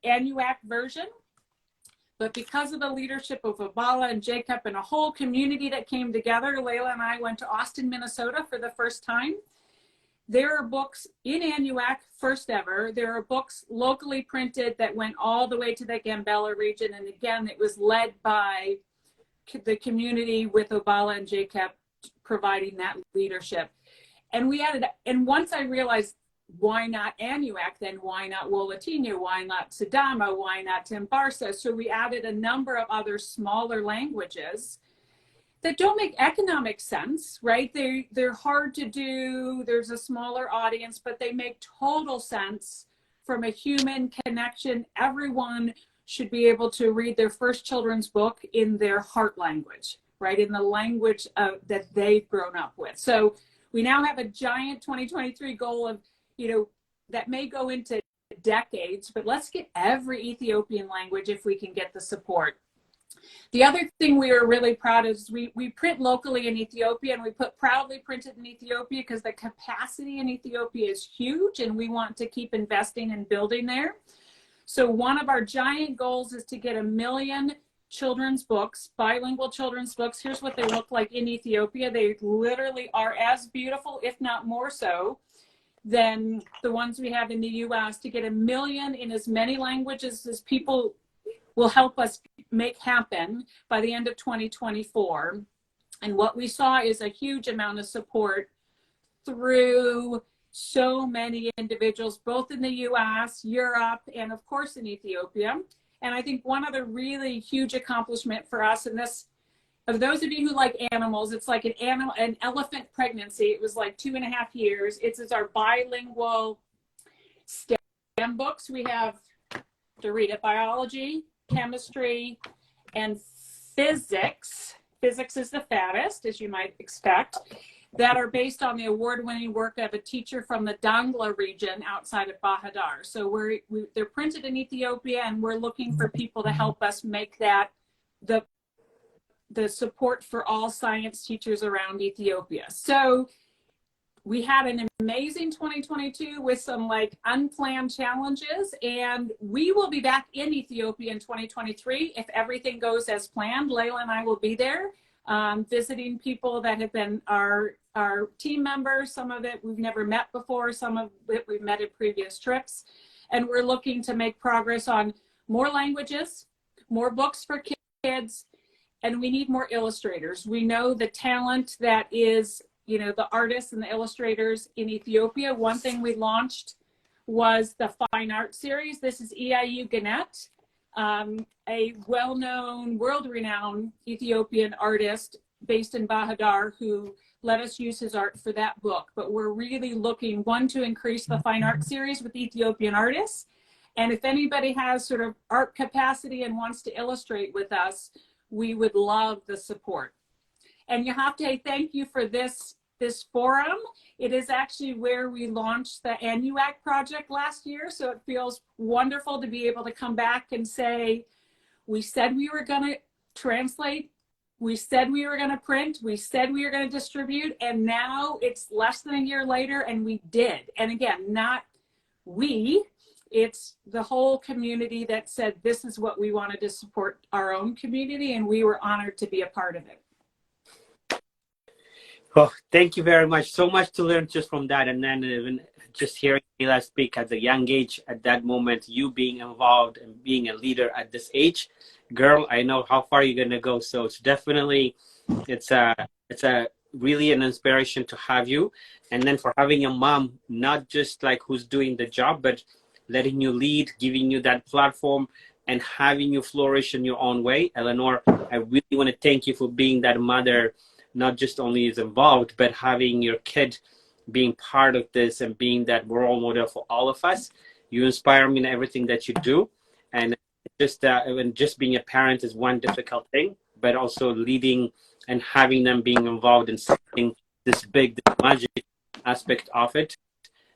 Anuak version. But because of the leadership of Oballa and Jekap and a whole community that came together, Layla and I went to Austin, Minnesota for the first time. There are books in Anuak, first ever. There are books locally printed that went all the way to the Gambella region. And again, it was led by the community with Oballa and Jekap providing that leadership. And we added, and once I realized, why not Anuak? Then why not Wolatino? Why not Sidama? Why not Timbarsa? So we added a number of other smaller languages that don't make economic sense, right? They're hard to do. There's a smaller audience, but they make total sense from a human connection. Everyone should be able to read their first children's book in their heart language, right? In the language that they've grown up with. So we now have a giant 2023 goal of, that may go into decades, but let's get every Ethiopian language if we can get the support. The other thing we are really proud of is we print locally in Ethiopia, and we put proudly printed in Ethiopia because the capacity in Ethiopia is huge, and we want to keep investing and building there. So one of our giant goals is to get 1 million children's books, bilingual children's books. Here's what they look like in Ethiopia. They literally are as beautiful, if not more so, than the ones we have in the US. To get 1 million in as many languages as people will help us make happen by the end of 2024. And what we saw is a huge amount of support through so many individuals, both in the US, Europe, and of course in Ethiopia. And I think one other really huge accomplishment for us, and this, of those of you who like animals, it's like an elephant pregnancy. It was like 2.5 years. It's our bilingual STEM books. We have, to read it, biology, chemistry, and physics. Physics is the fattest, as you might expect, that are based on the award-winning work of a teacher from the Dangla region outside of Bahadar. So they're printed in Ethiopia, and we're looking for people to help us make that the support for all science teachers around Ethiopia. So we had an amazing 2022 with some unplanned challenges, and we will be back in Ethiopia in 2023 if everything goes as planned. Layla and I will be there visiting people that have been our team members. Some of it we've never met before, some of it we've met at previous trips. And we're looking to make progress on more languages, more books for kids, and we need more illustrators. We know the talent that is, the artists and the illustrators in Ethiopia. One thing we launched was the Fine Art Series. This is Jegnit-ጀግኒት, a well-known, world-renowned Ethiopian artist based in Bahadar who let us use his art for that book. But we're really looking, one, to increase the Fine Art Series with Ethiopian artists. And if anybody has sort of art capacity and wants to illustrate with us, we would love the support. And Yoftahe, thank you for this forum. It is actually where we launched the Anuak project last year. So it feels wonderful to be able to come back and say, we said we were going to translate, we said we were going to print, we said we were going to distribute, and now it's less than a year later, and we did. And again, not we, it's the whole community that said this is what we wanted to support our own community, and we were honored to be a part of it. Well, thank you very much. So much to learn just from that. And then even just hearing Helaz speak at a young age, at that moment, you being involved and being a leader at this age, girl, I know how far you're going to go. So it's definitely, it's a really an inspiration to have you. And then for having a mom, not just who's doing the job, but letting you lead, giving you that platform and having you flourish in your own way. Eleanor, I really want to thank you for being that mother, not just only is involved, but having your kid being part of this and being that role model for all of us. You inspire me in everything that you do. And just being a parent is one difficult thing, but also leading and having them being involved in something this big, this magic aspect of it.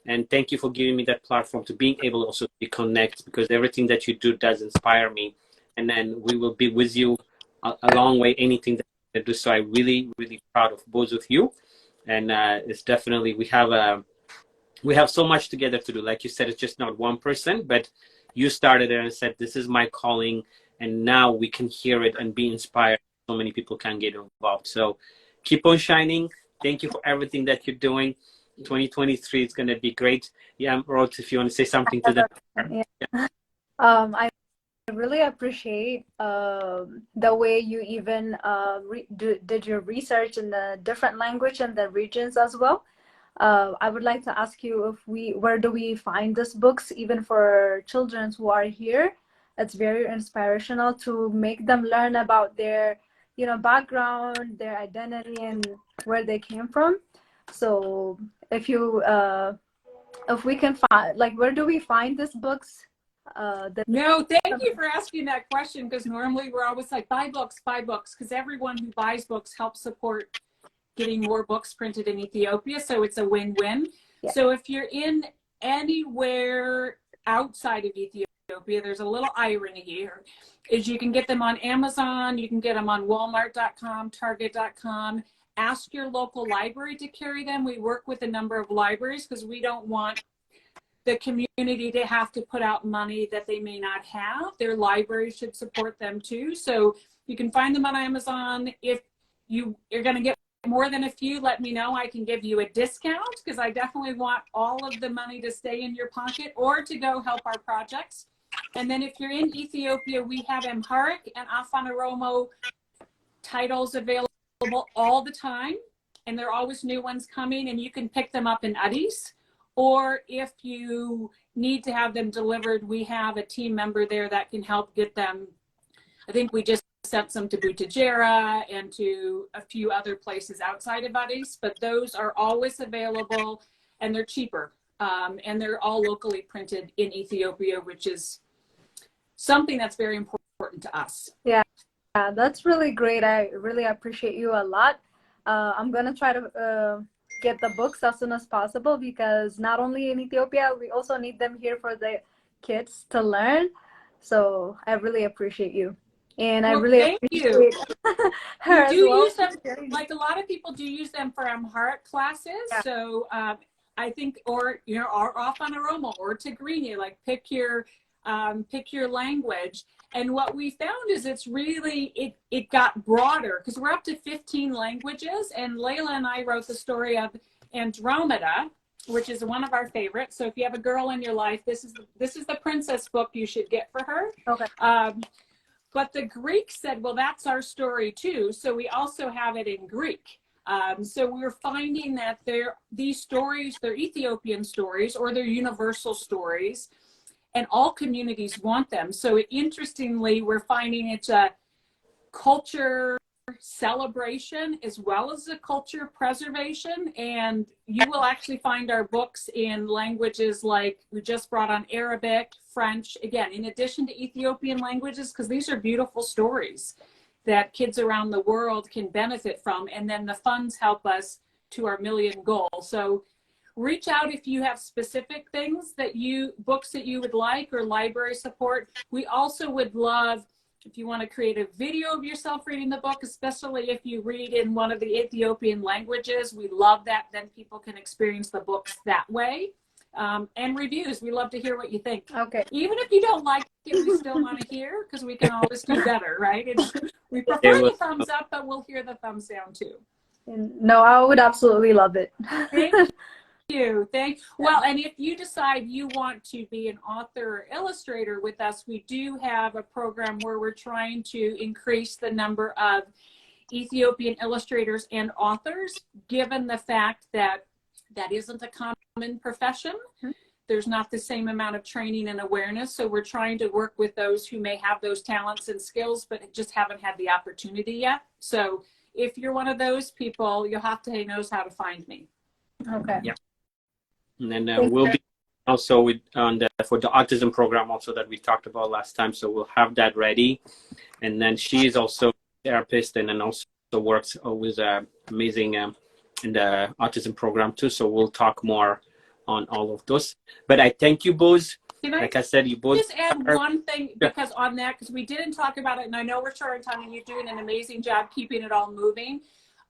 And thank you for giving me that platform to being able also to connect, because everything that you do does inspire me. And then we will be with you a long way, anything that you do. So I'm really, really proud of both of you. and it's definitely we have so much together to do. Like you said, it's just not one person, but you started there and said, this is my calling, and now we can hear it and be inspired. So many people can get involved. So keep on shining. Thank you for everything that you're doing. 2023 is going to be great. YaMrot, if you want to say something to them. Yeah. I really appreciate the way you even did your research in the different language and the regions as well. I would like to ask you where do we find these books, even for children who are here? It's very inspirational to make them learn about their, background, their identity, and where they came from. So if we can find, like, where do we find these books? No, thank you for asking that question, because normally we're always like, buy books, because everyone who buys books helps support getting more books printed in Ethiopia. So it's a win-win. Yeah. So if you're in anywhere outside of Ethiopia, there's a little irony here, is you can get them on Amazon, you can get them on Walmart.com, Target.com. Ask your local library to carry them. We work with a number of libraries because we don't want the community to have to put out money that they may not have. Their library should support them too. So you can find them on Amazon. If you're going to get more than a few, let me know. I can give you a discount, because I definitely want all of the money to stay in your pocket or to go help our projects. And then if you're in Ethiopia, we have Amharic and Afan Oromo titles available all the time, and there are always new ones coming, and you can pick them up in Addis. Or if you need to have them delivered, we have a team member there that can help get them. I think we just sent some to Butajera and to a few other places outside of Addis, but those are always available, and they're cheaper. And they're all locally printed in Ethiopia, which is something that's very important to us. Yeah, that's really great. I really appreciate you a lot. I'm going to try to get the books as soon as possible, because not only in Ethiopia, we also need them here for the kids to learn. So I really appreciate you. And I really appreciate her as well. Use them, like a lot of people do use them for Amharic classes. Yeah. So I think, or off on Oromo or Tigrinya, like pick your language. And what we found is it's really, it got broader, because we're up to 15 languages. And Layla and I wrote the story of Andromeda, which is one of our favorites. So if you have a girl in your life, this is the princess book you should get for her. Okay. But the Greeks said, well, that's our story too. So we also have it in Greek. So we're finding that these stories, they're Ethiopian stories or they're universal stories, and all communities want them. So interestingly, we're finding it's a culture celebration as well as a culture preservation. And you will actually find our books in languages like we just brought on Arabic, French, again, in addition to Ethiopian languages, because these are beautiful stories that kids around the world can benefit from. And then the funds help us to our million goal. So reach out if you have specific things books that you would like, or library support. We also would love, if you want to create a video of yourself reading the book, especially if you read in one of the Ethiopian languages, we love that. Then people can experience the books that way. And reviews. We love to hear what you think. Okay. Even if you don't like it, we still want to hear, because we can always do better, right? We prefer the thumbs up, but we'll hear the thumbs down too. No, I would absolutely love it. Thank you. Well, and if you decide you want to be an author or illustrator with us, we do have a program where we're trying to increase the number of Ethiopian illustrators and authors, given the fact that isn't a common profession. Mm-hmm. There's not the same amount of training and awareness. So we're trying to work with those who may have those talents and skills, but just haven't had the opportunity yet. So if you're one of those people, Yoftahe knows how to find me. Okay. Yeah. And then we'll be also for the autism program also that we talked about last time. So we'll have that ready. And then she is also a therapist, and then also works with amazing in the autism program too. So we'll talk more on all of those. But I thank you both. Like I said, you both just add one thing, because we didn't talk about it, and I know we're short on time and you're doing an amazing job keeping it all moving.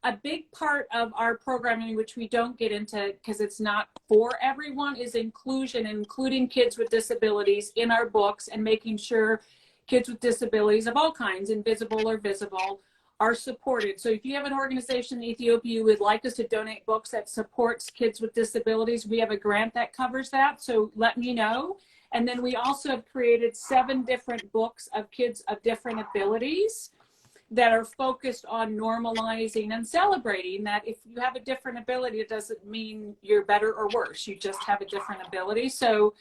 a big part of our programming, which we don't get into because it's not for everyone, is inclusion, including kids with disabilities in our books and making sure kids with disabilities of all kinds, invisible or visible, are supported. So if you have an organization in Ethiopia you would like us to donate books that supports kids with disabilities, we have a grant that covers that. So let me know. And then we also have created 7 different books of kids of different abilities that are focused on normalizing and celebrating that if you have a different ability, it doesn't mean you're better or worse. You just have a different ability. So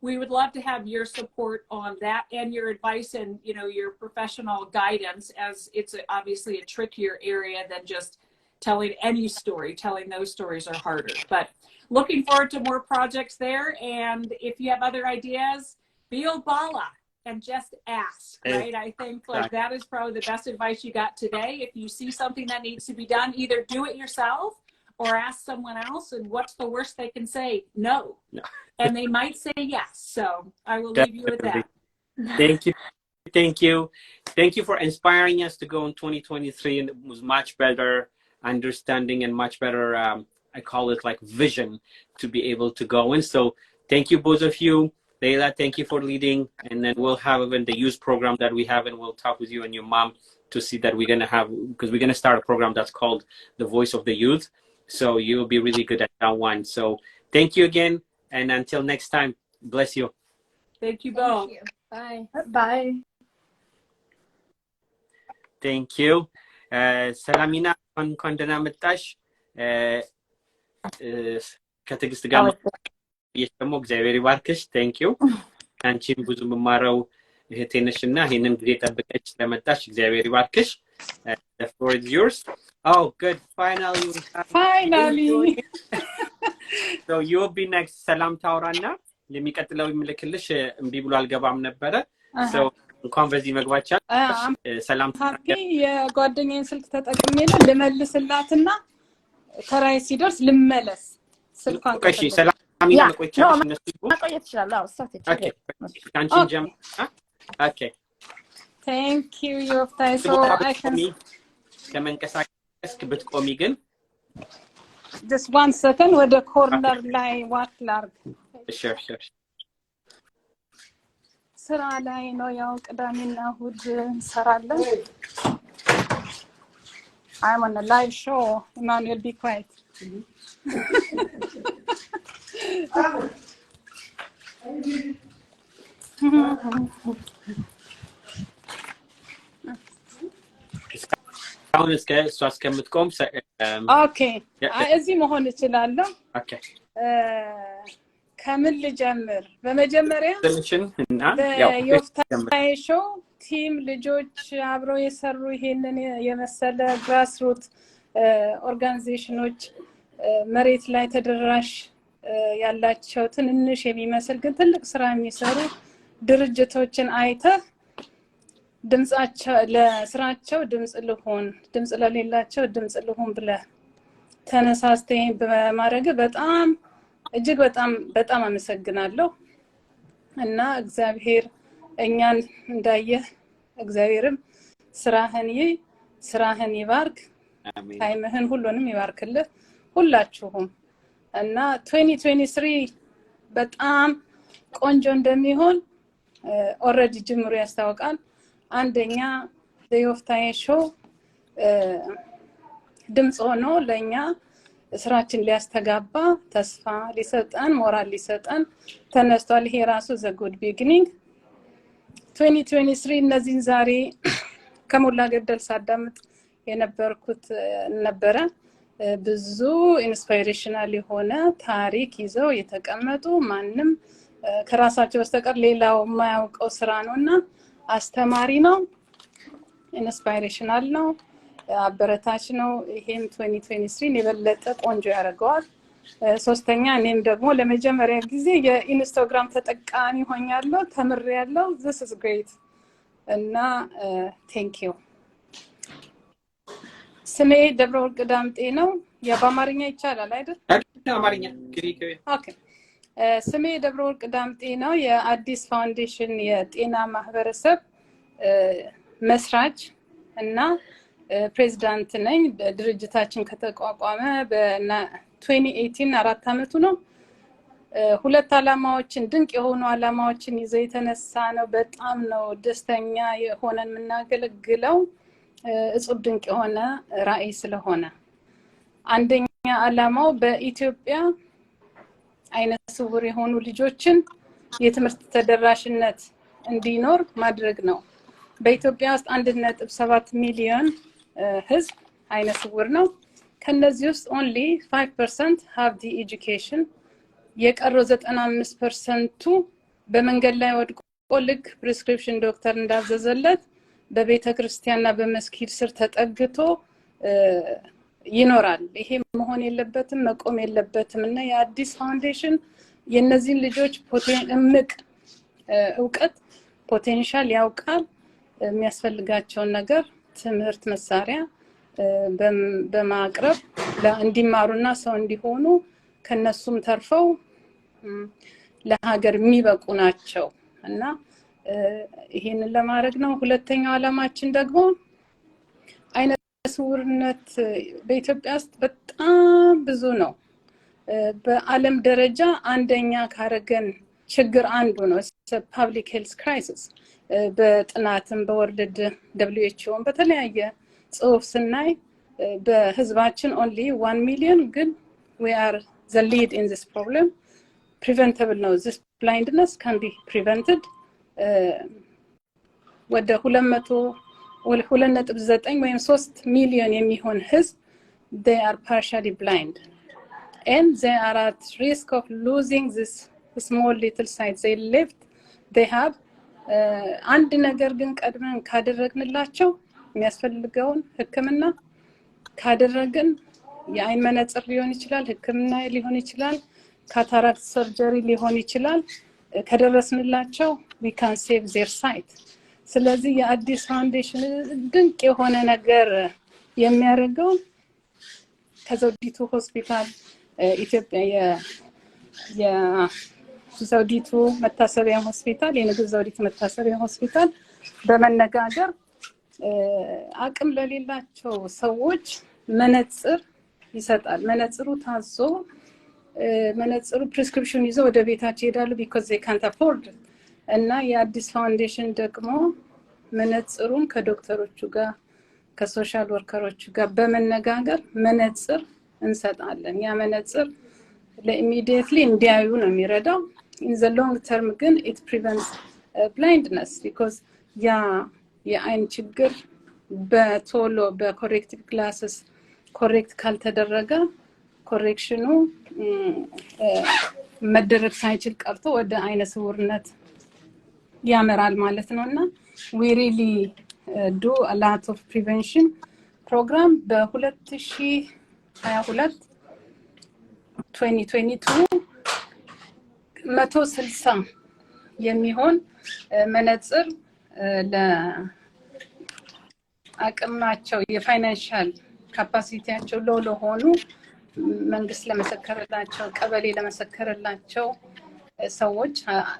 we would love to have your support on that and your advice and, you know, your professional guidance, as it's obviously a trickier area than just telling any story. Telling those stories are harder. But looking forward to more projects there. And if you have other ideas, be Oballa. And just ask, right? I think like that is probably the best advice you got today. If you see something that needs to be done, either do it yourself or ask someone else. And what's the worst they can say? No. And they might say yes. So I will leave you with that. Thank you. Thank you. Thank you for inspiring us to go in 2023 and with much better understanding and much better, I call it like vision to be able to go in. So thank you, both of you. Leila, thank you for leading, and then we'll have even the youth program that we have, and we'll talk with you and your mom to see that we're going to have, because we're going to start a program that's called The Voice of the Youth. So you'll be really good at that one. So thank you again, and until next time, bless you. Thank you both. Thank you. Bye. Bye. Thank you. ሰላሚና እንኳን ደህና መጣሽ። ከትዕግስት ጋር ደግሞ እግዚአብሔር ይባርክሽ። ቴንክ ዩ። አንቺን ብዙ መማረው እህቴ ነሽና ይሄንን ጊዜ ጠብቀሽ ስለመጣሽ እግዚአብሔር ይባርክሽ። The floor is yours. Oh, good. Finally. So you will be next. ሰላም ታውራና የሚቀጥለው ይምልክልሽ እምቢ ብሎ አልገባም ነበረ። So እንኳን በዚህ መግባቻ ሰላም ታርጊ የጓደኛዬን ስልክ ተጠቅሜ ልመልስላትና ተራይ ሲደርስ ልመለስ ስልኳን ከሺ ሰላም ሚና መቆየቻለሽ እነሱ መቆየት ይችላል። አዎ ስታት ይችላል። ካንቺን ጀም Okay. Thank you, Yoftahe. So I can ከመንቀሳቀስ ብትቆሚ ግን just 1 second ወደ ኮርነር ላይ ዋት ላርግ። Sure. ስራ ላይ ነው ያው ቅዳሜና እሑድ እንሰራለን። I'm on a live show. Emmanuel, be quiet. አሁን እሷ እስከምትቆም ኦኬ እዚህ መሆን እችላለሁ። ኦኬ ከምን ልጀምር? በመጀመሪያ የዮፍታሄ ሾው ቲም ልጆች አብረው የሰሩ ይሄንን የመሰለ ግራስሩት ኦርጋናይዜሽኖች መሬት ላይ ተደራሽ ያላቸው ትንንሽ የሚመስል ግን ትልቅ ስራ የሚሰሩ ድርጅቶችን አይተህ ድምጻቸው ለስራቸው ድምጽ ለሌላቸው ድምጽ ልሁን ብለህ ተነሳስተኝ በማድረግ በጣም እጅግ በጣም አመሰግናለሁ። እና እግዚአብሔር እኛን እንዳየህ እግዚአብሔርም ስራህን ይባርክ። አሜን። ታይምህን ሁሉንም ይባርክልህ ሁላችሁም። እና 2023 በጣም ቆንጆ እንደሚሆን ኦሬዲ ጅምሩ ያስታውቃል። አንደኛ የዮፍታሄ ሾው ድምጽ ሆኖ ለኛ ስራችን ሊያስተጋባ ተስፋ ሊሰጠን ሞራል ሊሰጠን ተነስቷል። ይሄ ራሱ ዘ ጉድ ቢግኒንግ 2023 እነዚህን ዛሬ ከሞላ ገደል ሳዳምጥ የነበርኩት ነበረ። ብዙ ኢንስፓይሬሽናል የሆነ ታሪክ ይዘው የተቀመጡ ማንም ከራሳቸው በስተቀር ሌላው የማያውቀው ስራ ነውና አስተማሪ ነው፣ ኢንስፓይሬሽናል ነው፣ አበረታች ነው። ይሄም 2023 የበለጠ ቆንጆ ያደርገዋል። ሶስተኛ እኔም ደግሞ ለመጀመሪያ ጊዜ የኢንስታግራም ተጠቃሚ ሆኛለሁ፣ ተምሬያለሁ። this is great እና thank you። ስሜ ደብረወርቅ ዳምጤ ነው። በአማርኛ ይቻላል አይደል? አማርኛ ግሪክ። ኦኬ። ስሜ ደብረወርቅ ዳምጤ ነው። የአዲስ ፋውንዴሽን የጤና ማህበረሰብ መስራች እና ፕሬዝዳንት ነኝ ድርጅታችን ከተቋቋመ በ2018 4 አመቱ ነው ሁለት አላማዎችን ድንቅ የሆኑ አላማዎችን ይዘው የተነሳ ነው በጣም ነው ደስተኛ የሆነን ምናገለግለው እጹብ ድንቅ የሆነ ራዕይ ስለሆነ አንደኛ አላማው በኢትዮጵያ አይነ ስውር የሆኑ ልጆችን የትምህርት ተደራሽነት እንዲኖር ማድረግ ነው በኢትዮጵያ ውስጥ 1.7 ሚሊዮን ህዝብ አይነ ስውር ነው ከነዚህ ውስጥ only 5% have the education የቀረው 95%ቱ በመንገድ ላይ ወድቆ ልክ ፕሪስክሪፕሽን ዶክተር እንዳዘዘለት በቤተክርስቲያንና በመስጊድ ስር ተጠግቶ ይኖራል ይሄ መሆን የለበትም መቆም የለበትም እና የአዲስ ፋውንዴሽን የነዚህ ልጆች እምቅ ዕውቀት ፖቴንሻል ያውቃል የሚያስፈልጋቸው ነገር ትምህርት መሳሪያ በማቅረብ እንዲማሩና ሰው እንዲሆኑ ከነሱም ተርፈው ለሀገር የሚበቁ ናቸው እና ይሄንን ለማድረግ ነው ሁለተኛው አላማችን ደግሞ አይነ ስውርነት በኢትዮጵያ ውስጥ በጣም ብዙ ነው በአለም ደረጃ አንደኛ ካረገን ችግር አንዱ ነው ፐብሊክ ሄልዝ ክራይሲስ በጥናትም በወርልድ WHO በተለያየ ጽሁፍ ስናይ በህዝባችን only 1 million ግን we are the lead in this problem preventable ነው this blindness can be prevented ወደ 2.9 ወይም 3 ሚሊዮን የሚሆን ህዝብ they are partially blind and they are at risk of losing this small little sight they left they have አንድ ነገር ግን ቀድመን ካደረግንላቸው የሚያስፈልገውን ህክምና ካደረግን የአይን መነጽር ሊሆን ይችላል ህክምና ሊሆን ይችላል ካታራክት ሰርጀሪ ሊሆን ይችላል ከደረስንላቸው we can save their sight ስለዚህ የአዲስ ፋውንዴሽን ድንቅ የሆነ ነገር የሚያደርገው ከዘውዲቱ ሆስፒታል ኢትዮጵያ የዘውዲቱ መታሰቢያ ሆስፒታል የንጉስ ዘውዲቱ መታሰቢያ ሆስፒታል በመነጋገር አቅም ለሌላቸው ሰዎች መነጽር ይሰጣል መነጽሩ ታዞ መነጽሩ ፕሪስክሪፕሽን ይዘው ወደ ቤታቸው ይሄዳሉ because they can't afford እና የአዲስ ፋውንዴሽን ደግሞ መነጽሩን ከዶክተሮቹ ጋር ከሶሻል ወርከሮቹ ጋር በመነጋገር መነጽር እንሰጣለን ያ መነጽር ለኢሚዲየትሊ እንዲያዩ ነው የሚረዳው in the long term ግን it prevents blindness because ያ የአይን ችግር በቶሎ በኮሬክቲቭ ግላስስ ኮሬክት ካልተደረገ ኮሬክሽኑ መደረግ ሳይችል ቀርቶ ወደ አይነ ስውርነት ያመራል ማለት ነውና we really do a lot of prevention program በ2022 160 የሚሆን መነጽር ለአቅማቸው የፋይናንሻል ካፓሲቲያቸው ለሆኑ መንግስት ለመሰከረላቸው ቀበሌ ለመሰከረላቸው ሰዎች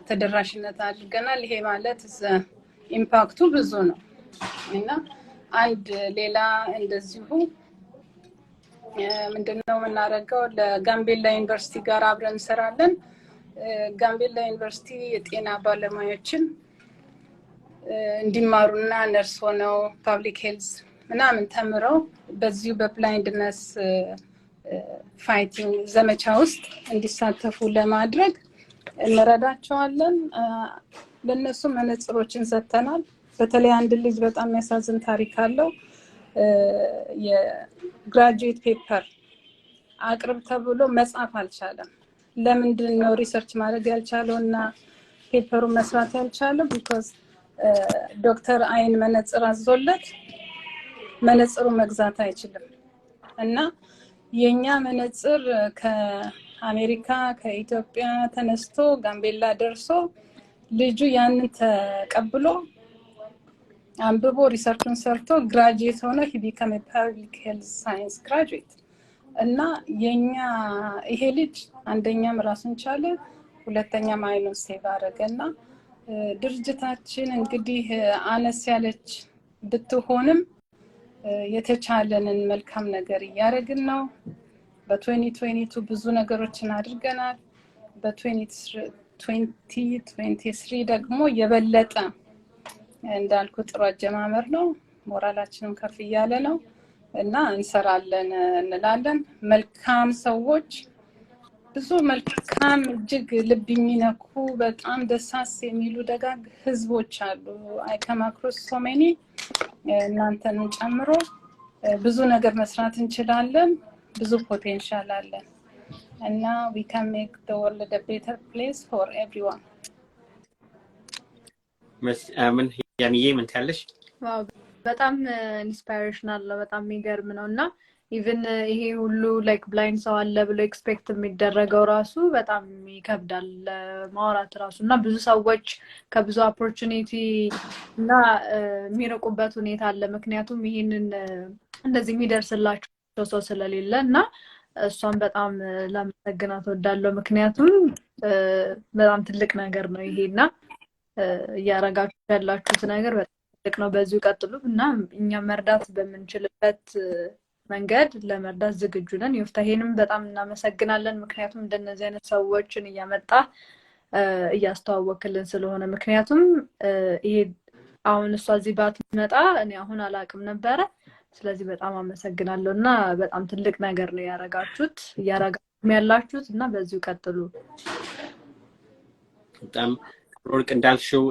ተደራሽነት አድርገናል ይሄ ማለት ኢምፓክቱ ብዙ ነው እና አንድ ሌላ እንደዚሁ ምንድነው እናረጋው ለጋምቤላ ዩኒቨርሲቲ ጋር አብረን እንሰራለን ጋምቤላ ዩኒቨርሲቲ የጤና ባለሙያዎችን እንዲማሩና ነርስ ሆነው ፐብሊክ ሄልዝ ምናምን ተምረው በዚሁ በብላይንድነስ ፋይቲንግ ዘመቻ ውስጥ እንዲሳተፉ ለማድረግ እንረዳቸዋለን ለነሱ መነጽሮችን ሰጥተናል በተለይ አንድ ልጅ በጣም የሚያሳዝን ታሪክ አለው የግራጁዌት ፔፐር አቅርብ ተብሎ መጻፍ አልቻለም ለምንድን ነው ሪሰርች ማድረግ ያልቻለውና ፔፐሩ መስራት ያልቻለው because ዶክተር አይን መነጽር አዞለት መነጽሩ መግዛት አይችልም እና የኛ መነጽር ከአሜሪካ ከኢትዮጵያ ተነስቶ ጋምቤላ ደርሶ ልጁ ያንን ተቀብሎ አንብቦ ሪሰርቹን ሰርቶ ግራጁዌት ሆኖ he became a public health science graduate እና የኛ ይሄ ልጅ አንደኛም ራሱን ቻለ ሁለተኛም አይኑን ሴቭ አደረገና ድርጅታችን እንግዲህ አነስ ያለች ብትሆንም የተቻለንን መልካም ነገር እያደረግን ነው በ2022 ብዙ ነገሮችን አድርገናል በ2023 ደግሞ የበለጠ እንዳልኩ ጥሩ አጀማመር ነው ሞራላችንም ከፍ ያለ ነው እና እንሰራለን እንላለን መልካም ሰዎች ብዙ መልካም እጅግ ልብ የሚነኩ በጣም ደሳስ የሚሉ ደጋግ ህዝቦች አሉ I come across so many እናንተን ጨምሮ ብዙ ነገር መስራት እንችላለን ብዙ ፖቴንሻል አለን እና we can make the world a better place for everyone ምን ያንዬ ምን ታለሽ ዋው በጣም ኢንስፓይሬሽናል ነው በጣም የሚገርም ነውና even ይሄ ሁሉ like blind ሰው አለ ብሎ ኤክስፔክት የሚደረገው ራሱ በጣም ይከብዳል ማውራት ራሱና ብዙ ሰዎች ከብዙ ኦፖርቹኒቲ እና የሚረቁበት ሁኔታ አለ ምክንያቱም ይሄንን እንደዚህ የሚደርስላቸው ሰው ስለሌለና እሷን በጣም ለማመሰግናት ወዳለው ምክንያቱም በጣም ትልቅ ነገር ነው ይሄና ያረጋችሁ ያላችሁት ነገር በጣም ትልቅ ነው በዚሁ ቀጥሉ እና እኛ መርዳት በመንችልበት መንገድ ለመርዳት ዝግጁ ነን ይፍታሄንም በጣም እናመሰግናለን ምክንያቱም እንደነዚህ አይነት ሰዎችን ያመጣ ያስተዋወክልን ስለሆነ ምክንያቱም ይሄ አሁን እሷ እዚህ ባትመጣ እኔ አሁን አላቅም ነበር ስለዚህ በጣም አመሰግናለሁና በጣም ትልቅ ነገር ነው ያረጋችሁት ያላችሁት እና በዚሁ ቀጥሉ በጣም ሮልክ እንዳልሽው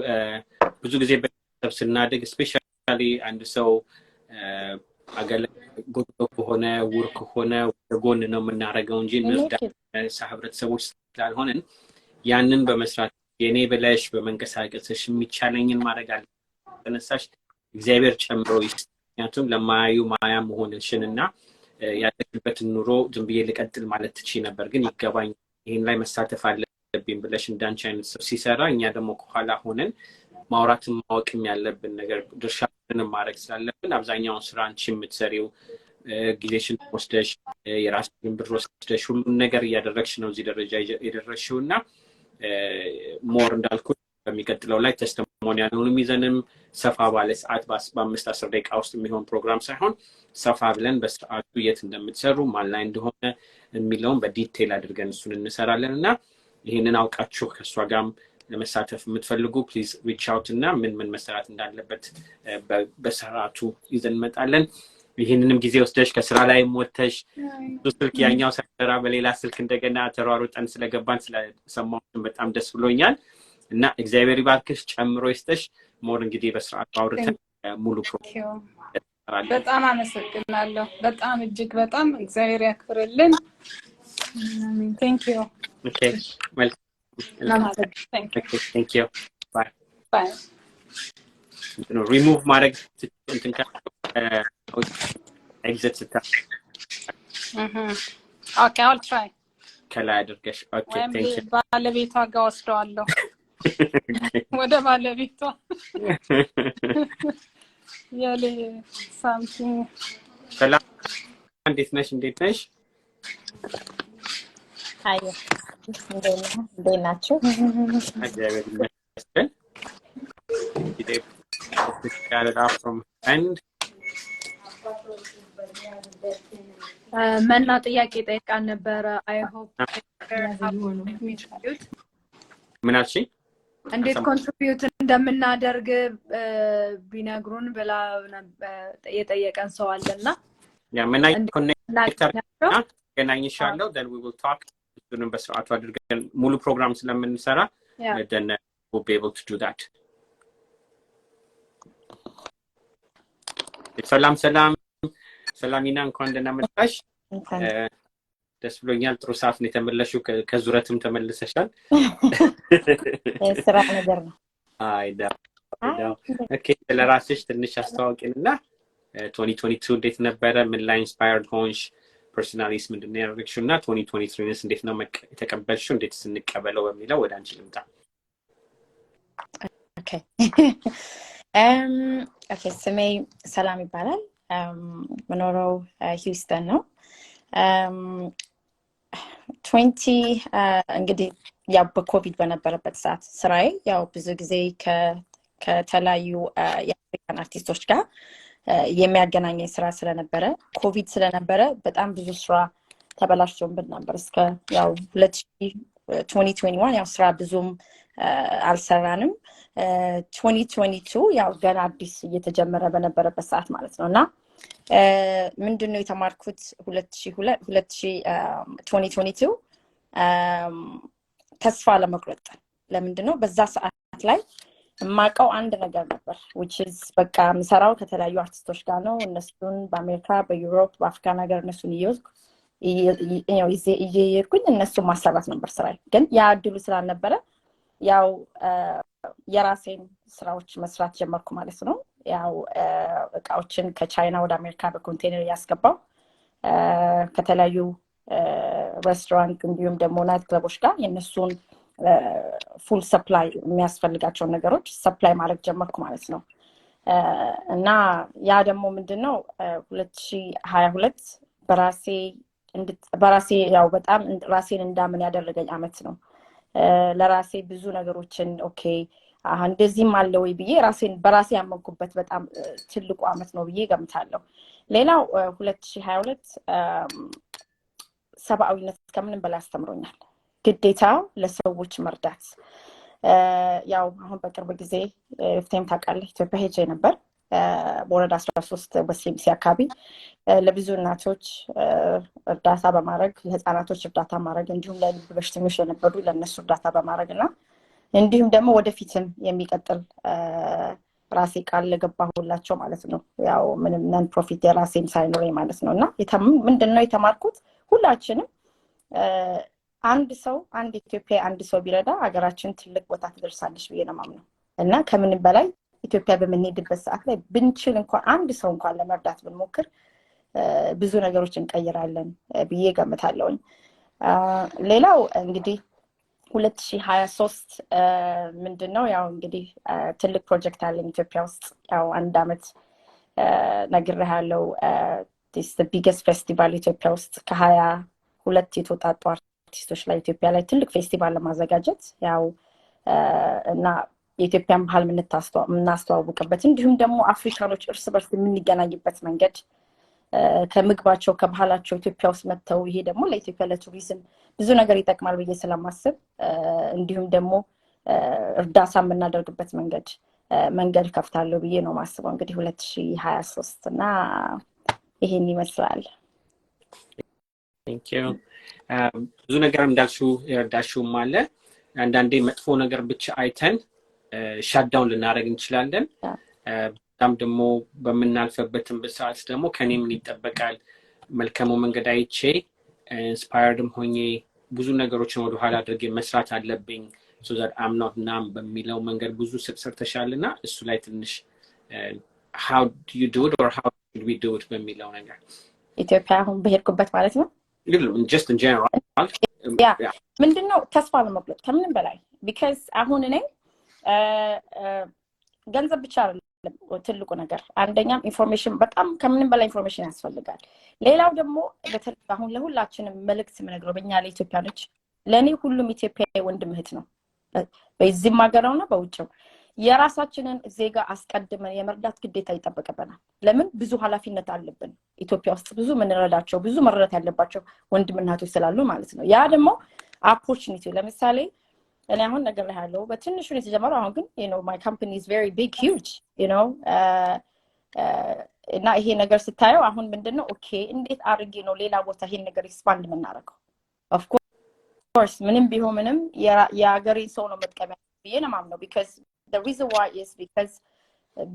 ብዙ ጊዜ በሰብ ስናደግ ስፔሻሊ አንድ ሰው አገለ ጎዶ ሆነ ወርክ ሆነ ወጎን ነው የምናረጋው እንጂ ንርዳ ህብረተሰቦች ስላልሆነን ያንን በመስራት የኔ በላሽ በመንቀሳቀስሽ የሚቻለኝን ማድረግ አለ ተነሳሽ እግዚአብሔር ጨምሮ ምክንያቱም ለማያዩ ማያ መሆንሽንና ያለሽበትን ኑሮ ዝም ብዬ ልቀጥል ማለት ትቺ ነበር ግን ይገባኝ ይሄን ላይ መሳተፍ አለብኝ ብለሽ እንዳንቺ አይነት ሰው ሲሰራ እኛ ደግሞ ከኋላ ሆነን ማውራትን ማወቅም ያለብን ነገር ድርሻችንን ማድረግ ስላለብን አብዛኛውን ስራ አንቺ የምትሰሪው ጊዜሽን ወስደሽ የራስሽን ብር ወስደሽ ሁሉን ነገር እያደረግሽ ነው እዚህ ደረጃ የደረስሽውና ሞር እንዳልኩት በሚቀጥለው ላይ ቴስቲሞኒያሉንም ይዘንም ሰፋ ባለ ሰዓት በ5-10 ደቂቃ ውስጥ የሚሆን ፕሮግራም ሳይሆን ሰፋ ብለን በሰዓቱ የት እንደምትሰሩ ማን ላይ እንደሆነ የሚለውን በዲቴል አድርገን እሱን እንሰራለንና ይሄንን አውቃችሁ ከሷ ጋርም ለመሳተፍ የምትፈልጉ ፕሊዝ ሪች አውት እና ምን መሰራት እንዳለበት በሰዓቱ ይዘን መጣለን ይሄንንም ጊዜ ወስደሽ ከስራ ላይ ሞተሽ ስልክ ያኛው ሰራ በሌላ ስልክ እንደገና ተሯሩጠን ስለገባን ስለሰማሁን በጣም ደስ ብሎኛል እና እግዚአብሔር ይባርክሽ ጨምሮ ይስጥሽ ሞር እንግዲህ በስርዓቱ አውርተን ሙሉ ፕሮግራም በጣም አመሰግናለሁ በጣም እጅግ በጣም እግዚአብሔር ያክብርልን አሜን thank you okay well thank you bye remove ማድረግ እንትን exit okay I'll try ከላይ አድርገሽ okay thank you ባለቤቷ ጋር ወስደዋለሁ ወደ ባለቤቷ ያለ something ሰላም እንዴት ነሽ አይ እንዴት ናችሁ እግዚአብሔር ይመስገን today this Kahlid from and መና ጥያቄ ጠይቃን ነበር I hope ምን አልሽ እንዴት ኮንትሪቢዩት እንደምናደርግ ቢነግሩን ብላ የጠየቀን ሰው አለና ያ መና ኮኔክተር ገናኝሻለሁ then we will talk እሱንም በስርዓቱ አድርገን ሙሉ ፕሮግራም ስለምንሰራ then we'll be able to do that ሰላሚና እንኳን ደህና መጣሽ ደስ ብሎኛል ጥሩ ሰዓት ነው የተመለሽው ከዙረትም ተመልሰሻል ስራ ነገር ነው አይዳ ኦኬ ለራስሽ ትንሽ አስተዋውቂንና 2022 እንዴት ነበረ ምን ላይ ኢንስፓየርድ ሆንሽ ፐርሰናሊስ ምንድነው ያደረግሽውና 2023 እንዴት ነው የተቀበልሽው እንዴት ስንቀበለው በሚለው ወደ አንቺ ልምጣ ኦኬ ኦኬ ስሜ ሰላም ይባላል መኖረው ሂውስተን ነው 20 እንግዲህ ያው በኮቪድ በነበረበት ሰዓት ስራዬ ያው ብዙ ጊዜ ከተለያዩ የአፍሪካን አርቲስቶች ጋር የሚያገናኘኝ ስራ ስለነበረ ኮቪድ ስለነበረ በጣም ብዙ ስራ ተበላሽቶብን ነበር እስከ ያው 2021 ያው ስራ ብዙም አልሰራንም 2022 ያው ገና አዲስ እየተጀመረ በነበረበት ሰዓት ማለት ነውና ምንድነው የተማርኩት 2022 ተስፋ ለመቁረጥ ለምንድነው በዛ ሰዓት ላይ ማቀው አንድ ነገር ነበር which is በቃ ምሰራው ከተለያዩ አርቲስቶች ጋር ነው እነሱን በአሜሪካ በዩሮፕ በአፍሪካ ነገር እነሱን ይየርኩኝ እነሱን ማሰራት ነበር ስራዬ ግን ያ እድሉ ስላልነበረ ያው የራሴን ስራዎች መስራት ጀመርኩ ማለት ነው ያው እቃዎችን ከቻይና ወደ አሜሪካ በኮንቴነር ያስገባው ከተለያዩ ሬስቶራንት እንዲሁም ደግሞ ናይት ክለቦች ጋር የነሱን ፉል ሰፕላይ የሚያስፈልጋቸው ነገሮች ሰፕላይ ማድረግ ጀመርኩ ማለት ነው እና ያ ደግሞ ምንድነው 2022 በራሴ ያው በጣም ራሴን እንዳምን ያደረገኝ አመት ነው ለራሴ ብዙ ነገሮችን ኦኬ እንደዚህም አለ ወይ ብዬ ራሴን በራሴ ያመንኩበት በጣም ትልቁ አመት ነው ብዬ ገምታለሁ ሌላው 2022 ሰብአዊነት ከምንም በላይ አስተምሮኛል ግዴታ ለሰዎች መርዳት ያው አሁን በቅርብ ጊዜ ፍቴም ታውቃለህ ኢትዮጵያ ሄጄ ነበር በወረዳ 13 በሲኤምሲ አካባቢ ለብዙ እናቶች እርዳታ በማድረግ ለህፃናቶች እርዳታ ማድረግ እንዲሁም ለልብ በሽተኞች ለነበሩ ለነሱ እርዳታ በማድረግና እንዲሁም ደግሞ ወደፊትም የሚቀጥል ራሴ ቃል ለገባሁላቸው ማለት ነው ያው ምንም ነን ፕሮፊት የራሴም ሳይኖረኝ ማለት ነውና ምንድነው የተማርኩት ሁላችንም አንድ ኢትዮጵያ አንድ ሰው ቢረዳ ሀገራችን ትልቅ ቦታ ትደርሳለች ብዬ ነው ማምነው እና ከምንም በላይ ኢትዮጵያ በመንሄድበት ሰዓት ላይ ብንችል እንኳን አንድ ሰው እንኳን ለመርዳት ብንሞክር ብዙ ነገሮች እንቀይራለን ብዬ ገምታለሁኝ ሌላው እንግዲህ 2023 ምንድነው ያው እንግዲህ ትልቅ ፕሮጀክት አለኝ ኢትዮጵያ ውስጥ ያው አንድ አመት ነግሬሃለሁ this the biggest festival ኢትዮጵያ ውስጥ ከ22 የተወጣጡ አርቲስቶች ላይ ኢትዮጵያ ላይ ትልቅ ፌስቲቫል ለማዘጋጀት ያው እና የኢትዮጵያን ባህል ምናስተዋውቅበት እንዲሁም ደግሞ አፍሪካኖች እርስ በርስ የምንገናኝበት መንገድ ከምግባቸው ከባህላቸው ኢትዮጵያ ውስጥ መተው ይሄ ደግሞ ለኢትዮጵያ ለቱሪዝም ብዙ ነገር ይጠቅማል ብዬ ስለማስብ እንዲሁም ደግሞ እርዳታ የምናደርግበት መንገድ ከፍታለሁ ብዬ ነው ማስበው እንግዲህ 2023 እና ይሄን ይመስላል Thank you ብዙ ነገር እንዳልሽው ማለ አንዳንዴ መጥፎ ነገር ብቻ አይተን ሻትዳውን ልናደርግ እንችላለን በጣም ደግሞ በመናልፈበትም በሰዓት ደግሞ ከኔ ምን ይጠበቃል መልካሙ መንገድ አይቼ ኢንስፓየርድም ሆኜ ብዙ ነገሮችን ወደ ኋላ አድርጌ መስራት አለብኝ so that I'm not numb በሚለው መንገድ ብዙ ሰርተሻልና እሱ ላይ ትንሽ how do you do it or how should we do it በሚለው ነገር ኢትዮጵያ አሁን በሄድኩበት ማለት ነው just in general yeah ምንድነው ተስፋ ለመቁረጥ ከምንም በላይ because አሁን እኔ ገንዘብ ብቻ አይደለም ትልቁ ነገር አንደኛም ኢንፎርሜሽን በጣም ከምንም በላይ ኢንፎርሜሽን ያስፈልጋል ሌላው ደግሞ አሁን ለሁላችንም መልእክት ምነግረው በእኛ ለኢትዮጵያኖች ለኔ ሁሉም ኢትዮጵያዊ ወንድም እህት ነው በዚህም ሀገርና በውጭው የራሳችንን ዜጋ አስቀድመን የመርዳት ግዴታ ይጠበቅብናል ለምን ብዙ ኃላፊነት አለብን ኢትዮጵያ ውስጥ ብዙ ምንረዳቸው ብዙ መረዳት ያለባቸው ወንድምና እህቶች ስላሉ ማለት ነው ያ ደግሞ ኦፖርቹኒቲ ለምሳሌ እኔ አሁን ነገር ላይ ያለው በትንሹ ነው የተጀመረው አሁን ግን you know my company is very big huge you know እና ይሄ ነገር ስታየው አሁን ምንድነው ኦኬ እንዴት አርጌ ነው ሌላ ቦታ ይሄን ነገር ኤክስፓንድ የምናደርገው of course ምንም ቢሆን ምንም የሀገሬን ሰው ነው መጥቀሚያ ብዬ ነው ማምነው because the reason why is because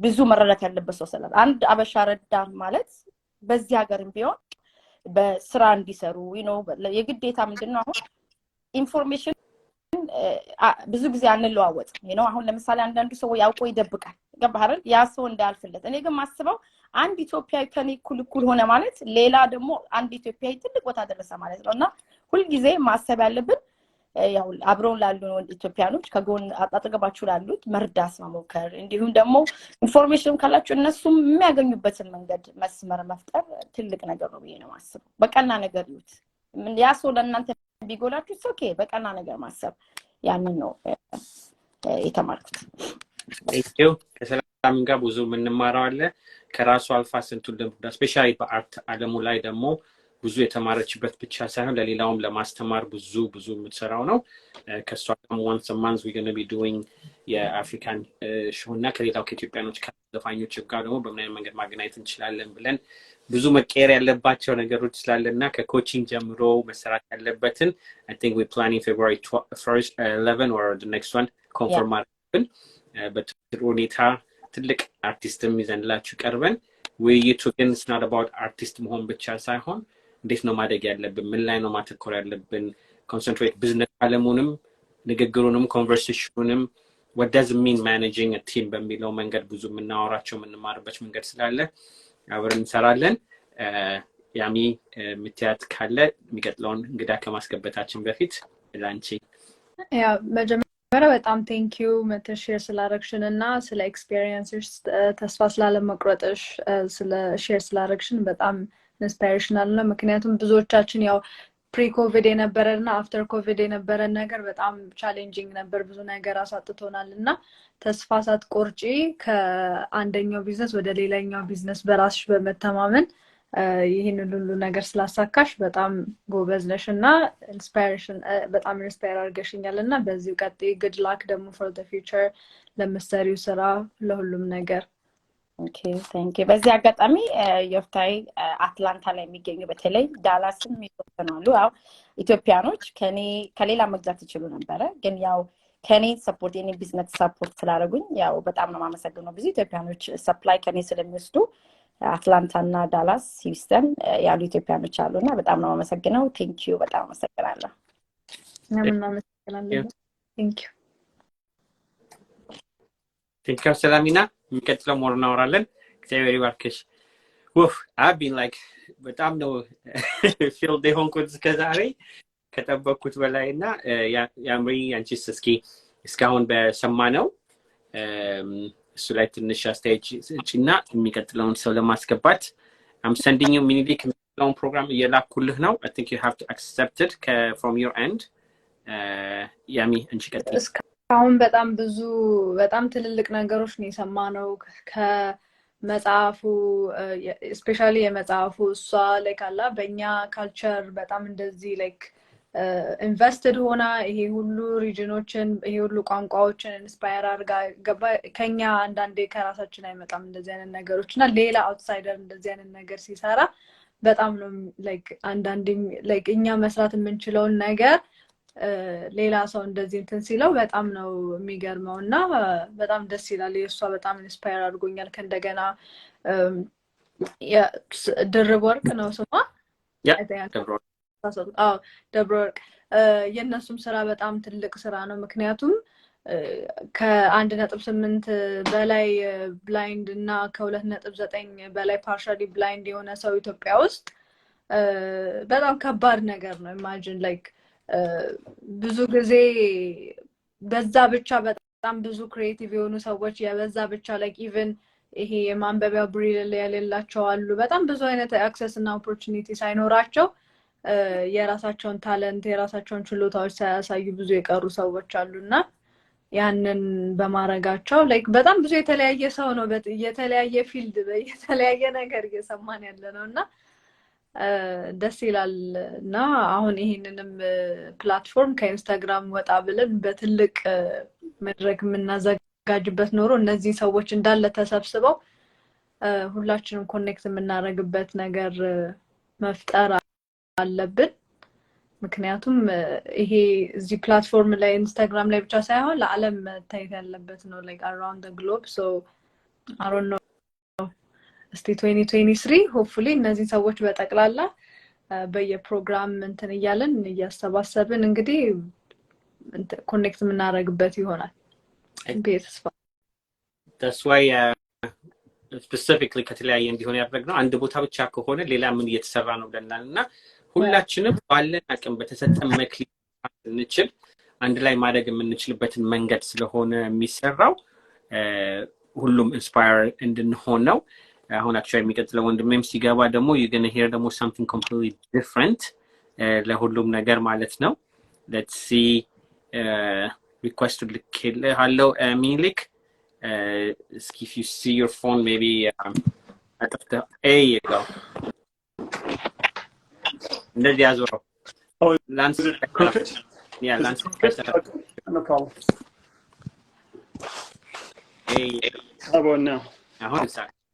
ብዙ መረዳት ያለበት ሰው ስላለ አንድ አበሻ ረዳ ማለት በዚህ ሀገርም ቢሆን በስራ እንዲሰሩ you know የግዴታ ምንድነው አሁን ኢንፎርሜሽን ብዙ ጊዜ አንለዋወጥ you know አሁን ለምሳሌ አንዳንዱ ሰው ያውቆ ይደብቃል ገባህ አይደል ያ ሰው እንዳልፍለት እኔ ግን ማስበው አንድ ኢትዮጵያዊ ከኔ ኩልኩል ሆነ ማለት ሌላ ደግሞ አንድ ኢትዮጵያዊ ትልቅ ቦታ ደረሰ ማለት ነውና ሁሉ ጊዜ ማሰብ ያለብን ያው አብረውን ላሉ ኢትዮጵያኖች ከጎን አጣጥገባችሁ ላሉት መርዳት መሞከር እንዲሁም ደግሞ ኢንፎርሜሽን ካላችሁ እነሱም የሚያገኙበትን መንገድ መስመር መፍጠር ትልቅ ነገር ነው ብዬ ነው ማስበው በቀና ነገር ይሁት ያ ሰው ለእናንተ ቢጎላችሁ ኦኬ በቀና ነገር ማሰብ ያንን ነው የተማርኩት Thank you ከሰላም ጋር ብዙ የምንማረው አለ ከራሱ አልፋ ስንቱን ደግሞ ስፔሻሊ በአርት ዓለሙ ላይ ደግሞ ብዙ የተማረችበት ብቻ ሳይሆን ለሌላውም ለማስተማር ብዙ የምትሰራው ነው ከሷ ደግሞ once a month we're going to be doing የአፍሪካን ሾውና ከሌላው ከኢትዮጵያኖች ከዘፋኞች ጋር ደግሞ በምን አይነት መንገድ ማገናኘት እንችላለን ብለን ብዙ መቀየር ያለባቸው ነገሮች ስላለና ከኮቺንግ ጀምሮ መሰራት ያለበትን I think we're planning February 1st 11 or the next one confirm አድርገን በጥሩ ሁኔታ ትልቅ አርቲስትም ይዘንላችሁ ቀርበን ውይይቱ ግን it's not about artist መሆን ብቻ ሳይሆን እንዴት ነው ማደግ ያለብን ምን ላይ ነው ማተኮር ያለብን concentrate business ዓለሙንም ንግግሩንም conversationንም what does it mean managing a team በሚለው መንገድ ብዙ የምናወራቸው የምንማርበት መንገድ ስላለ አብረን እንሰራለን ያሚ ምትያት ካለ የሚቀጥለውን እንግዳ ከማስገበታችን በፊት ላንቺ ያ መጀመሪያ በጣም ቴንክ ዩ መተሼር ስላረክሽን እና ስለ ኤክስፒሪየንስሽ ተስፋ ስላለመቁረጥሽ ስለ ሼር ስላረክሽን በጣም ኢንስፓይሬሽናል ነው ምክንያቱም ብዙዎቻችን ያው ፕሪ ኮቪድ የነበረና አፍተር ኮቪድ የነበረ ነገር በጣም ቻሌንጂንግ ነበር ብዙ ነገር አሳጥቶናልና ተስፋ ሳትቆርጪ ከአንደኛው ቢዝነስ ወደ ሌላኛው ቢዝነስ በራስሽ በመተማመን ይሄን ሁሉ ነገር ስላሳካሽ በጣም ጎበዝ ነሽና ኢንስፓይሬሽን በጣም ኢንስፓየር አድርገሽኛልና በዚሁ ቀጥይ good luck ደግሞ for the future ለምትሰሪው ስራ ለሁሉም ነገር ኦኬ ታንክ ዩ በዚህ አጋጣሚ ዮፍታይ አትላንታ ላይ የሚገኙ በተለይ ዳላስም ይወሰናሉ ያው ኢትዮጵያኖች ከሌላ መግዛት ይችላሉ ነበር ግን ያው ከኔ ሰፖርት የኔ ቢዝነስ ሰፖርት ስላደረጉኝ ያው በጣም ነው ማመሰግነው ብዙ ኢትዮጵያኖች ሰፕላይ ከኔ ስለሚወስዱ አትላንታ እና ዳላስ ሂውስተን ያሉ ኢትዮጵያኖች አሉና በጣም ነው ማመሰግነው ቴንክ ዩ በጣም አመሰግናለሁ እናመሰግናለን ቴንክ ዩ ሰላሚና የሚቀጥለው ሞር እናወራለን እግዚአብሔር ይባርክሽ I've been like በጣም ነው ፊልድ የሆንኩት እስከዛሬ ከጠበቅኩት በላይና ያምሪ አንቺስ እስካሁን በሰማነው እሱ ላይ ትንሽ አስተያየትና የሚቀጥለውን ሰው ለማስገባት I'm sending you Menelik የሚቀጥለውን ፕሮግራም እየላኩልህ ነው I think you have to accept it from your end ያሚ አንቺ ቀጥል አሁን በጣም ትልልቅ ነገሮች ነው የሰማነው ከመጽሐፉ ስፔሻሊ የመጽሐፉ እሷ ላይክ አላ በእኛ ካልቸር በጣም እንደዚህ ላይክ ኢንቨስትድ ሆና ይሄ ሁሉ ሪጅኖችን ይሄ ሁሉ ቋንቋዎችን ኢንስፓየር አድርጋ ገባ ከኛ አንዳንዴ ከራሳችን አይመጣም እንደዚህ አይነት ነገሮችና ሌላ አውትሳይደር እንደዚህ አይነት ነገር ሲሰራ በጣም ነው ላይክ አንዳንዴ ላይክ እኛ መስራት የምንችለውን ነገር ሌላ ሰው እንደዚህ እንትን ሲለው በጣም ነው የሚገርመውና በጣም ደስ ይላል የሷ በጣም ኢንስፓየር አድርጎኛል ከእንደገና ድርብ ወርቅ ነው ስሟ ደብረወርቅ የነሱም ስራ በጣም ትልቅ ስራ ነው ምክንያቱም ከ1.8 በላይ ብላይንድ እና ከ2.9 በላይ ፓርሻሊ ብላይንድ የሆነ ሰው ኢትዮጵያ ውስጥ በጣም ከባድ ነገር ነው ኢማጂን ላይክ ብዙ ጊዜ በዛ ብቻ በጣም ብዙ ክሪኤቲቭ የሆኑ ሰዎች የበዛ ብቻ ላይክ ኢቭን ይሄ የማንበቢያው ብሪል ያለላቸው አሉ በጣም ብዙ አይነት አክሰስ እና ኦፖርቹኒቲ ሳይኖራቸው የራሳቸውን ታለንት የራሳቸውን ችሎታዎች ሳያሳዩ ብዙ የቀሩ ሰዎች አሉና ያንን በማረጋቸው ላይክ በጣም ብዙ የተለያየ ሰው ነው የተለያየ ፊልድ የተለያየ ነገር እየሰማን ያለ ነውና ደስ ይላልና አሁን ይሄንንም ፕላትፎርም ከኢንስታግራም ወጣ ብለን በትልቅ መድረክ የምናዘጋጅበት ኖሮ እነዚህ ሰዎች እንዳለ ተሰብስበው ሁላችንም ኮኔክት የምናደርግበት ነገር መፍጠር አለብን ምክንያቱም ይሄ እዚህ ፕላትፎርም ላይ ኢንስታግራም ላይ ብቻ ሳይሆን ለዓለም መታየት ያለበት ነው like around the globe so I don't know እስቲ 2023 hopefully እነዚህ ሰዎች በጠቅላላ በየፕሮግራም እንትን ይያለን እያሰባሰብን እንግዲህ ኮኔክት የምናደርግበት ይሆናል that's why specifically ከተለያየ እንዲሆን ያደረግነው አንድ ቦታ ብቻ ከሆነ ሌላ ምን እየተሰራ ነው ብለናልና ሁላችንም ባለን አቅም በተሰጠን መክሊት እንችል አንድ ላይ ማድረግ የምንችልበትን መንገድ ስለሆነ የሚሰራው ሁሉም ኢንስፓየር እንድንሆን ነው አሁን actually የሚቀጥለው ወንድሜም ሲገባ ደግሞ you're going to hear ደግሞ something completely different ለሁሉም ነገር ማለት ነው let's see request ልክልሃለሁ Menelik if you see your phone, maybe at the there you go. እንደዚህ ያዞረው ላንስ yeah ላንስ no problem hey how about now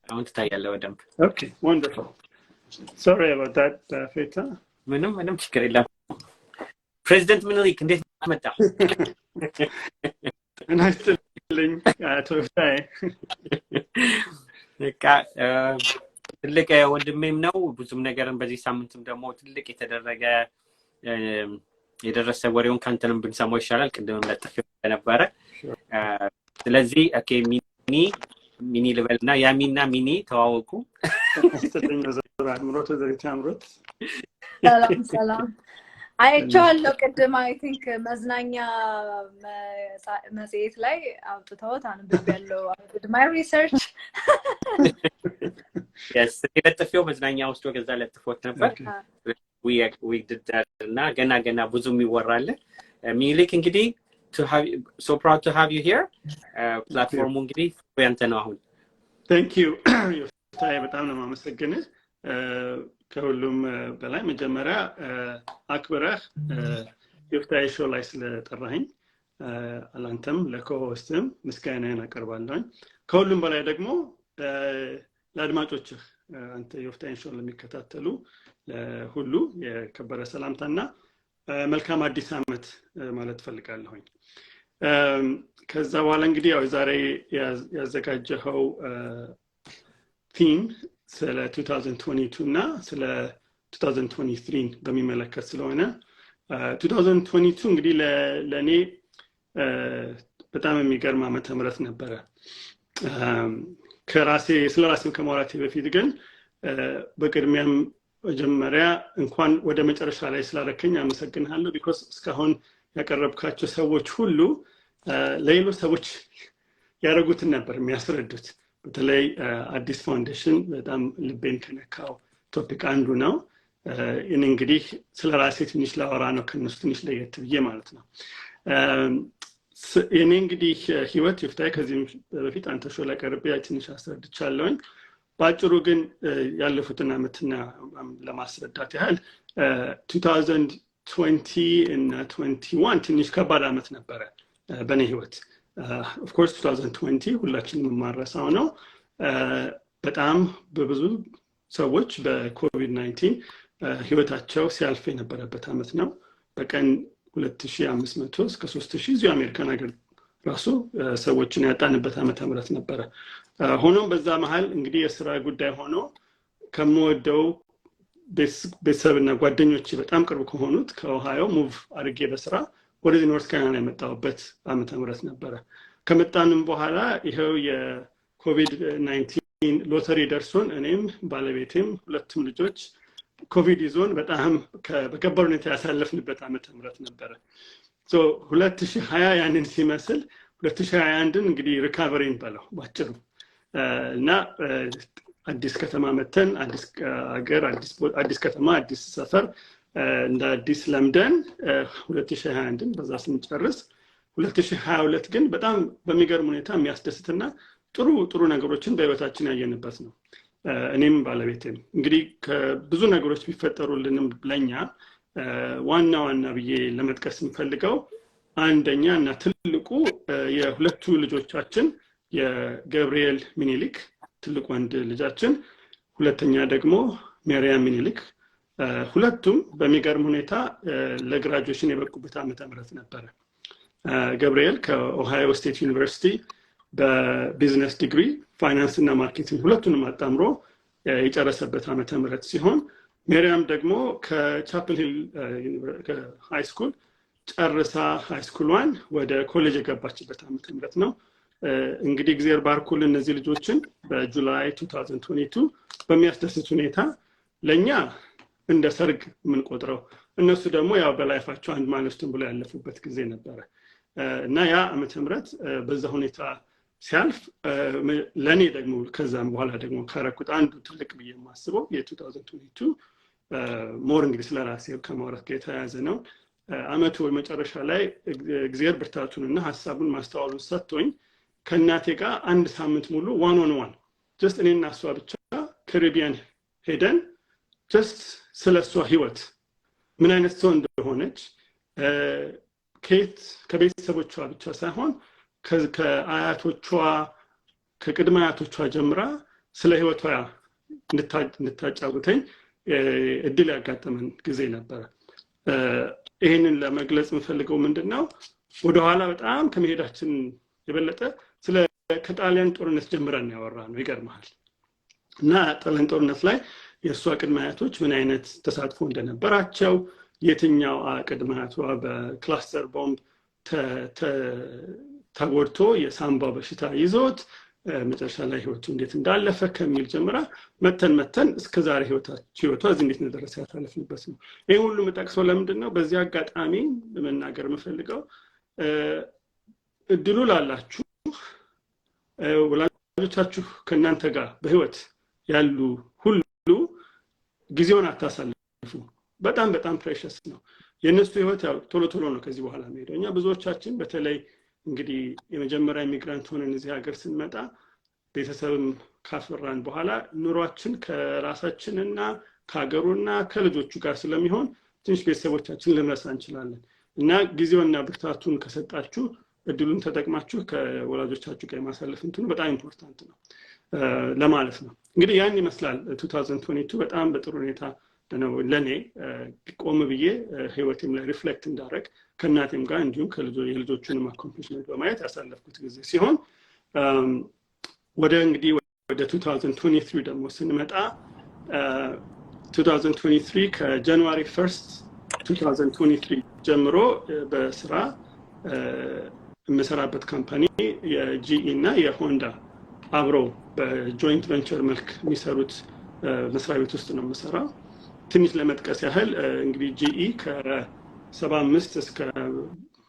አሁን ትታያለህ በደንብ okay wonderful sorry about that Feta ምንም ችግር የለም ፕሬዚደንት ምኒልክ እንዴት መጣ nice to link to say በቃ ትልቅ ወንድሜም ነው ብዙም ነገርን በዚህ ሳምንትም ደግሞ ትልቅ የተደረገ የደረሰ ወሬውን ካንተንም ብንሰማው ይሻላል ቅድም ለጥፈው ነበር ስለዚህ ኦኬ ሚኒ ልበልና ያሚና ሚኒ ተዋወቁ YaMrot D Bekele ሰላም አይቻለሁ ቅድም I think መዝናኛ መጽሔት ላይ አውጥተውት አንብቤያለሁ I did my research yes ለጥፈው መዝናኛ ውስጥ ወገዛ ለጥፎት ነበር we did that እና ገና ብዙም ይወራል ሚኒሊክ እንግዲህ to have so proud to have you here platform እንግዲህ ያንተ ነው አሁን thank you Yoftahe በጣም ነው ማመሰግንህ ከሁሉም በላይ መጀመሪያ አክብረህ Yoftahe Show ላይ ስለጠራኸኝ አላንተም ለኮሆስትም ምስጋናዬን አቀርባለሁ ከሁሉም በላይ ደግሞ ለአድማጮችህ አንተ Yoftahe Show ለሚከታተሉ ሁሉ የከበረ ሰላምታና መልካም አዲስ አመት ማለት ፈልጋለሁ ከዛ በኋላ እንግዲህ ያው ዛሬ ያዘጋጀኸው ቲም ስለ 2022 እና ስለ 2023 በሚመለከት ስለሆነ 2022 እንግዲህ ለኔ በጣም የሚገርም ዓመተ ምህረት ነበረ ስለራሴ ከማውራቴ በፊት ግን በቅድሚያም መጀመሪያ እንኳን ወደ መጨረሻ ላይ ስላረከኝ አመሰግናለሁ because እስካሁን ያቀረብካቸው ሰዎች ሁሉ ለሌሎች ሰዎች ያረጉትን ነበር የሚያስረዱት በተለይ አዲስ ፋውንዴሽን በጣም ልቤን ከነካው ቶፒክ አንዱ ነው እኔ እንግዲህ ስለራሴ ትንሽ ላወራ ነው ከነሱ ትንሽ ለየት ብዬ ማለት ነው እኔ እንግዲህ ህይወት Yoftahe ከዚህ በፊት አንተ ሾው ላይ ቀርቤ ትንሽ አስረድቻለሁኝ ባጭሩ ግን ያለፉትን አመትና ለማስረዳት ያህል 2020 እና 21 ትንሽ ከባድ አመት ነበረ በኔ ህይወት of course 2020 ሁላችንም ማረሳው ነው በጣም በብዙ ሰዎች በኮቪድ-19 ህይወታቸው ሲያልፍ የነበረበት አመት ነው በቀን 2500 እስከ 3000 እዚህ አሜሪካን ሀገር ራሱ ሰዎችን ያጣንበት ዓመተ ምህረት ነበረ ሆኖም በዛ መሃል እንግዲህ የሥራ ጉዳይ ሆኖ ከመወደው ቤተሰብና ጓደኞቼ በጣም ቅርብ ከሆኑት ከኦሃዮ ሙቭ አድርጌ በስራ ወደ ኖርዝ ካሮላይና የመጣሁበት ዓመተ ምህረት ነበረ ከመጣንም በኋላ ይሄው የኮቪድ-19 ሎተሪ ደርሶን እኔም ባለቤቴም ሁለቱም ልጆች ኮቪድ ይዞን በጣም በከባድ ሁኔታ ያሳለፍንበት ዓመተ ምህረት ነበረ so 2020 ያንን ሲመስል 2021 እንግዲህ ሪካቨሪን ባለው ባጭሩ እና አዲስ ከተማ መተን አዲስ ሀገር አዲስ ከተማ አዲስ ሰፈር እንደ አዲስ ለምደን 2021 በዛ ስንጨርስ 2022 ግን በጣም በሚገርም ሁኔታ የሚያስደስትና ጥሩ ነገሮችን በህይወታችን ያየንበት ነው እኔም ባለቤቴም እንግዲህ ከብዙ ነገሮች ቢፈጠሩልንም ለኛ ዋና ብዬ ለመጥቀስ እንፈልገው አንደኛ እና ትልቁ የሁለቱ ልጆቻችን የገብርኤል ሚኒሊክ ትልቁ ወንድ ልጃችን ሁለተኛ ደግሞ ሜሪያም ሚኒሊክ ሁለቱም በሚገርም ሁኔታ ለግራጁዌሽን የበቁበት ዓመተ ምህረት ነበር ገብርኤል ከኦሃዮ ስቴት ዩኒቨርሲቲ በቢዝነስ ዲግሪ ፋይናንስ እና ማርኬቲንግ ሁለቱንም አጣምሮ የጨረሰበት ዓመተ ምህረት ሲሆን ሜሪያም ደግሞ ከቻፕል ሂል ሃይ ስኩል ጨርሳ ሃይ ስኩሏን ወደ ኮሌጅ የገባችበት ዓመተ ምህረት ነው እንግዲህ እግዚአብሔር ባርኩልን እነዚህ ልጆችን በጁላይ 2022 በሚያስደስት ሁኔታ ለኛ እንደ ሰርግ ምን ቆጥረው እነሱ ደግሞ ያው በላይፋቸው አንድ ማለስቱን ብለው ያለፉበት ጊዜ ነበር እና ያ ዓመተ ምህረት በዛ ሁኔታ ሲያልፍ ለኔ ደግሞ ከዛም በኋላ ደግሞ ካረኩት አንዱ ትልቅ ብዬ የማስበው የ2022 ሞር እንግዲህ ስለራሴ ከማውራት ጋር የተያያዘ ነው አመቱ መጨረሻ ላይ እግዚአብሔር ብርታቱንና ሐሳቡን ማስተዋሉን ሰጥቶኝ ከናቴ ጋር አንድ ሳምንት ሙሉ ዋን ኦን ዋን ጀስት እኔና እሷ ብቻ ካሪቢያን ሄደን ጀስት ስለሷ ህይወት ምን አይነት ሰው እንደሆነች ከቤተሰቦቿ ብቻ ሳይሆን ከአያቶቿ ከቅድመ አያቶቿ ጀምራ ስለ ህይወቷ እንድታጫውተኝ እድል ያጋጠመን ጊዜ ነበር። ይሄንን ለመግለጽ የምፈልገው ምንድነው ወደ ኋላ በጣም ከመሄዳችን የበለጠ ስለ ከጣሊያን ጦርነት ጀምረን ያወራነው ይገርማል። እና ጣሊያን ጦርነት ላይ የሷ ቅድመ አያቶች ምን አይነት ተሳትፎ እንደነበራቸው የትኛው ቅድመ አያቷ በክላስተር ቦምብ ተጎድቶ የሳምባ በሽታ ይዞት መጨረሻ ላይ ህይወቱ እንዴት እንዳለፈ ከሚል ጀምራ መተን እስከዛሬ ህይወቷ እዚህ እንዴት እንደደረሰ ያሳለፍንበት ነው። ይሄ ሁሉ መጣቅሰው ለምንድነው በዚህ አጋጣሚ ለመናገር የምፈልገው እድሉ ላላችሁ ወላጆቻችሁ ከናንተ ጋር በህይወት ያሉ ሁሉ ጊዜውን አታሳልፉ። በጣም ፕሬሸስ ነው። የነሱ ህይወት ያው ቶሎ ነው ከዚህ በኋላ የሚሄደው። እኛ ብዙዎቻችን በተለይ እንግዲህ የመጀመሪያ ኢሚግራንት ሆነን እዚህ ሀገር ስንመጣ ቤተሰብም ካፈራን በኋላ ኑሯችን ከራሳችንና ከሀገሩና ከልጆቹ ጋር ስለሚሆን ትንሽ ቤተሰቦቻችን ልንረሳ እንችላለን እና ጊዜውና ብርታቱን ከሰጣችሁ እድሉን ተጠቅማችሁ ከወላጆቻችሁ ጋር ማሳለፍ እንትኑ በጣም ኢምፖርታንት ነው ለማለት ነው። እንግዲህ ያን ይመስላል 2022 በጣም በጥሩ ሁኔታ ነው ለኔ ቆም ብዬ ህይወቴም ላይ ሪፍሌክት እንዳረግ ከናቴም ጋር እንዲሁም የልጆቹንም አኮምፕሊሽመንት በማየት ያሳለፍኩት ጊዜ ሲሆን ወደ 2023 ደግሞ ስንመጣ 2023 ከጃንዋሪ 1 2023 ጀምሮ በስራ የምሰራበት ካምፓኒ የጂኢ እና የሆንዳ አብረው በጆይንት ቬንቸር መልክ የሚሰሩት መስሪያ ቤት ውስጥ ነው የምሰራው። ትንሽ ለመጥቀስ ያህል እንግዲህ ጂኢ ከ75 እስከ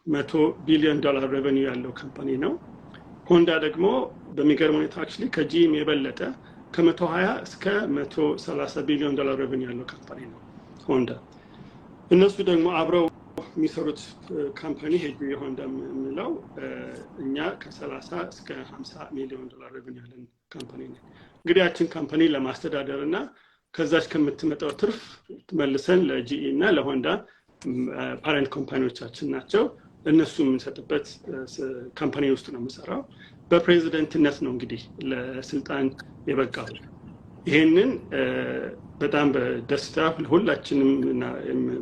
100 ቢሊዮን ዶላር ሬቨኒው ያለው ካምፓኒ ነው። ሆንዳ ደግሞ በሚገርም ሁኔታ አክቹሊ ከጂኢ የበለጠ ከ120 እስከ 130 ቢሊዮን ዶላር ሬቨኒው ያለው ካምፓኒ ነው ሆንዳ። እነሱ ደግሞ አብረው የሚሰሩት ካምፓኒ ሄጂ የሆንዳ የምንለው እኛ ከ30 እስከ 50 ሚሊዮን ዶላር ሬቨኒው ያለን ካምፓኒ ነው። እንግዲህ ያችን ካምፓኒ ለማስተዳደር እና ከዛች ከምትመጣው ትርፍ መልሰን ለጂኢ እና ለሆንዳ ፓረንት ኮምፓኒዎቻችን ናቸው። እነሱ የምንሰጥበት ካምፓኒ ውስጥ ነው የምሰራው። በፕሬዚደንትነት ነው እንግዲህ ለስልጣን የበቃው። ይሄንን በጣም በደስታ ሁላችንም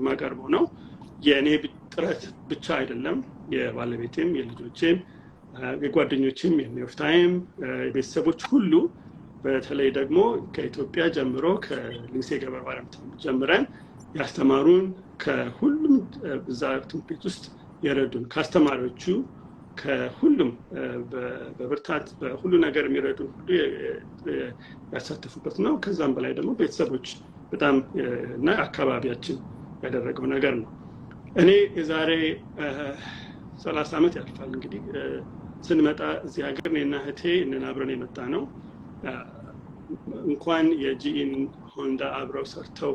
ማቀርበው ነው። የኔ ጥረት ብቻ አይደለም፣ የባለቤቴም የልጆቼም የጓደኞቼም የዮፍታሄም የቤተሰቦች ሁሉ በተለይ ደግሞ ከኢትዮጵያ ጀምሮ ከሊሴ ገበር ማርያም ጀምረን ያስተማሩን ከሁሉም እዛ ትምህርት ቤት ውስጥ የረዱን ከአስተማሪዎቹ ከሁሉም በብርታት በሁሉ ነገር የሚረዱን ሁሉ ያሳተፉበት ነው። ከዛም በላይ ደግሞ ቤተሰቦች በጣም እና አካባቢያችን ያደረገው ነገር ነው። እኔ የዛሬ 30 ዓመት ያልፋል እንግዲህ ስንመጣ እዚህ ሀገር እኔና እህቴ አብረን የመጣ ነው። እንኳን የጂኢን ሆንዳ አብረው ሰርተው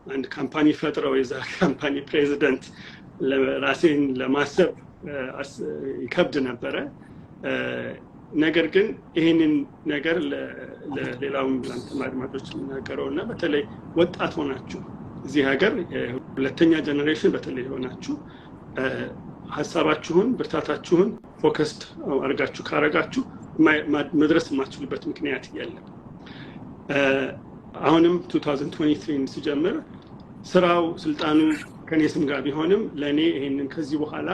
አንድ ካምፓኒ ፈጥረው የዛ ካምፓኒ ፕሬዚደንት ለራሴን ለማሰብ ይከብድ ነበረ። ነገር ግን ይሄንን ነገር ለሌላውም ላንተም አድማጮች እናገረውና በተለይ ወጣት ሆናችሁ እዚህ ሀገር ሁለተኛ ጀነሬሽን በተለይ ሆናችሁ ሐሳባችሁን ብርታታችሁን ፎከስድ አድርጋችሁ ካረጋችሁ መድረስ የማትችሉበት ምክንያት የለም። አሁንም 2023 ሲጀምር ስራው ስልጣኑ ከኔ ስም ጋር ቢሆንም ለኔ ይሄንን ከዚህ በኋላ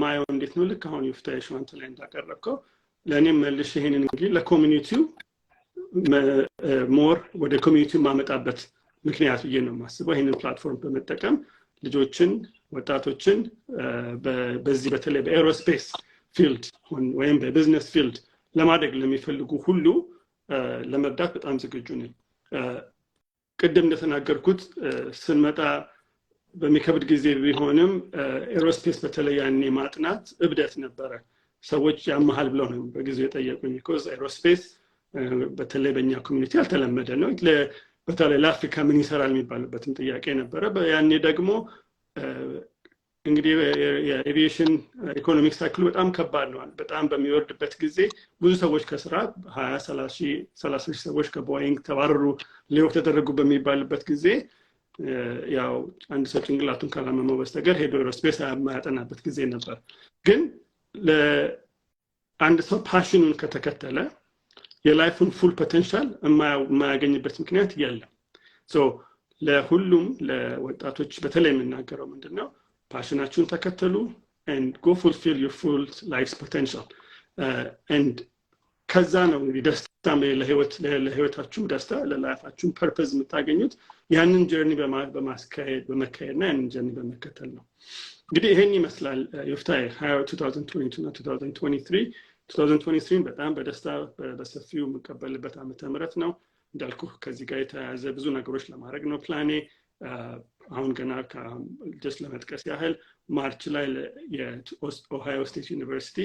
ማየው እንዴት ነው ልክ አሁን Yoftahe Show አንተ ላይ እንዳቀረብከው ለኔም መልሽ ይሄንን እንግዲህ ለኮሚኒቲው ሞር ወደ ኮሚኒቲው ማመጣበት ምክንያት ብዬ ነው የማስበው። ይሄንን ፕላትፎርም በመጠቀም ልጆችን ወጣቶችን በዚህ በተለይ በኤሮስፔስ ፊልድ ወይም በቢዝነስ ፊልድ ለማደግ ለሚፈልጉ ሁሉ ለመርዳት በጣም ዝግጁ ነኝ። ቅድም እንደተናገርኩት ስንመጣ በሚከብድ ጊዜ ቢሆንም ኤሮስፔስ በተለይ ያኔ ማጥናት እብደት ነበረ። ሰዎች ያመሃል ብለው ነው በጊዜው የጠየቁኝ። because ኤሮስፔስ በተለይ በእኛ ኮሚኒቲ ያልተለመደ ነው። በተለይ ለአፍሪካ ምን ይሰራል የሚባልበትም ጥያቄ ነበረ። ያኔ ደግሞ እንግዲህ የኤቪዬሽን ኢኮኖሚክ ሳይክል በጣም ከባድ ነው በጣም በሚወርድበት ጊዜ ብዙ ሰዎች ከስራ 20-30 ሰዎች ከቦይንግ ተባረሩ ሌው ተደረጉ በሚባልበት ጊዜ ያው አንድ ሰው ጭንቅላቱን ካላመመው በስተቀር ሄዶ ኤሮስፔስ ማያጠናበት ጊዜ ነበር ግን ለአንድ ሰው ፓሽኑን ከተከተለ የላይፉን ፉል ፖቴንሻል የማያገኝበት ምክንያት የለም ሶ ለሁሉም ለወጣቶች በተለይ የምናገረው ምንድነው passionaችሁን ተከተሉ and go fulfill your full life's potential and ከዛ ነው እንግዲህ ደስታ ለህይወታችሁ ደስታ ለላይፋችሁ ፐርፐዝ የምታገኙት ያንን ጀርኒ በመካሄድና ያንን ጀርኒ በመከተል ነው እንግዲህ ይሄን ይመስላል ዮፍታሄ 2022 እና 2023 በጣም በደስታ በሰፊው መቀበልበት ዓመተ ምህረት ነው እንዳልኩ ከዚህ ጋር የተያያዘ ብዙ ነገሮች ለማድረግ ነው ፕላኔ አሁን ገና just ለመጥቀስ ያህል ማርች ላይ የኦሃዮ ስቴት ዩኒቨርሲቲ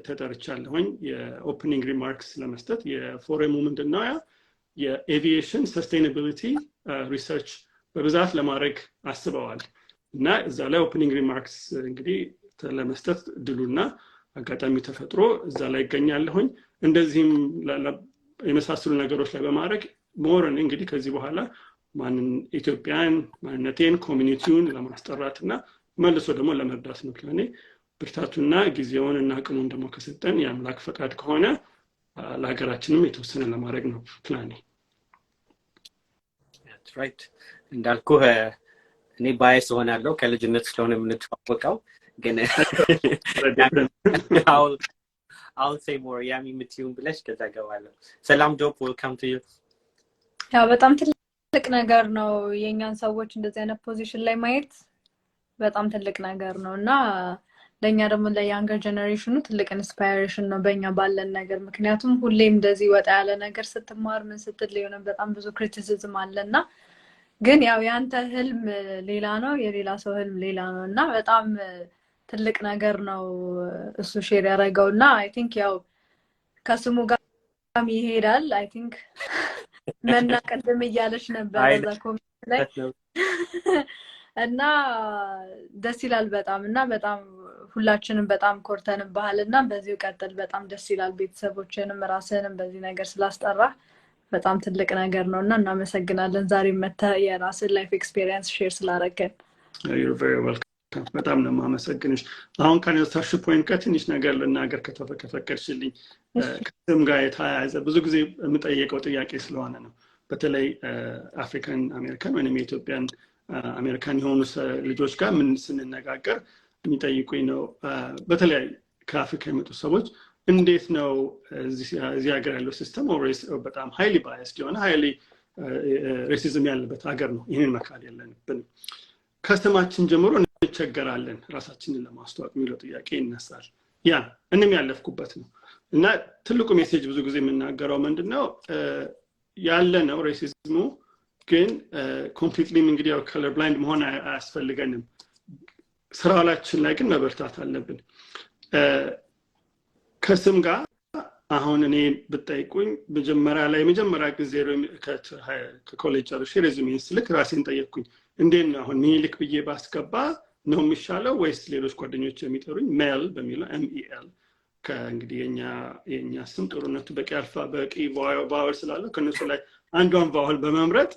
ተጠርቻለሁኝ የኦፕኒንግ ሪማርክስ ለመስጠት የፎረሙ ምንድነው የኤቪዬሽን ሰስቴይናቢሊቲ ሪሰርች በብዛት ለማድረግ አስበዋል እና እዛ ላይ ኦፕኒንግ ሪማርክስ እንግዲህ ለመስጠት ድሉና አጋጣሚ ተፈጥሮ እዛ ላይ ይገኛለሁኝ እንደዚህም የመሳሰሉ ነገሮች ላይ በማድረግ ሞርን እንግዲህ ከዚህ በኋላ ማንን ኢትዮጵያን ማንነቴን ኮሚኒቲውን ለማስጠራትና መልሶ ደግሞ ለመርዳት ነው ፕላኔ ብርታቱና ጊዜውን እና አቅሙን ደግሞ ከሰጠን የአምላክ ፈቃድ ከሆነ ለሀገራችንም የተወሰነ ለማድረግ ነው ፕላኔ That's right እንዳልኩ እኔ ባይስ ሆናለሁ ከልጅነት ስለሆነ የምንተዋወቀው ግን I'll say more ያሚ ምትዩን ብለሽ ከዛ ገባለሁ ሰላም ዶፕ welcome to you ያው በጣም ትልቅ ነገር ነው የኛን ሰዎች እንደዚህ አይነት ፖዚሽን ላይ ማየት በጣም ትልቅ ነገር ነውና ለኛ ደግሞ ለያንገር ጀነሬሽኑ ትልቅ ኢንስፓይሬሽን ነው በእኛ ባለን ነገር ምክንያቱም ሁሌም እንደዚህ ወጣ ያለ ነገር ስትማር ምን ስትል ሊሆን በጣም ብዙ ክሪቲሲዝም አለና ግን ያው ያንተ ህልም ሌላ ነው የሌላ ሰው ህልም ሌላ ነውና በጣም ትልቅ ነገር ነው እሱ ሼር ያደረገውና አይ ቲንክ ያው ከስሙ ጋር ይሄዳል አይ ቲንክ መና ቀደም ይያለሽ ነበር እዛ ኮሜንት ላይ እና ደስ ይላል በጣም እና በጣም ሁላችንም በጣም ኮርተንባልና በዚሁ ቀጥል በጣም ደስ ይላል ቤተሰቦችንም ራስህንም በዚህ ነገር ስላስጠራ በጣም ትልቅ ነገር ነውና እናመሰግናለን ዛሬ መተ የራስህ ላይፍ ኤክስፒሪየንስ ሼር ስላደረገን You're very welcome በጣም ነው ማመሰግንሽ አሁን ካነሳሽ ፖይንት ከትንሽ ነገር ልናገር ከተፈቀደሽልኝ ከስም ጋር የተያያዘ ብዙ ጊዜ የምጠየቀው ጥያቄ ስለሆነ ነው በተለይ አፍሪካን አሜሪካን ወይንም የኢትዮጵያን አሜሪካን የሆኑ ልጆች ጋር ምን ስንነጋገር የሚጠይቁኝ ነው በተለይ ከአፍሪካ የመጡ ሰዎች እንዴት ነው እዚህ ሀገር ያለው ሲስተም ኦሬስ በጣም ሃይሊ ባያስድ የሆነ ሃይሊ ሬሲዝም ያለበት ሀገር ነው ይሄንን መካድ የለብንም ከስተማችን ጀምሮ እንቸገራለን ራሳችንን ለማስተዋወቅ የሚለው ጥያቄ ይነሳል ያ እንም ያለፍኩበት ነው እና ትልቁ ሜሴጅ ብዙ ጊዜ የምናገረው ምንድነው ያለ ነው ሬሲዝሙ ግን ኮምፕሊትሊ እንግዲህ ያው ከለር ብላይንድ መሆን አያስፈልገንም ስራላችን ላይ ግን መበርታት አለብን ከስም ጋር አሁን እኔ ብጠይቁኝ መጀመሪያ ጊዜ ከኮሌጅ ጨርሼ ሬዚዩሜን ስልክ ራሴን ጠየቅኩኝ እንዴት ነው አሁን ሚኒሊክ ብዬ ባስገባ ነው የሚሻለው ወይስ ሌሎች ጓደኞች የሚጠሩኝ ሜል በሚለው MEL ከእንግዲህ የኛ ስም ጥሩነቱ በቂ ቫወል ስላለው ከነሱ ላይ አንዷን ቫወል በመምረጥ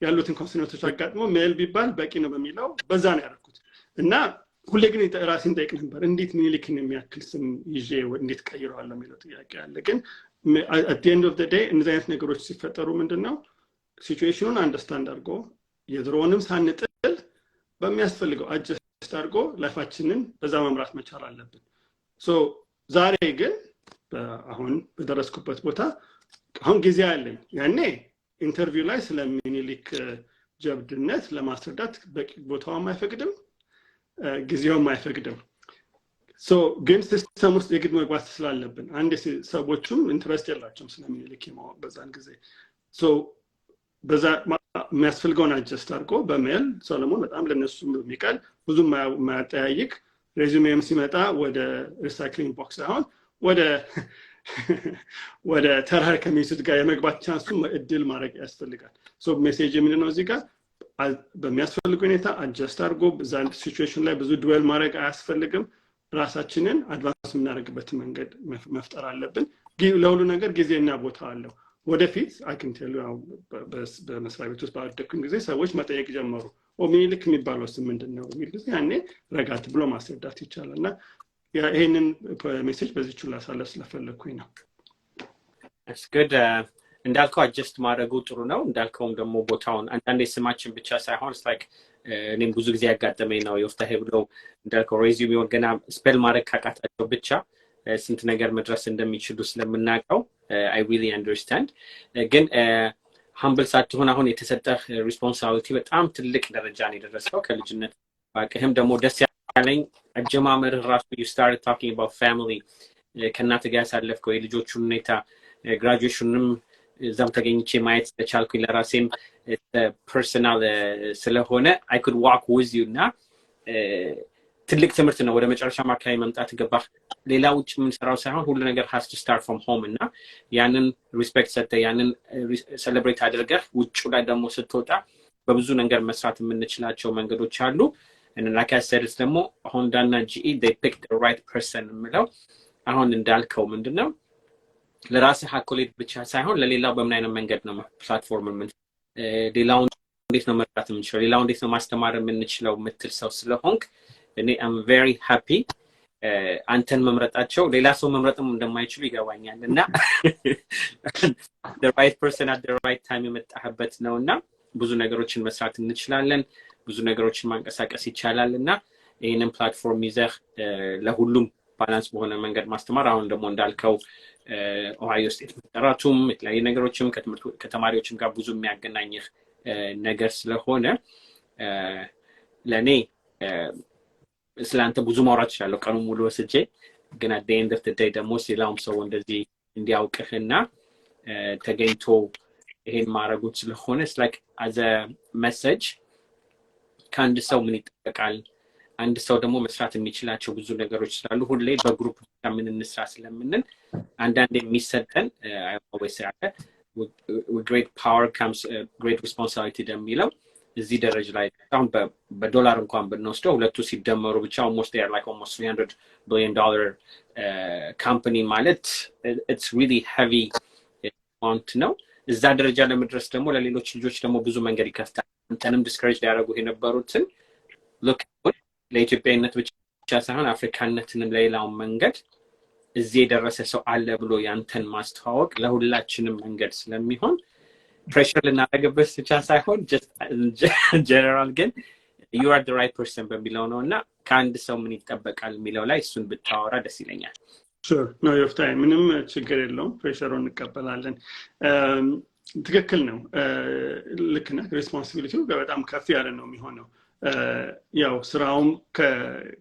ያሉትን ኮንሶናንቶች አጋጥሞ ሜል ቢባል በቂ ነው በሚለው በዛ ነው ያደረኩት እና ሁሌ ግን ራሴን ጠይቅ ነበር እንዴት ሚኒሊክን የሚያክል ስም ይዤ እንዴት ቀይረዋለሁ የሚለው ጥያቄ አለ ግን at the end of the day እንደዚህ አይነት ነገሮች ሲፈጠሩ ምንድነው ሲቹዌሽኑን አንደርስታንድ አድርጎ የድሮውንም ሳንጥል በሚያስፈልገው አጀስት አድርጎ ላይፋችንን በዛ መምራት መቻል አለብን ሶ ዛሬ ግን አሁን በደረስኩበት ቦታ አሁን ጊዜ አለኝ ያኔ ኢንተርቪው ላይ ስለ ሚኒሊክ ጀብድነት ለማስረዳት በቂ ቦታው አይፈቅድም ጊዜው አይፈቅድም ሶ ግን ሲስተም ውስጥ የግድ መግባት ስላለብን አንድ ሰዎችም ኢንትረስት ያላቸውም ስለ ሚኒሊክ የማወቅ በዛን ጊዜ ሶ በዛ የሚያስፈልገውን አጀስት አድርጎ በሜል ሰሎሞን በጣም ለነሱ የሚቀል ብዙ ማያጠያይቅ ሬዚዩሜም ሲመጣ ወደ ሪሳይክሊንግ ቦክስ አሁን ወደ ተራር ከሚስት ጋር የመግባት ቻንሱ እድል ማድረግ ያስፈልጋል ሶ ሜሴጅ ምንድነው እዚህ ጋር በሚያስፈልግ ሁኔታ አጀስት አድርጎ በዛ ሲቹዌሽን ላይ ብዙ ድዌል ማድረግ አያስፈልግም ራሳችንን አድቫንስ የምናደርግበት መንገድ መፍጠር አለብን ለሁሉ ነገር ጊዜና ቦታ አለው ወደፊት አክንቴሉ በመስሪያ ቤት ውስጥ ባደረኩኝ ጊዜ ሰዎች መጠየቅ ጀመሩ ሚኒሊክ የሚባለው ስም ምንድነው የሚል ጊዜ ያኔ ረጋት ብሎ ማስረዳት ይቻላልና ይሄንን ሜሴጅ በዚህች ላሳለፍ ስለፈለኩኝ ነው That's good እንዳልከው አጀስት ማድረጉ ጥሩ ነው እንዳልከውም ደግሞ ቦታውን አንዳንዴ ስማችን ብቻ ሳይሆን like እኔም ብዙ ጊዜ ያጋጠመኝ ነው Yoftahe ብለው እንዳልከው ሬዚዩሜውን ገና ስፔል ማድረግ ካቃታቸው ብቻ ስንት ነገር መድረስ እንደሚችሉ ስለምናቀው I really understand ግን humble ሳትሆን አሁን የተሰጠህ ሪስፖንሲቢሊቲ በጣም ትልቅ ደረጃ ነው የደረሰው ከልጅነት ባቀህም ደግሞ ደስ ያለኝ አጀማመር ራሱ you started talking about family ከናተ ጋር ያሳለፍከው የልጆቹን ሁኔታ graduationንም እዛም ተገኝቼ ማየት ተቻልኩኝ ለራሴም ፐርሰናል ስለሆነ I could walk with you እና ትልቅ ትምህርት ነው ወደ መጨረሻ ማካይ መምጣት ገባህ ሌላ ውጭ ምን ሰራው ሳይሆን ሁሉ ነገር has to start from home እና ያንን ሪስፔክት ሰጠ ያንን ሴሌብሬት አድርገህ ውጭ ላይ ደግሞ ስትወጣ በብዙ ነገር መስራት የምንችላቸው መንገዶች አሉ and like I said ደግሞ Honda እና GE they picked the right person ምለው አሁን እንዳልከው ምንድነው ለራስህ አኮሌት ብቻ ሳይሆን ለሌላው በምን አይነት መንገድ ነው ፕላትፎርም ምን ሌላው እንዴት ነው መርዳት የምንችለው ሌላው እንዴት ነው ማስተማር የምንችለው ምትል ሰው ስለሆንክ እኔ am very happy አንተን መምረጣቸው ሌላ ሰው መምረጥም እንደማይችሉ ይገባኛል እና the right person at the right time የመጣህበት ነውና ብዙ ነገሮችን መስራት እንችላለን ብዙ ነገሮችን ማንቀሳቀስ ይቻላልና ይሄንን ፕላትፎርም ይዘህ ለሁሉም ባላንስ በሆነ መንገድ ማስተማር አሁን ደግሞ እንዳልከው ኦሃዮ ስቴት ተራቱም የተለያዩ ነገሮችም ከተማሪዎችም ጋር ብዙ የሚያገናኝህ ነገር ስለሆነ ለኔ ስላንተ ብዙ ማውራት ይችላል ቀኑ ሙሉ ወስጄ ግን at the end of the day ደግሞ ሲላውም ሰው እንደዚህ እንዲያውቅህና ተገኝቶ ይሄን ማረጉት ስለሆነ it's like as a message ከአንድ ሰው ምን ይጠበቃል አንድ ሰው ደግሞ መስራት የሚችላቸው ብዙ ነገሮች ስላሉ ሁሌ በግሩፕ ምን እንስራ ስለምንል አንዳንዴ የሚሰጠን I always say with great power comes great responsibility ደሚለው እዚህ ደረጃ ላይ አሁን በዶላር እንኳን ብንወስደው ሁለቱ ሲደመሩ ብቻ almost they are like almost $300 billion company ማለት it's really heavy amount ነው እዛ ደረጃ ለመድረስ ደግሞ ለሌሎች ልጆች ደግሞ ብዙ መንገድ ይከፍታል አንተንም ዲስከሬጅ ያደርጉ የነበሩትን look ለኢትዮጵያነት ብቻ ሳይሆን አፍሪካነትንም ለሌላው መንገድ እዚህ የደረሰ ሰው አለ ብሎ ያንተን ማስተዋወቅ ለሁላችንም መንገድ ስለሚሆን pressure ልናደርግበት ብቻ ሳይሆን just general ግን you are the right person በሚለው ነውና ከአንድ ሰው ምን ይጠበቃል የሚለው ላይ እሱን ብታወራ ደስ ይለኛል sure no Yoftahe ምንም ችግር የለውም pressure-ን እንቀበላለን ትክክል ነው ልክ ነህ ሪስፖንሲቢሊቲው በጣም ከፍ ያለ ነው የሚሆነው ያው ስራውም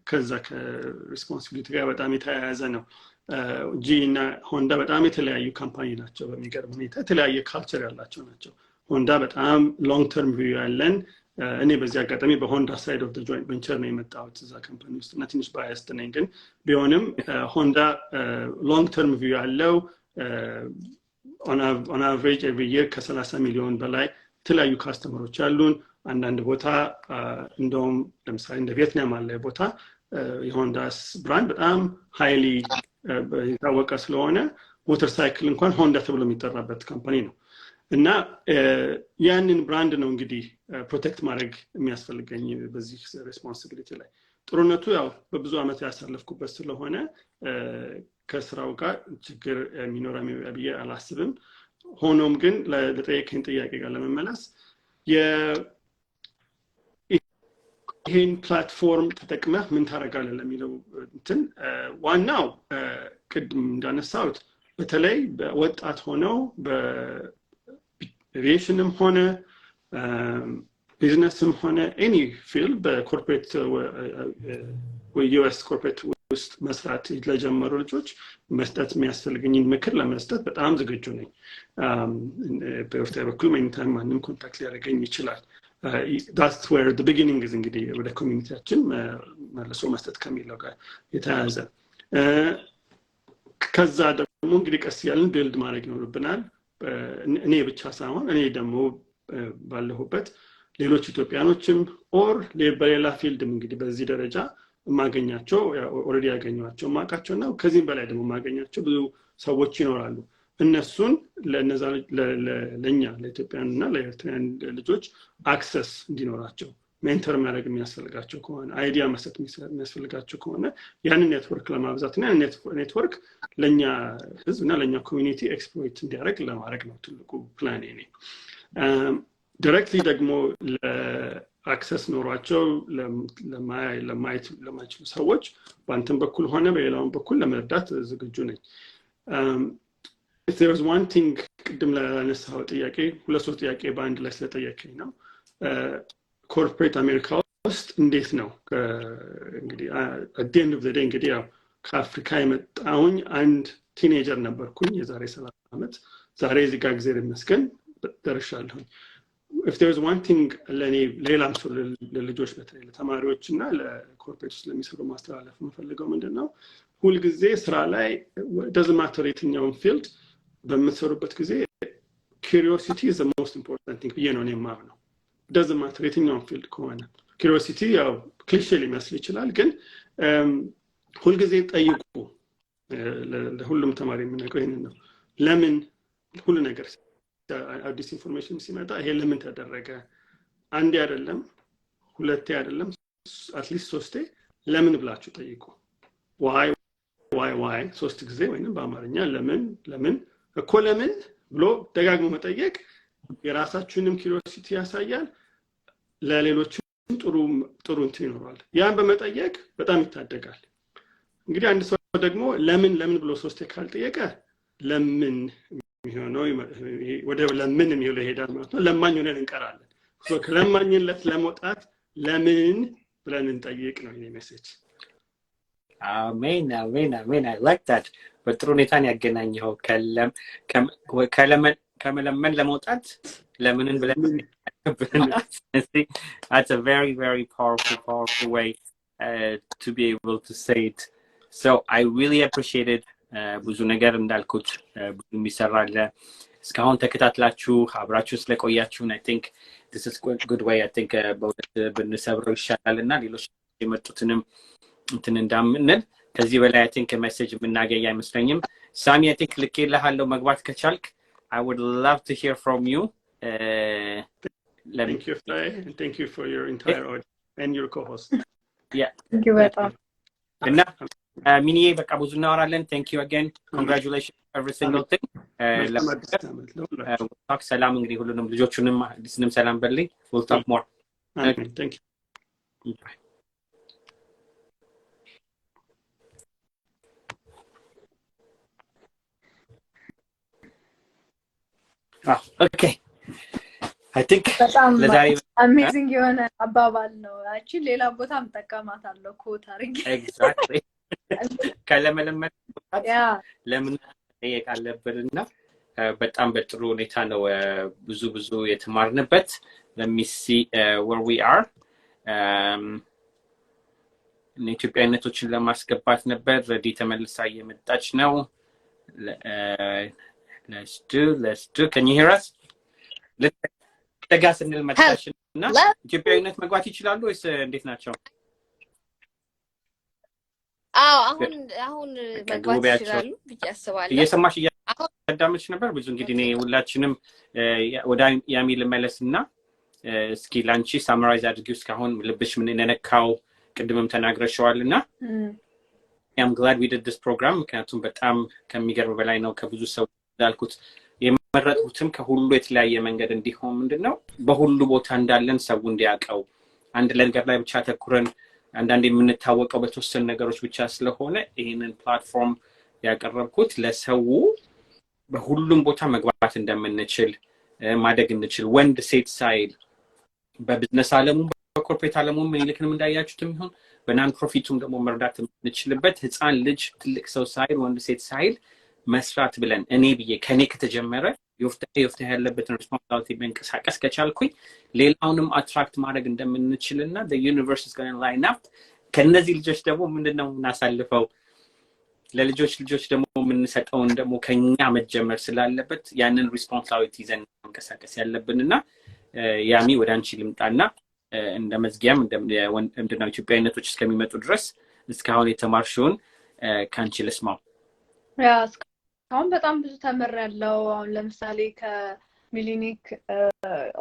ከዛ ከሪስፖንሲቢሊቲ ጋር በጣም የተያያዘ ነው ጂ እና ሆንዳ በጣም የተለያዩ ካምፓኒ ናቸው በሚገርም ሁኔታ የተለያየ ካልቸር ያላቸው ናቸው ሆንዳ በጣም ሎንግ ተርም ቪው ያለን እኔ በዚህ አጋጣሚ በሆንዳ ሳይድ ኦፍ ዘ ጆይንት ቬንቸር ነው የመጣሁት እዛ ካምፓኒ ውስጥ እና ትንሽ ባያስት ነኝ ግን ቢሆንም ሆንዳ ሎንግ ተርም ቪው ያለው on average every year ከ30 ሚሊዮን በላይ የተለያዩ ካስተመሮች አሉን አንዳንድ ቦታ እንደውም ለምሳሌ እንደ ቪየትናም አለ ቦታ የሆንዳስ ብራንድ በጣም ሃይሊ የታወቀ ስለሆነ ሞተር ሳይክል እንኳን ሆንዳ ተብሎ የሚጠራበት ካምፓኒ ነው እና ያንን ብራንድ ነው እንግዲህ ፕሮቴክት ማድረግ የሚያስፈልገኝ በዚህ ሪስፖንሲቢሊቲ ላይ ጥሩነቱ ያው በብዙ አመት ያሳለፍኩበት ስለሆነ ከስራው ጋር ችግር የሚኖረው ብዬ አላስብም ሆኖም ግን ለጠየቀኝ ጥያቄ ጋር ለመመለስ ይሄን ፕላትፎርም ተጠቅመህ ምን ታረጋለህ ለሚለው እንትን ዋናው ቅድም እንዳነሳሁት በተለይ በወጣት ሆነው በኤቪዬሽንም ሆነ ቢዝነስም ሆነ ኤኒ ፊልድ በኮርፖሬት ዩኤስ ኮርፖሬት ውስጥ መስራት ለጀመሩ ልጆች መስጠት የሚያስፈልገኝን ምክር ለመስጠት በጣም ዝግጁ ነኝ በወፍታ በኩል ማንኛውም ማንም ኮንታክት ሊያደርገኝ ይችላል that's where the beginning is እንግዲህ ወደ ኮሚኒቲያችን መልሶ መስጠት ከሚለው ጋር የተያያዘ ከዛ ደግሞ እንግዲህ ቀስ ያልን ቢልድ ማድረግ ይኖርብናል እኔ ብቻ ሳይሆን እኔ ደግሞ ባለሁበት ሌሎች ኢትዮጵያኖችም ኦር በሌላ ፊልድም እንግዲህ በዚህ ደረጃ ማገኛቸው ኦሬዲ ያገኛቸው ማቃቸውና ከዚህም በላይ ደግሞ ማገኛቸው ብዙ ሰዎች ይኖራሉ እነሱን ለነዛ ለኛ ለኢትዮጵያንና ለኤርትራን ልጆች አክሰስ እንዲኖራቸው ሜንተር ማድረግ የሚያስፈልጋቸው ከሆነ አይዲያ መስጠት የሚያስፈልጋቸው ከሆነ ያንን ኔትወርክ ለማብዛትና ኔትወርክ ለኛ ህዝብና ለኛ ኮሚኒቲ ኤክስፕሎይት እንዲያደርግ ለማድረግ ነው ትልቁ ፕላን እኔ ዳይሬክትሊ ደግሞ ለአክሰስ ኖሯቸው ለማይችሉ ሰዎች በአንተም በኩል ሆነ በሌላውም በኩል ለመርዳት ዝግጁ ነኝ if there was one thing ቅድም ላነሳው ጥያቄ ሁለት ሶስት ጥያቄ በአንድ ላይ ስለጠየቀኝ ነው ኮርፖሬት አሜሪካ ውስጥ እንዴት ነው እንግዲህ at the end of the day እንግዲህ ያው ከአፍሪካ የመጣሁኝ አንድ ቲኔጀር ነበርኩኝ የዛሬ 30 ዓመት ዛሬ እዚህ ጋር እግዚአብሔር ይመስገን ደርሻለሁ if there is one thing ሌላም ሰው ለልጆች በተለይ ለተማሪዎችና ለኮርፖሬት ውስጥ ለሚሰሩ ማስተላለፍ የምፈልገው ምንድነው ሁልጊዜ ስራ ላይ doesn't matter የትኛውን ፊልድ በምትሰሩበት ጊዜ curiosity is the most important thing ብዬ ነው የማምነው doesn't matter የትኛውን ፊልድ ከሆነ curiosity ያው ክሊሼ ሊመስል ይችላል ግን ሁልጊዜ ጠይቁ ለሁሉም ተማሪ የምነግረው ይሄንን ነው ለምን ሁሉ ነገር አዲስ ኢንፎርሜሽን ሲመጣ ይሄ ለምን ተደረገ አንዴ አይደለም ሁለቴ አይደለም አትሊስት ሶስቴ ለምን ብላችሁ ጠይቁ why ሶስት ጊዜ ወይንም በአማርኛ ለምን እኮ ለምን ብሎ ደጋግሞ መጠየቅ የራሳችሁንም ኪዩሪዮሲቲ ያሳያል ለሌሎችም ጥሩ እንትን ይኖራል ያን በመጠየቅ በጣም ይታደጋል እንግዲህ አንድ ሰው ደግሞ ለምን ብሎ ሶስቴ ካልጠየቀ ለምን የሚሆነው ወደ ለምን የሚለው ይሄዳል ማለት ነው ለማኝ ሆነን እንቀራለን ከለማኝነት ለመውጣት ለምን ብለን እንጠይቅ ነው የኔ ሜሴጅ አሜን I like that በጥሩ ሁኔታን ያገናኘው ከመለመን ለመውጣት ለምንን ብለን that's a very very powerful way to be able to say it so I really appreciated ብዙ ነገር እንዳልኩት ብዙ የሚሰራለ እስካሁን ተከታትላችሁ አብራችሁ ስለቆያችሁ I think this is a good way I think በእውነት ብንሰብረው ይሻላልና ሌሎች የመጡትንም እንትን እንዳምንል ከዚህ በላይ I think ሜሴጅ የምናገኝ አይመስለኝም ሳሚ I think ልኬልሃለሁ መግባት ከቻልክ I would love to hear from you thank you and thank you for your entire audience and your co-host yeah thank you በጣም እና ሚኒዬ በቃ ብዙ እናወራለን thank you again congratulations every single thing talk ሰላም እንግዲህ ሁሉንም ልጆቹንም አዲስንም ሰላም በልኝ we'll talk more thank you bye okay I think ለዛሬ amazing የሆነ አባባል ነው አቺ ሌላ ቦታም ተቀማታለሁ ኮት አርግ exactly ከለመለመን ለምን ጠይቃለብንና በጣም በጥሩ ሁኔታ ነው ብዙ የተማርንበት let me see where we are ኢትዮጵያዊነቶችን ለማስገባት ነበር ረዲ ተመልሳ እየመጣች ነው let's do can you hear us ለተጋስ እንል መጣችና ኢትዮጵያዊነት መግባት ይችላሉ ወይስ እንዴት ናቸው አሁን መግባት ይችላሉ ብቻ አስባለሁ እየሰማሽ እያዳመጥሽ ነበር ብዙ እንግዲህ እኔ ሁላችንም ወደ ያሚ ልመለስና እስኪ ላንቺ ሳምራይዝ አድርጊው እስካሁን ልብሽ ምን ነነካው ቅድምም ተናግረሽዋልና I'm glad we did this program ምክንያቱም በጣም ከሚገርም በላይ ነው ከብዙ ሰው እንዳልኩት የመረጥኩትም ከሁሉ የተለያየ መንገድ እንዲሆን ምንድነው በሁሉ ቦታ እንዳለን ሰው እንዲያቀው አንድ ነገር ላይ ብቻ ተኩረን አንዳንዴ የምንታወቀው በተወሰኑ ነገሮች ብቻ ስለሆነ ይሄንን ፕላትፎርም ያቀረብኩት ለሰው በሁሉም ቦታ መግባት እንደምንችል ማደግ እንችል ወንድ ሴት ሳይል በቢዝነስ ዓለሙ በኮርፖሬት ዓለሙ ምንልክንም እንዳያችሁትም ይሁን በናን ፕሮፊቱም ደግሞ መርዳት የምንችልበት ህፃን ልጅ ትልቅ ሰው ሳይል ወንድ ሴት ሳይል መስራት ብለን እኔ ብዬ ከኔ ከተጀመረ ይወፍታሄ ያለበትን ሪስፖንሲቢሊቲ መንቀሳቀስ ከቻልኩኝ ሌላውንም አትራክት ማድረግ እንደምንችልና the universe is going to line up ከነዚህ ልጆች ደግሞ ምንድነው እናሳልፈው ለልጆች ደግሞ የምንሰጠውን ደግሞ ከኛ መጀመር ስላለበት ያንን ሪስፖንሲቢሊቲ ይዘን መንቀሳቀስ ያለብንና ያሚ ወደ አንቺ ልምጣና እንደ መዝጊያም እንደምንድነው ኢትዮጵያዊነቶች እስከሚመጡ ድረስ እስካሁን የተማርሽውን ካንቺ ልስማው። ያ እስካሁን በጣም ብዙ ተምሬያለሁ። አሁን ለምሳሌ ከሚሊኒክ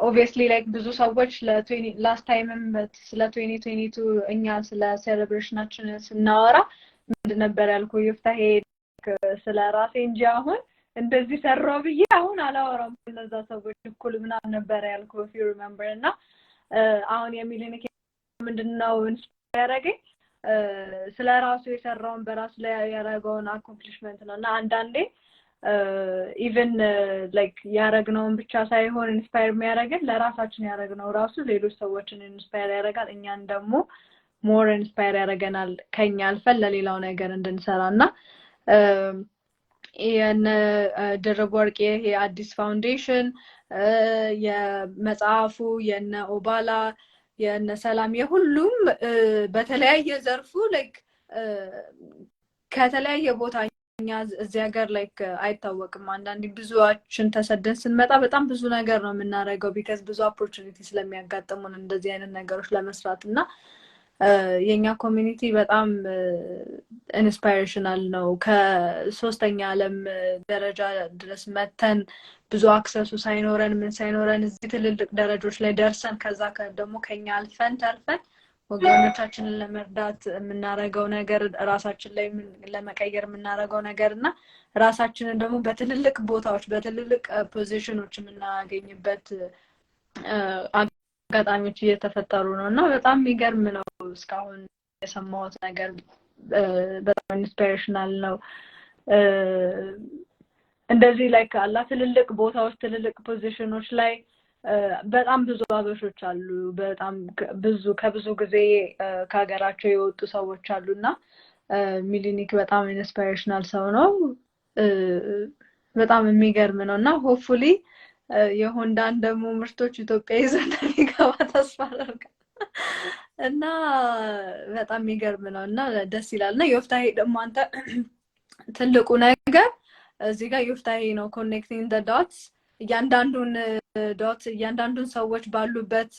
ኦብቪየስሊ ላይክ ብዙ ሰዎች ላስት ታይምም ስለ 2022 እኛ ስለ ሴሌብሬሽናችን ስናወራ ምንድን ነበር ያልኩት ይፍታሄ ስለ ራሴ እንጂ አሁን እንደዚህ ሰራው ብዬ አሁን አላወራም ለዛ ሰዎች እኩል ምናምን ነበር ያልኩት if you remember እና አሁን የሚሊኒክ ምንድነው ኢንስፓየር ያደረገኝ ስለ ራሱ የሰራውን በራሱ ላይ ያደረገውን አኮምፕሊሽመንት ነውና አንዳንዴ ኢቭን ላይክ ያረግነውን ብቻ ሳይሆን ኢንስፓየር የሚያደርገን ለራሳችን ያረግነው ራሱ ሌሎች ሰዎችን ኢንስፓየር ያደርጋል እኛን ደግሞ ሞር ኢንስፓየር ያደርገናል ከኛ አልፈን ለሌላው ነገር እንድንሰራና የነ ደረብ ወርቅ ይሄ አዲስ ፋውንዴሽን የመጽሐፉ የነ ኦባላ የነ ሰላም የሁሉም በተለያየ ዘርፉ ላይክ ከተለያየ ቦታኛ እዚህ ሀገር ላይክ አይታወቅም አንዳንዴ ብዙዎችን ተሰደን ስንመጣ በጣም ብዙ ነገር ነው የምናደርገው ቢካዝ ብዙ ኦፖርቹኒቲ ስለሚያጋጥሙን እንደዚህ አይነት ነገሮች ለመስራትና የኛ ኮሚኒቲ በጣም ኢንስፓይሬሽናል ነው ከሶስተኛ ዓለም ደረጃ ድረስ መተን ብዙ አክሰሱ ሳይኖረን ምን ሳይኖረን እዚህ ትልልቅ ደረጃዎች ላይ ደርሰን ከዛ ደግሞ ከኛ አልፈን ተርፈን ወገኖቻችንን ለመርዳት የምናረጋው ነገር ራሳችን ላይ ለመቀየር የምናረጋው ነገርና ራሳችንን ደግሞ በትልልቅ ቦታዎች በትልልቅ ፖዚሽኖች የምናገኝበት አጋጣሚዎች እየተፈጠሩ ነውና በጣም የሚገርም ነው እስካሁን የሰማሁት ነገር በጣም ኢንስፓይሬሽናል ነው እንደዚህ ላይክ አላ ትልልቅ ቦታዎች ትልልቅ ፖዚሽኖች ላይ በጣም ብዙ አበሾች አሉ በጣም ከብዙ ጊዜ ከሀገራቸው የወጡ ሰዎች አሉና ሚሊኒክ በጣም ኢንስፓይሬሽናል ሰው ነው በጣም የሚገርም ነውና ሆፕፉሊ የሆንዳን ደግሞ ምርቶች ኢትዮጵያ ይዘን ይገባ ተስፋ አደርጋለሁ እና በጣም የሚገርም ነውና ደስ ይላልና ዮፍታሄ ደግሞ አንተ ትልቁ ነገር እዚህ ጋር ዮፍታሄ ነው ኮኔክቲንግ ዘ ዶትስ እያንዳንዱን ሰዎች ባሉበት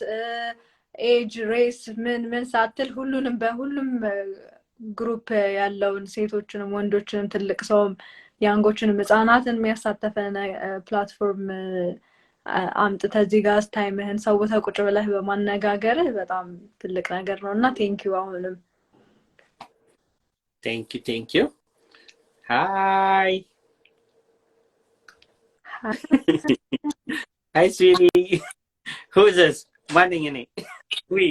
ኤጅ ሬስ ምን ሳትል ሁሉንም በሁሉም ግሩፕ ያለውን ሴቶችንም ወንዶችንም ትልቅ ሰውም ያንጎችንም ህፃናትን የሚያሳተፈ ፕላትፎርም አምጥተህ እዚህ ጋር ታይምህን ሰውተህ ቁጭ ብለህ በማነጋገርህ በጣም ትልቅ ነገር ነውና ቴንኪው አሁንም ቴንኪው ሃይ Hi, sweetie. Who's this? Morning, we.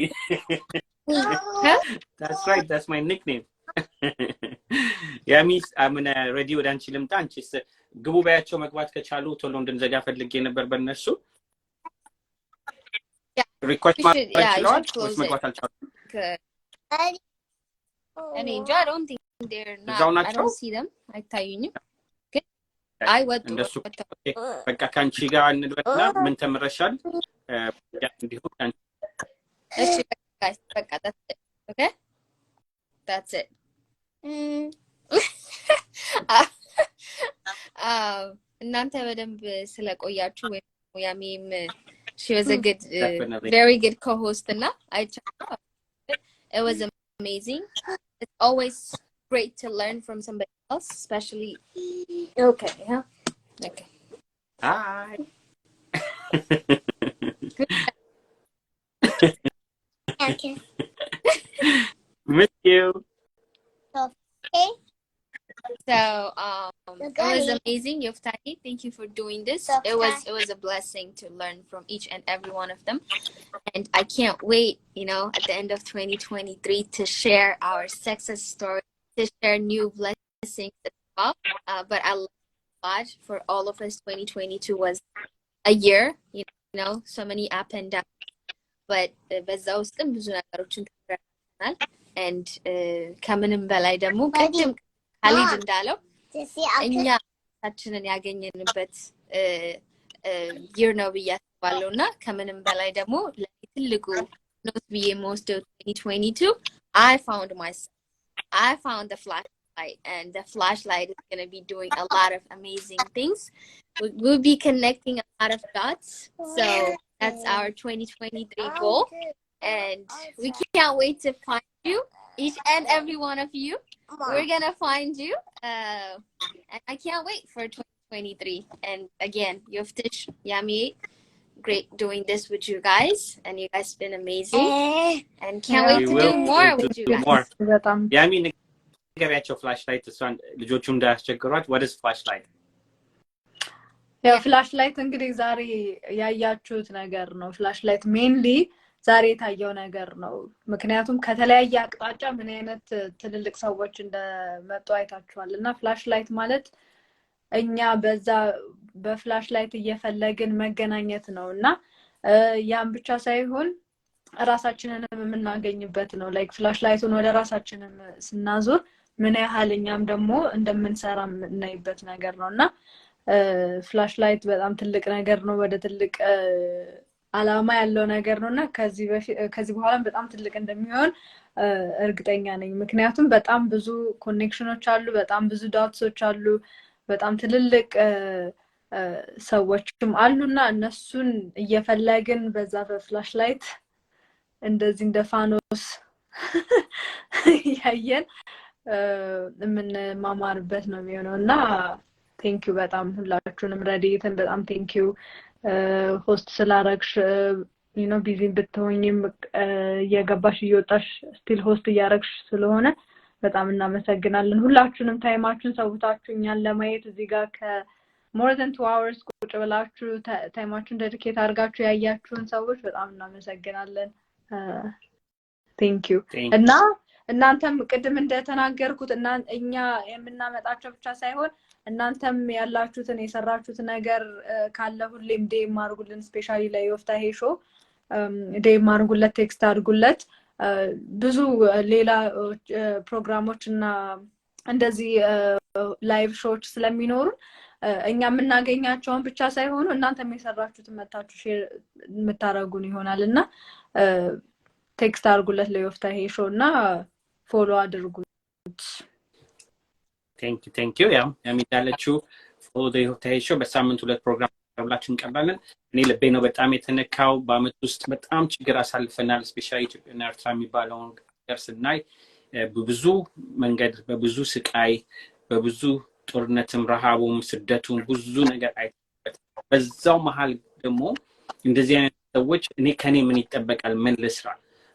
That's right. That's my nickname. Yeah, miss. I'm gonna ready with Anchilim Tanchis. Gubu bayacho magwat kachalu to London zaga fadlige na barbarnasu. Request my close it. And I don't think they're not. I don't see them. I tell you. I would እንደሱ በቃ ካንቺ ጋር እንድበና ምን ተመረሻል እንዲሁ እሺ በቃ okay that's it እናንተ በደንብ ስለቆያችሁ ወይ ያሚም she was a good very good co-host እና it was amazing it's always great to learn from somebody else, especially okay, huh? Okay. Hi. Okay. Miss you. Okay. So it was amazing, Yoftahe. Thank you for doing this. It was a blessing to learn from each and every one of them. And I can't wait, at the end of 2023 to share our success story, to share new blessings as well. But I love God for all of us. 2022 was a year, so many up and down. But በዛ ውስጥም ብዙ ነገሮችን ተፈራርተናል and ከምንም በላይ ደግሞ ቅድም ካሊድ እንዳለው እኛ ታችንን ያገኘንበት year ነው ብዬ አስባለሁና ከምንም በላይ ደግሞ ለትልቁ ኖት ብዬ የምወስደው 2022 I found the flashlight, and the flashlight is going to be doing a lot of amazing things. We'll be connecting a lot of dots. So That's our 2023 goal. And we can't wait to find you, each and every one of you. We're going to find you. And I can't wait for 2023. And again, Yoftahe, Yami, great doing this with you guys. And you guys been amazing. And can't wait to do more with you guys. Yami, ንገሪያቸው ፍላሽላይት እሷን ልጆቹ እንዳያስቸግሯት። what is flashlight? ያው ፍላሽላይት እንግዲህ ዛሬ ያያችሁት ነገር ነው። ፍላሽላይት ሜንሊ ዛሬ የታየው ነገር ነው። ምክንያቱም ከተለያየ አቅጣጫ ምን አይነት ትልልቅ ሰዎች እንደመጡ አይታችኋልና ፍላሽላይት ማለት እኛ በዛ በፍላሽላይት እየፈለግን መገናኘት ነውና ያን ብቻ ሳይሆን ራሳችንን የምናገኝበት ነው። ላይክ ፍላሽላይቱን ወደ ራሳችንን ስናዞር ምን ያህል እኛም ደግሞ እንደምንሰራ እናይበት ነገር ነውና ፍላሽላይት በጣም ትልቅ ነገር ነው። ወደ ትልቅ አላማ ያለው ነገር ነውና ከዚህ በኋላም በጣም ትልቅ እንደሚሆን እርግጠኛ ነኝ። ምክንያቱም በጣም ብዙ ኮኔክሽኖች አሉ፣ በጣም ብዙ ዳውትሶች አሉ፣ በጣም ትልልቅ ሰዎችም አሉና እነሱን እየፈለግን በዛ በፍላሽላይት እንደዚህ እንደ ፋኖስ ያየን ምን ማማርበት ነው የሚሆነውና ቴንኪው በጣም ሁላችሁንም ረዲትን በጣም ቴንኪው ሆስት ስላረግሽ ቢዚ ብትሆኝም እየገባሽ እየወጣሽ ስቲል ሆስት እያረግሽ ስለሆነ በጣም እናመሰግናለን። ሁላችሁንም ታይማችሁን ሰውታችሁኛል ለማየት እዚህ ጋር more than 2 hours ቁጭ ብላችሁ ታይማችሁን ዴዲኬት አድርጋችሁ ያያችሁን ሰዎች በጣም እናመሰግናለን። ቴንኪው እና እናንተም ቅድም እንደተናገርኩት እኛ የምናመጣቸው ብቻ ሳይሆን እናንተም ያላችሁትን የሰራችሁት ነገር ካለ ሁሌም ዴም አድርጉልን። ስፔሻሊ ለዮፍታሄ ሾው ዴም አድርጉለት፣ ቴክስት አድርጉለት። ብዙ ሌላ ፕሮግራሞች እና እንደዚህ ላይቭ ሾዎች ስለሚኖሩ እኛ የምናገኛቸውን ብቻ ሳይሆኑ እናንተም የሰራችሁትን መታችሁ ሼር የምታረጉን ይሆናልና ቴክስት አድርጉለት ለዮፍታሄ ሾው እና ፎሎ አድርጉት። ቴንክ ዩ ያው የሚዳለችው ፎሎ ለዮፍታሄ ሾው በሳምንት 2 ፕሮግራም ተብላችሁ እንቀርባለን። እኔ ልቤ ነው በጣም የተነካው። በአመት ውስጥ በጣም ችግር አሳልፈናል። ስፔሻሊ ኢትዮጵያና ኤርትራ የሚባለውን ሀገር ስናይ በብዙ መንገድ በብዙ ስቃይ በብዙ ጦርነትም ረሃቡም ስደቱም ብዙ ነገር አይተበት በዛው መሃል ደግሞ እንደዚህ አይነት ሰዎች ከኔ ምን ይጠበቃል ምን ልስራ?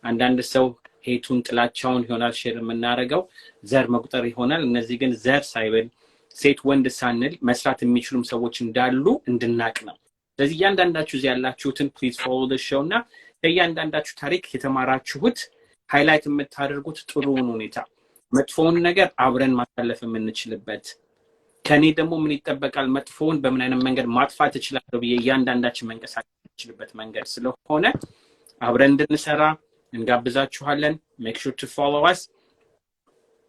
አንዳንድ ሰው ሄቱን ጥላቻውን ይሆናል ሼር የምናረገው ዘር መቁጠር ይሆናል። እነዚህ ግን ዘር ሳይበል ሴት ወንድ ሳንል መስራት የሚችሉም ሰዎች እንዳሉ እንድናቅ ነው። ስለዚህ እያንዳንዳችሁ እዚህ ያላችሁትን ፕሊዝ ፎሎ ዘ ሾው እና እያንዳንዳችሁ ታሪክ የተማራችሁት ሃይላይት የምታደርጉት ጥሩውን ሁኔታ መጥፎውን ነገር አብረን ማሳለፍ የምንችልበት ከኔ ደግሞ ምን ይጠበቃል መጥፎውን በምን አይነት መንገድ ማጥፋት እችላለሁ ብዬ እያንዳንዳችን መንቀሳቀስ የምንችልበት መንገድ ስለሆነ አብረን እንድንሰራ እንጋብዛችኋለን። make sure to follow us.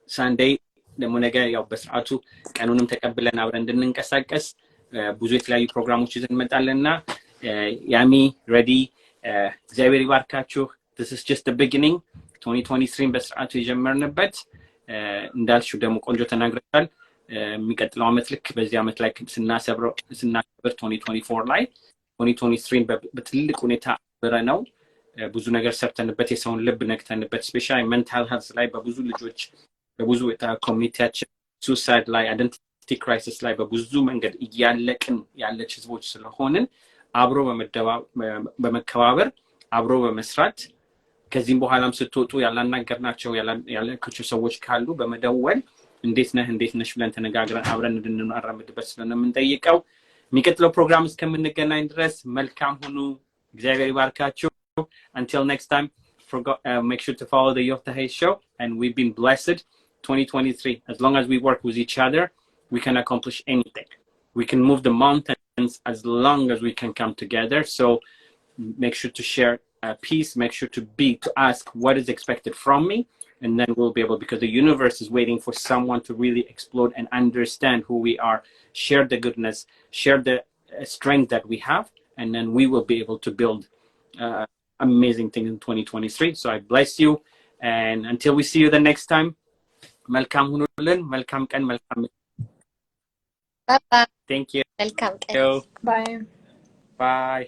Sunday ደግሞ ነገር ያው በስርዓቱ ቀኑንም ተቀብለን አብረን እንድንንቀሳቀስ ብዙ የተለያዩ ፕሮግራሞች ይዘን እንመጣለንና ያሚ ሬዲ እግዚአብሔር ይባርካችሁ። this is just the beginning 2023 በስርዓቱ የጀመርንበት እንዳልሽው ደግሞ ቆንጆ ተናግረሻል። የሚቀጥለው አመት ልክ በዚህ አመት ላይ ስናከብር 2024 ላይ 2023 በትልቅ ሁኔታ አብረነው ብዙ ነገር ሰርተንበት የሰውን ልብ ነክተንበት ስፔሻሊ ሜንታል ሄልዝ ላይ በብዙ ልጆች በብዙ ኮሚኒቲያችን ሱሳይድ ላይ አይደንቲቲ ክራይሲስ ላይ በብዙ መንገድ እያለቅን ያለች ህዝቦች ስለሆንን አብሮ በመከባበር አብሮ በመስራት ከዚህም በኋላም ስትወጡ ያላናገርናቸው ያለካቸው ሰዎች ካሉ በመደወል እንዴት ነሽ ብለን ተነጋግረን አብረን እንድንራመድበት ስለምንጠይቀው የሚቀጥለው ፕሮግራም እስከምንገናኝ ድረስ መልካም ሁኑ። እግዚአብሔር ይባርካችሁ። Until next time, make sure to follow the Yoftahe Show, and we've been blessed. 2023, as long as we work with each other, we can accomplish anything. We can move the mountains as long as we can come together. So make sure to share peace, make sure to ask what is expected from me, and then we'll be able, because the universe is waiting for someone to really explode and understand who we are, share the goodness, share the strength that we have, and then we will be able to build amazing things in 2023. So I bless you, and until we see you the next time, welcome hunulen, welcome kan, welcome. Bye bye. Thank you. Welcome. Bye. Bye.